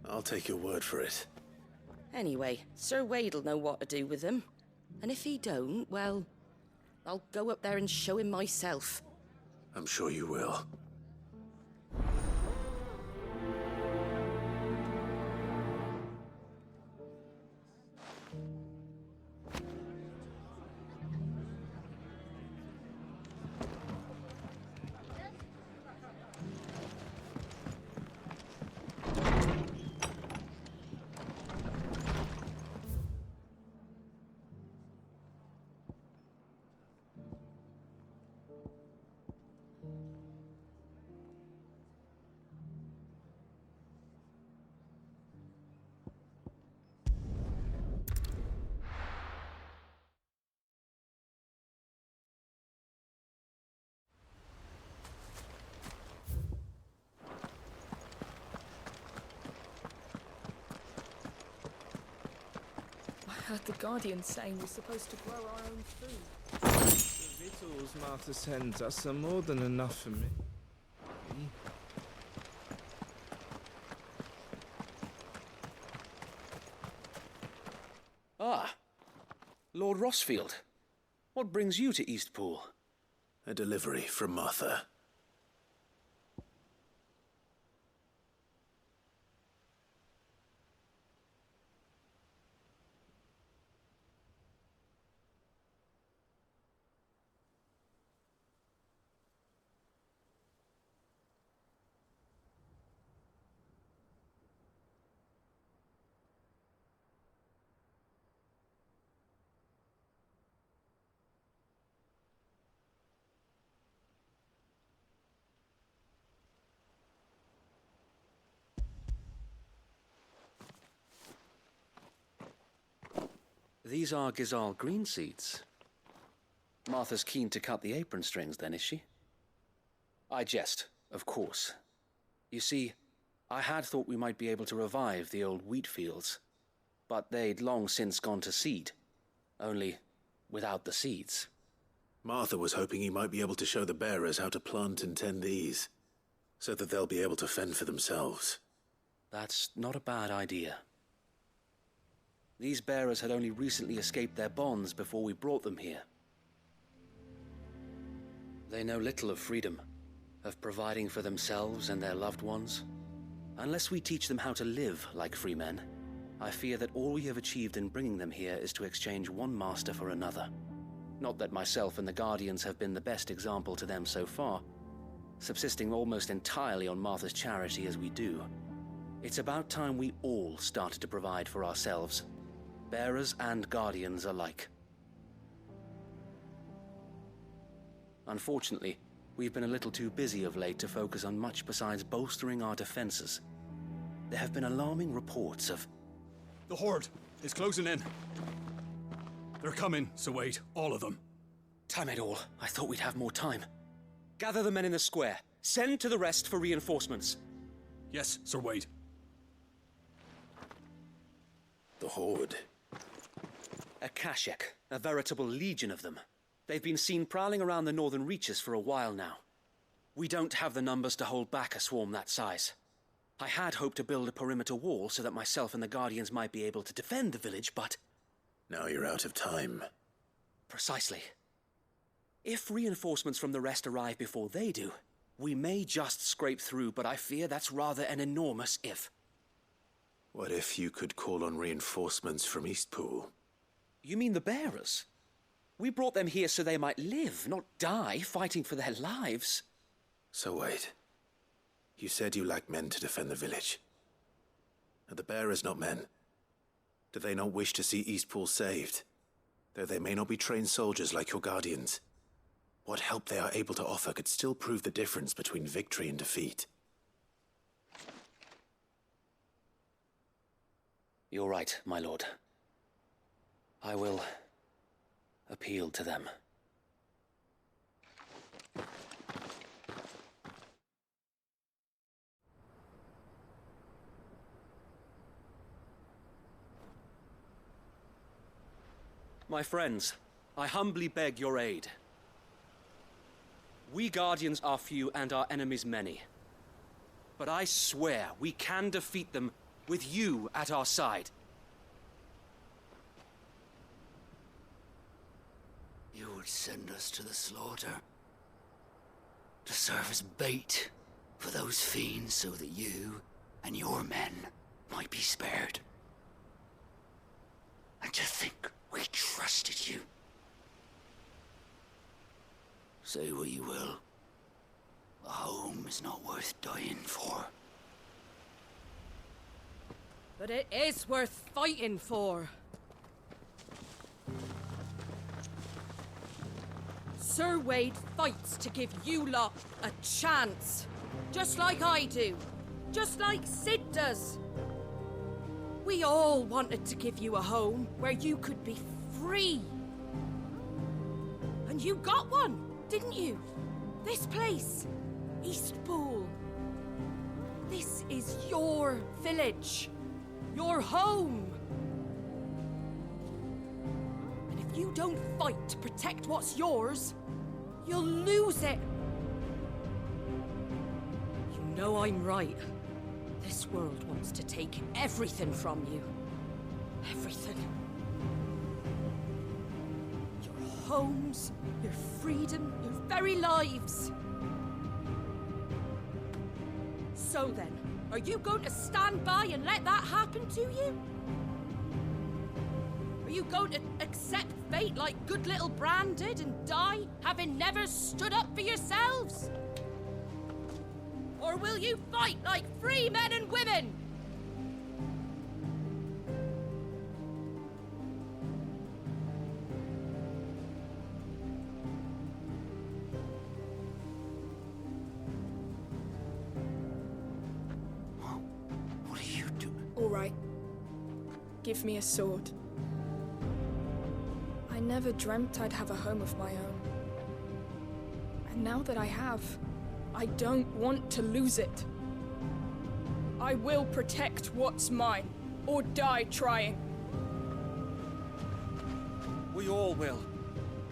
I'll take your word for it. Anyway, Sir Wade'll know what to do with them. And if he don't, well, I'll go up there and show him myself. I'm sure you will. I heard the Guardian saying we're supposed to grow our own food. The victuals Martha sends us are more than enough for me. Ah, Lord Rossfield. What brings you to Eastpool? A delivery from Martha. These are Gazal green seeds. Martha's keen to cut the apron strings, then, is she? I jest, of course. You see, I had thought we might be able to revive the old wheat fields, but they'd long since gone to seed, only without the seeds. Martha was hoping you might be able to show the bearers how to plant and tend these, so that they'll be able to fend for themselves. That's not a bad idea. These bearers had only recently escaped their bonds before we brought them here. They know little of freedom, of providing for themselves and their loved ones. Unless we teach them how to live like free men, I fear that all we have achieved in bringing them here is to exchange one master for another. Not that myself and the Guardians have been the best example to them so far, subsisting almost entirely on Martha's charity as we do. It's about time we all started to provide for ourselves, bearers and Guardians alike. Unfortunately, we've been a little too busy of late to focus on much besides bolstering our defenses. There have been alarming reports of... The Horde is closing in. They're coming, Sir Wade, all of them. Damn it all, I thought we'd have more time. Gather the men in the square. Send to the rest for reinforcements. Yes, Sir Wade. The Horde. A Kashek, a veritable legion of them. They've been seen prowling around the northern reaches for a while now. We don't have the numbers to hold back a swarm that size. I had hoped to build a perimeter wall so that myself and the Guardians might be able to defend the village, but... Now you're out of time. Precisely. If reinforcements from the rest arrive before they do, we may just scrape through, but I fear that's rather an enormous if. What if you could call on reinforcements from Eastpool? You mean the bearers? We brought them here so they might live, not die, fighting for their lives. So wait. You said you lack men to defend the village. Are the bearers not men? Do they not wish to see Eastpool saved? Though they may not be trained soldiers like your guardians, what help they are able to offer could still prove the difference between victory and defeat. You're right, my lord. I will appeal to them. My friends, I humbly beg your aid. We Guardians are few and our enemies many. But I swear we can defeat them with you at our side. You would send us to the slaughter. To serve as bait for those fiends so that you and your men might be spared. And to think we trusted you. Say what you will. A home is not worth dying for. But it is worth fighting for. Sir Wade fights to give you lot a chance. Just like I do. Just like Sid does. We all wanted to give you a home where you could be free. And you got one, didn't you? This place, Eastpool. This is your village, your home. And if you don't fight to protect what's yours, you'll lose it. You know I'm right. This world wants to take everything from you. Everything. Your homes, your freedom, your very lives. So then, are you going to stand by and let that happen to you? Are you going to accept fate like good little Bran did and die, having never stood up for yourselves? Or will you fight like free men and women? What are you doing? All right. Give me a sword. I never dreamt I'd have a home of my own. And now that I have, I don't want to lose it. I will protect what's mine, or die trying. We all will.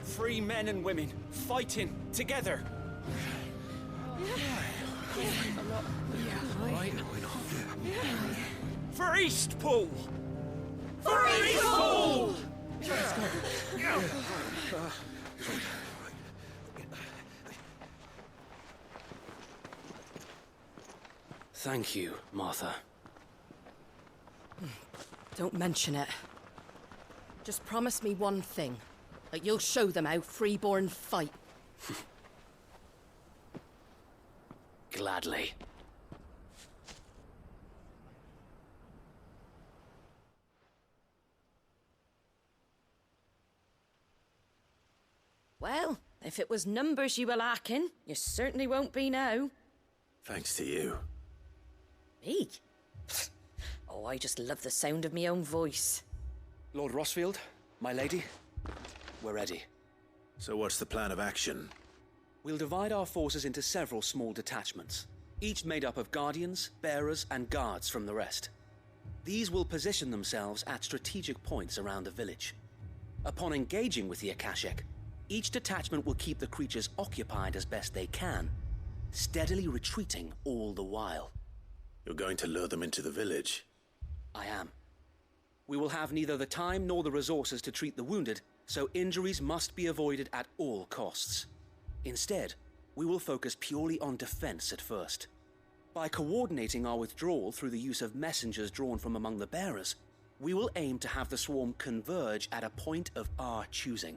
Free men and women, fighting together. For Eastpool! For Eastpool! Thank you, Martha. Don't mention it. Just promise me one thing. That you'll show them how freeborn fight. Gladly. Well, if it was numbers you were lacking, you certainly won't be now. Thanks to you. Me? Oh, I just love the sound of my own voice. Lord Rossfield, my lady, we're ready. So what's the plan of action? We'll divide our forces into several small detachments, each made up of guardians, bearers, and guards from the rest. These will position themselves at strategic points around the village. Upon engaging with the Akashic, each detachment will keep the creatures occupied as best they can, steadily retreating all the while. You're going to lure them into the village? I am. We will have neither the time nor the resources to treat the wounded, so injuries must be avoided at all costs. Instead, we will focus purely on defense at first. By coordinating our withdrawal through the use of messengers drawn from among the bearers, we will aim to have the swarm converge at a point of our choosing.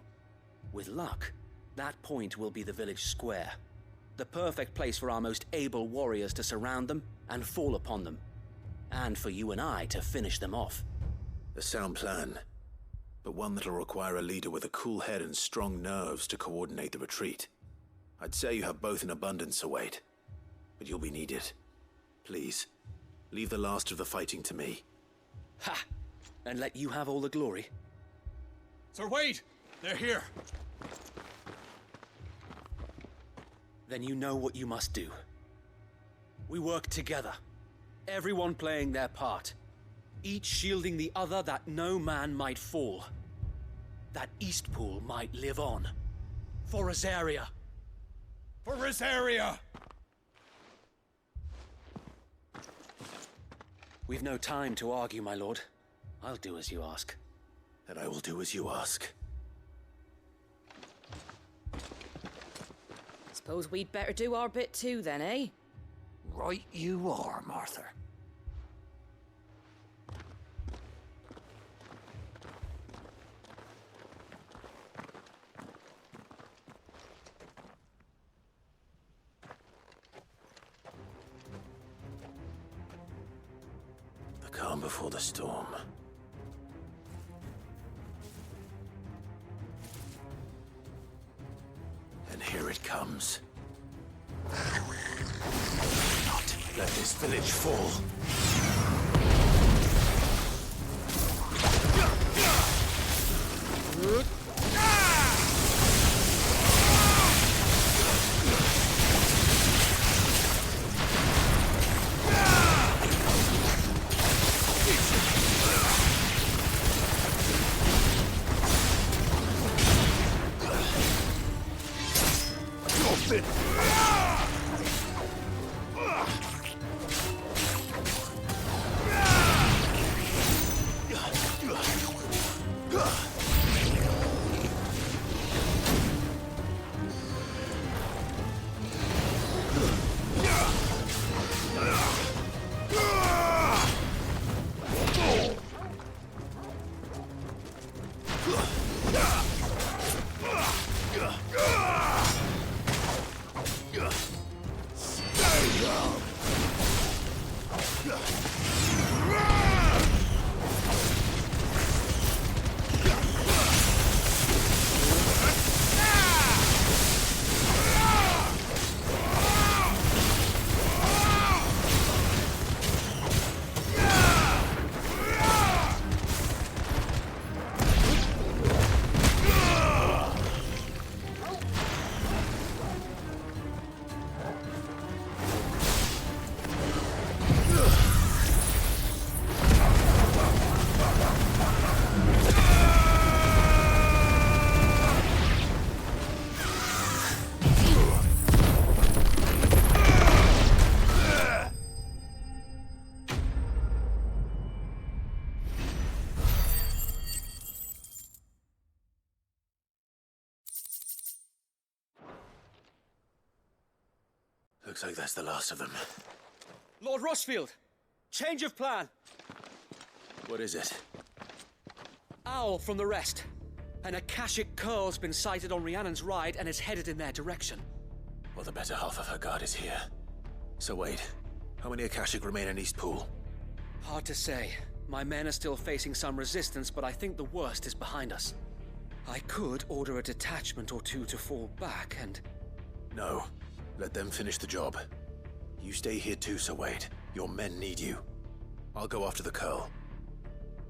With luck, that point will be the village square, the perfect place for our most able warriors to surround them and fall upon them, and for you and I to finish them off. A sound plan. but one that'll require a leader with a cool head and strong nerves to coordinate the retreat. I'd say you have both in abundance, Sir Wade, but you'll be needed. Please, leave the last of the fighting to me. Ha! And let you have all the glory? Sir Wade! They're here! Then you know what you must do. We work together, everyone playing their part, each shielding the other that no man might fall, that Eastpool might live on. For Rosaria! For Rosaria! We've no time to argue, my lord. I'll do as you ask. And I will do as you ask. Suppose we'd better do our bit too then, eh? Right you are, Martha. The calm before the storm. And here it comes. Not let this village fall. Looks like that's the last of them. Lord Rossfield! Change of plan! What is it? Owl from the rest. An Akashic curl's been sighted on Rhiannon's ride and is headed in their direction. Well, the better half of her guard is here. So Wade, how many Akashic remain in Eastpool? Hard to say. My men are still facing some resistance, but I think the worst is behind us. I could order a detachment or two to fall back and... No. Let them finish the job. You stay here too, Sir Wade. Your men need you. I'll go after the Curl.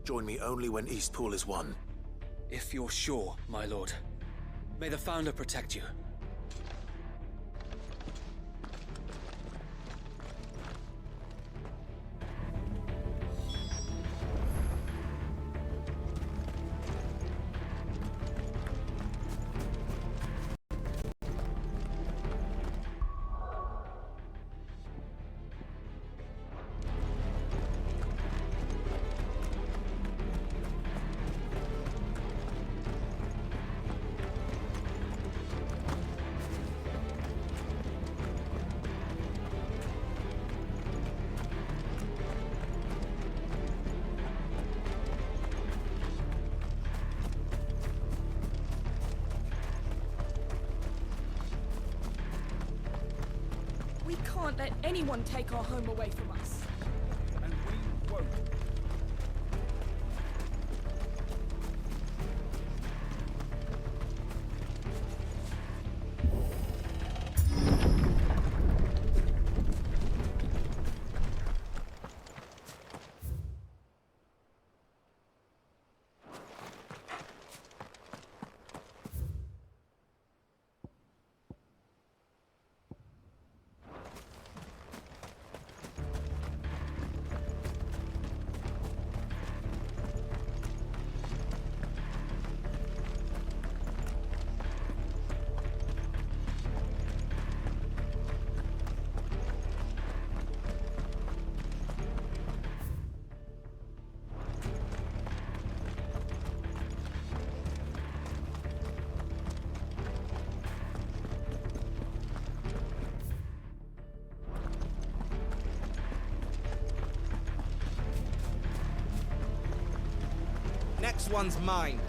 Join me only when Eastpool is won. If you're sure, my lord. May the Founder protect you. We can't let anyone take our home away from us. And we won't. next one's mine.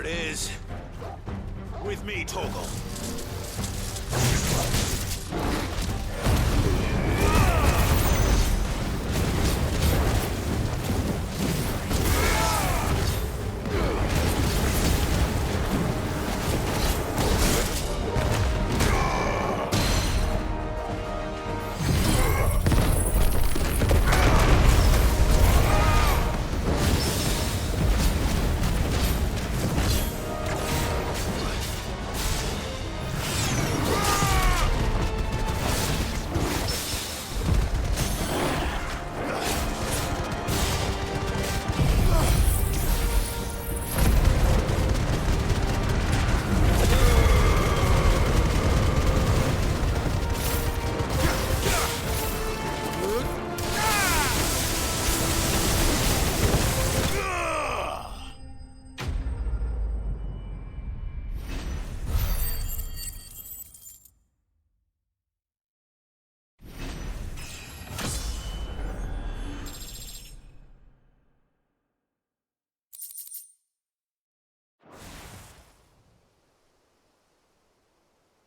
There it is. With me, Torgal.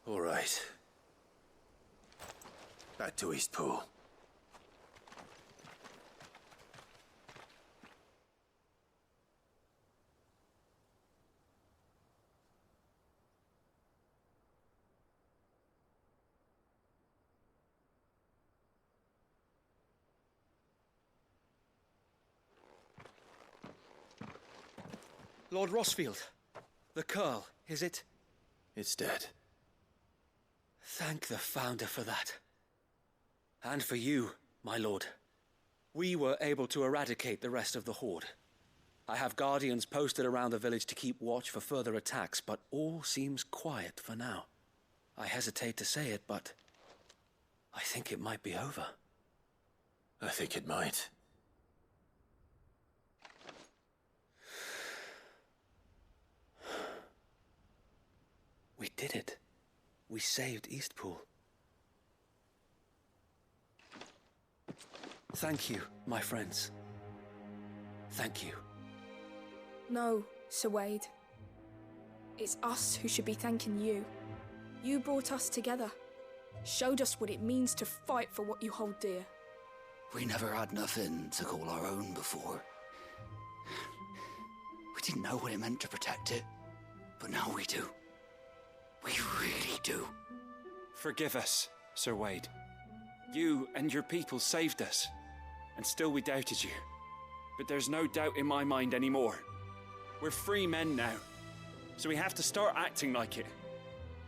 All right. Back to Eastpool. Lord Rossfield, the Curl, is it? It's dead. Thank the Founder for that. And for you, my lord. We were able to eradicate the rest of the Horde. I have guardians posted around the village to keep watch for further attacks, but all seems quiet for now. I hesitate to say it, but I think it might be over. I think it might. We did it. We saved Eastpool. Thank you, my friends. Thank you. No, Sir Wade. It's us who should be thanking you. You brought us together. Showed us what it means to fight for what you hold dear. We never had nothing to call our own before. We didn't know what it meant to protect it, but now we do. We really do. Forgive us, Sir Wade. You and your people saved us, and still we doubted you. But there's no doubt in my mind anymore. We're free men now, so we have to start acting like it.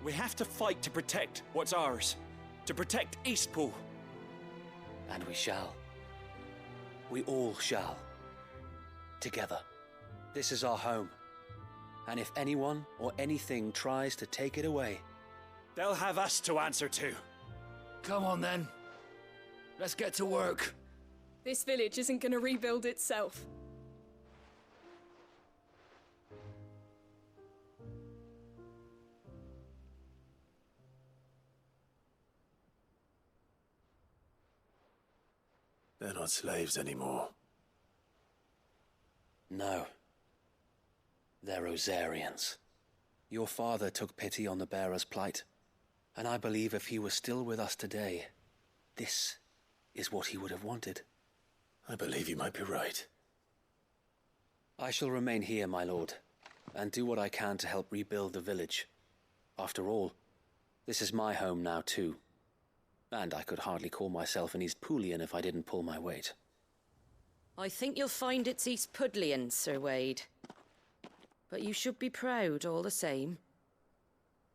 We have to fight to protect what's ours, to protect Eastpool. And we shall. We all shall. Together. This is our home. And if anyone or anything tries to take it away, they'll have us to answer to. Come on then. Let's get to work. This village isn't gonna rebuild itself. They're not slaves anymore. no. They're Rosarians. Your father took pity on the bearer's plight, and I believe if he was still with us today, this is what he would have wanted. I believe you might be right. I shall remain here, my lord, and do what I can to help rebuild the village. After all, this is my home now too, and I could hardly call myself an East Poolian if I didn't pull my weight. I think you'll find it's East Pudlian, Sir Wade. But you should be proud all the same.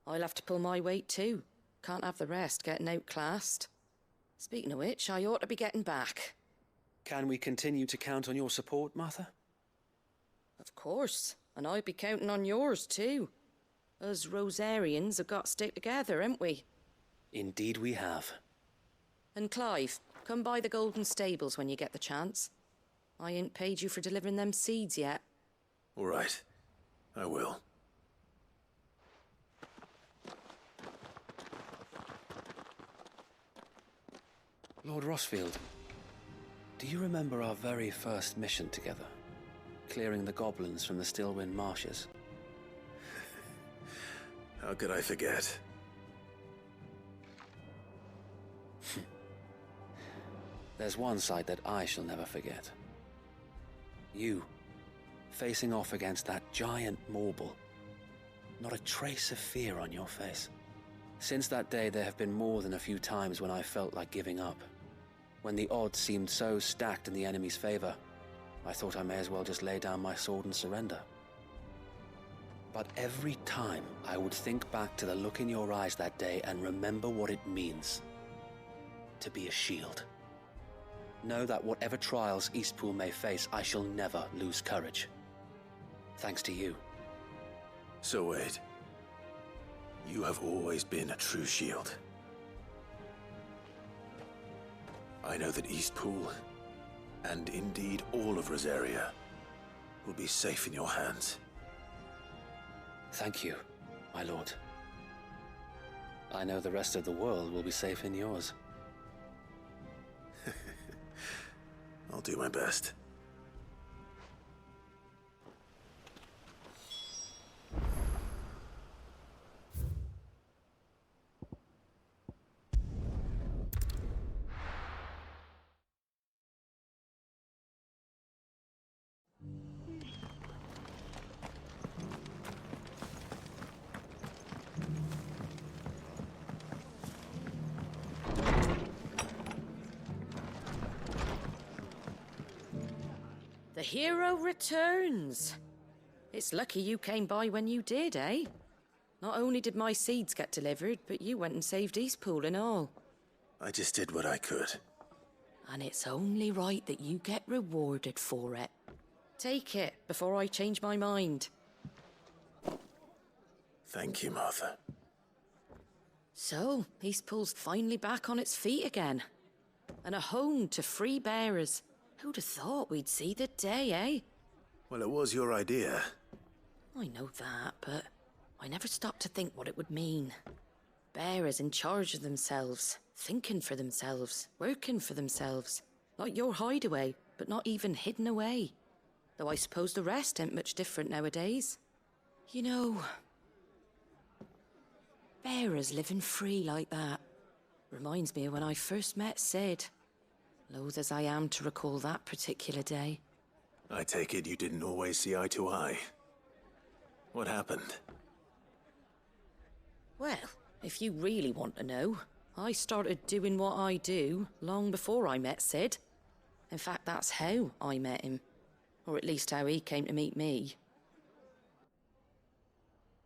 I'll have to pull my weight too. Can't have the rest getting outclassed. Speaking of which, I ought to be getting back. Can we continue to count on your support, Martha? Of course, and I'll be counting on yours too. Us Rosarians have got to stick together, haven't we? Indeed we have. And Clive, come by the Golden Stables when you get the chance. I ain't paid you for delivering them seeds yet. All right. I will. Lord Rossfield, do you remember our very first mission together? Clearing the goblins from the Stillwind marshes? How could I forget? There's one sight that I shall never forget. You, facing off against that giant Morble. Not a trace of fear on your face. Since that day, there have been more than a few times when I felt like giving up. When the odds seemed so stacked in the enemy's favor, I thought I may as well just lay down my sword and surrender. But every time I would think back to the look in your eyes that day and remember what it means to be a shield. Know that whatever trials Eastpool may face, I shall never lose courage. Thanks to you. So Wade, you have always been a true shield. I know that Eastpool, and indeed all of Rosaria, will be safe in your hands. Thank you, my lord. I know the rest of the world will be safe in yours. I'll do my best. The hero returns. It's lucky you came by when you did, eh? Not only did my seeds get delivered, but you went and saved Eastpool and all. I just did what I could. And it's only right that you get rewarded for it. Take it before I change my mind. Thank you, Martha. So, Eastpool's finally back on its feet again. And a home to free bearers. Who'd have thought we'd see the day, eh? Well, it was your idea. I know that, but I never stopped to think what it would mean. Bearers in charge of themselves, thinking for themselves, working for themselves. Like your hideaway, but not even hidden away. Though I suppose the rest ain't much different nowadays. You know, bearers living free like that reminds me of when I first met Sid. Loath as I am to recall that particular day. I take it you didn't always see eye to eye. What happened? Well, if you really want to know, I started doing what I do long before I met Sid. In fact, that's how I met him. Or at least how he came to meet me.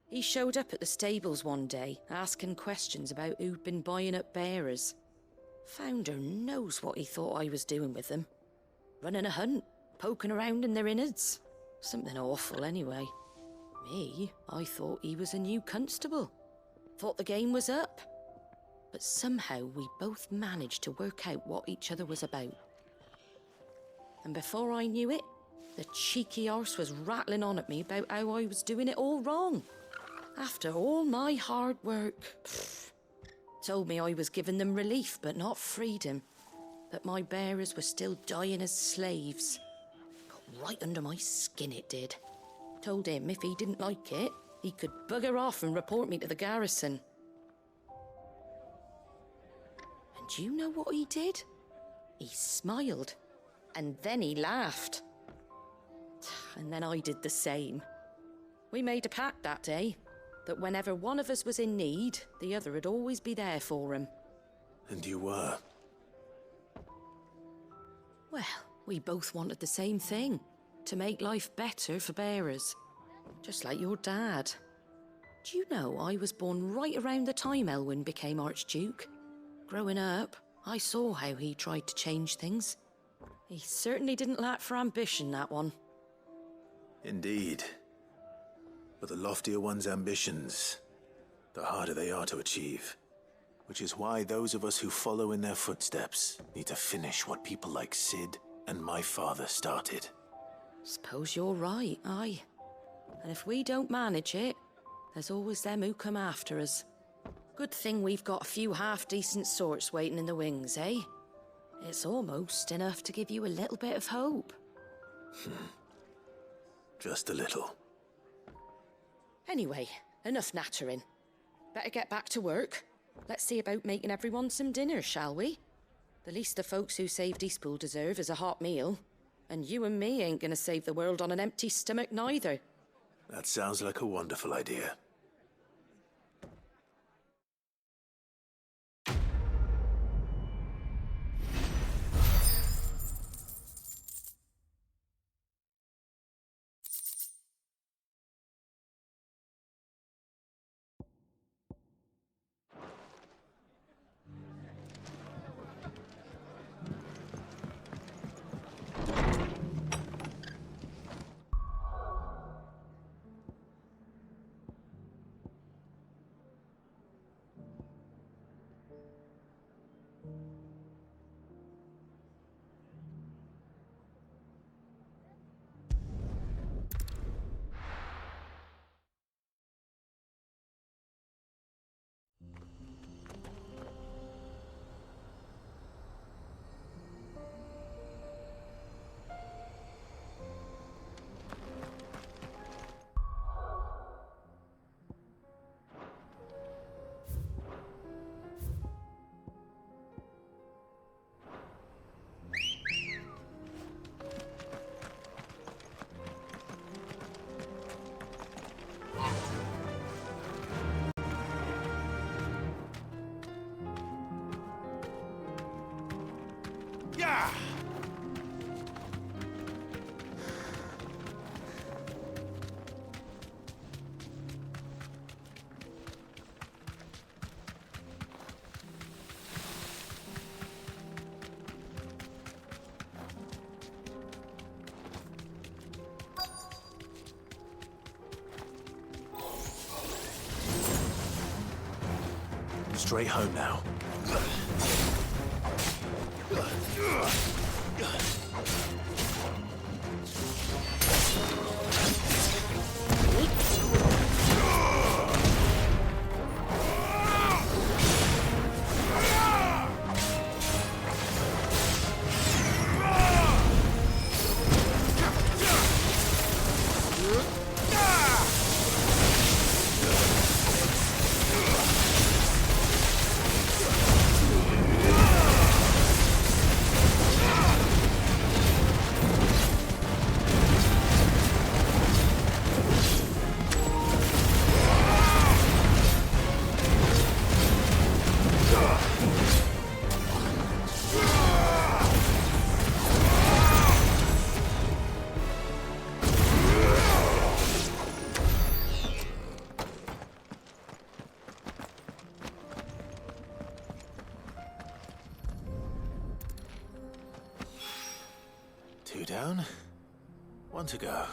He showed up at the stables one day, asking questions about who'd been buying up bearers. Founder knows what he thought I was doing with them. Running a hunt, poking around in their innards. Something awful, anyway. Me, I thought he was a new constable. Thought the game was up. But somehow we both managed to work out what each other was about. And before I knew it, the cheeky arse was rattling on at me about how I was doing it all wrong. After all my hard work. Told me I was giving them relief, but not freedom. That my bearers were still dying as slaves. Got right under my skin, it did. Told him if he didn't like it, he could bugger off and report me to the garrison. And do you know what he did? He smiled. And then he laughed. And then I did the same. We made a pact that day, that whenever one of us was in need, the other would always be there for him. And you were? Well, we both wanted the same thing. To make life better for bearers. Just like your dad. Do you know I was born right around the time Elwyn became Archduke? Growing up, I saw how he tried to change things. He certainly didn't lack for ambition, that one. Indeed. But the loftier one's ambitions, the harder they are to achieve. Which is why those of us who follow in their footsteps need to finish what people like Sid and my father started. Suppose you're right, aye. And if we don't manage it, there's always them who come after us. Good thing we've got a few half-decent sorts waiting in the wings, eh? It's almost enough to give you a little bit of hope. Just a little. Anyway, enough nattering. Better get back to work. Let's see about making everyone some dinner, shall we? The least the folks who saved Eastpool deserve is a hot meal. And you and me ain't gonna save the world on an empty stomach neither. That sounds like a wonderful idea. Yeah! Straight home now. town. Want to go?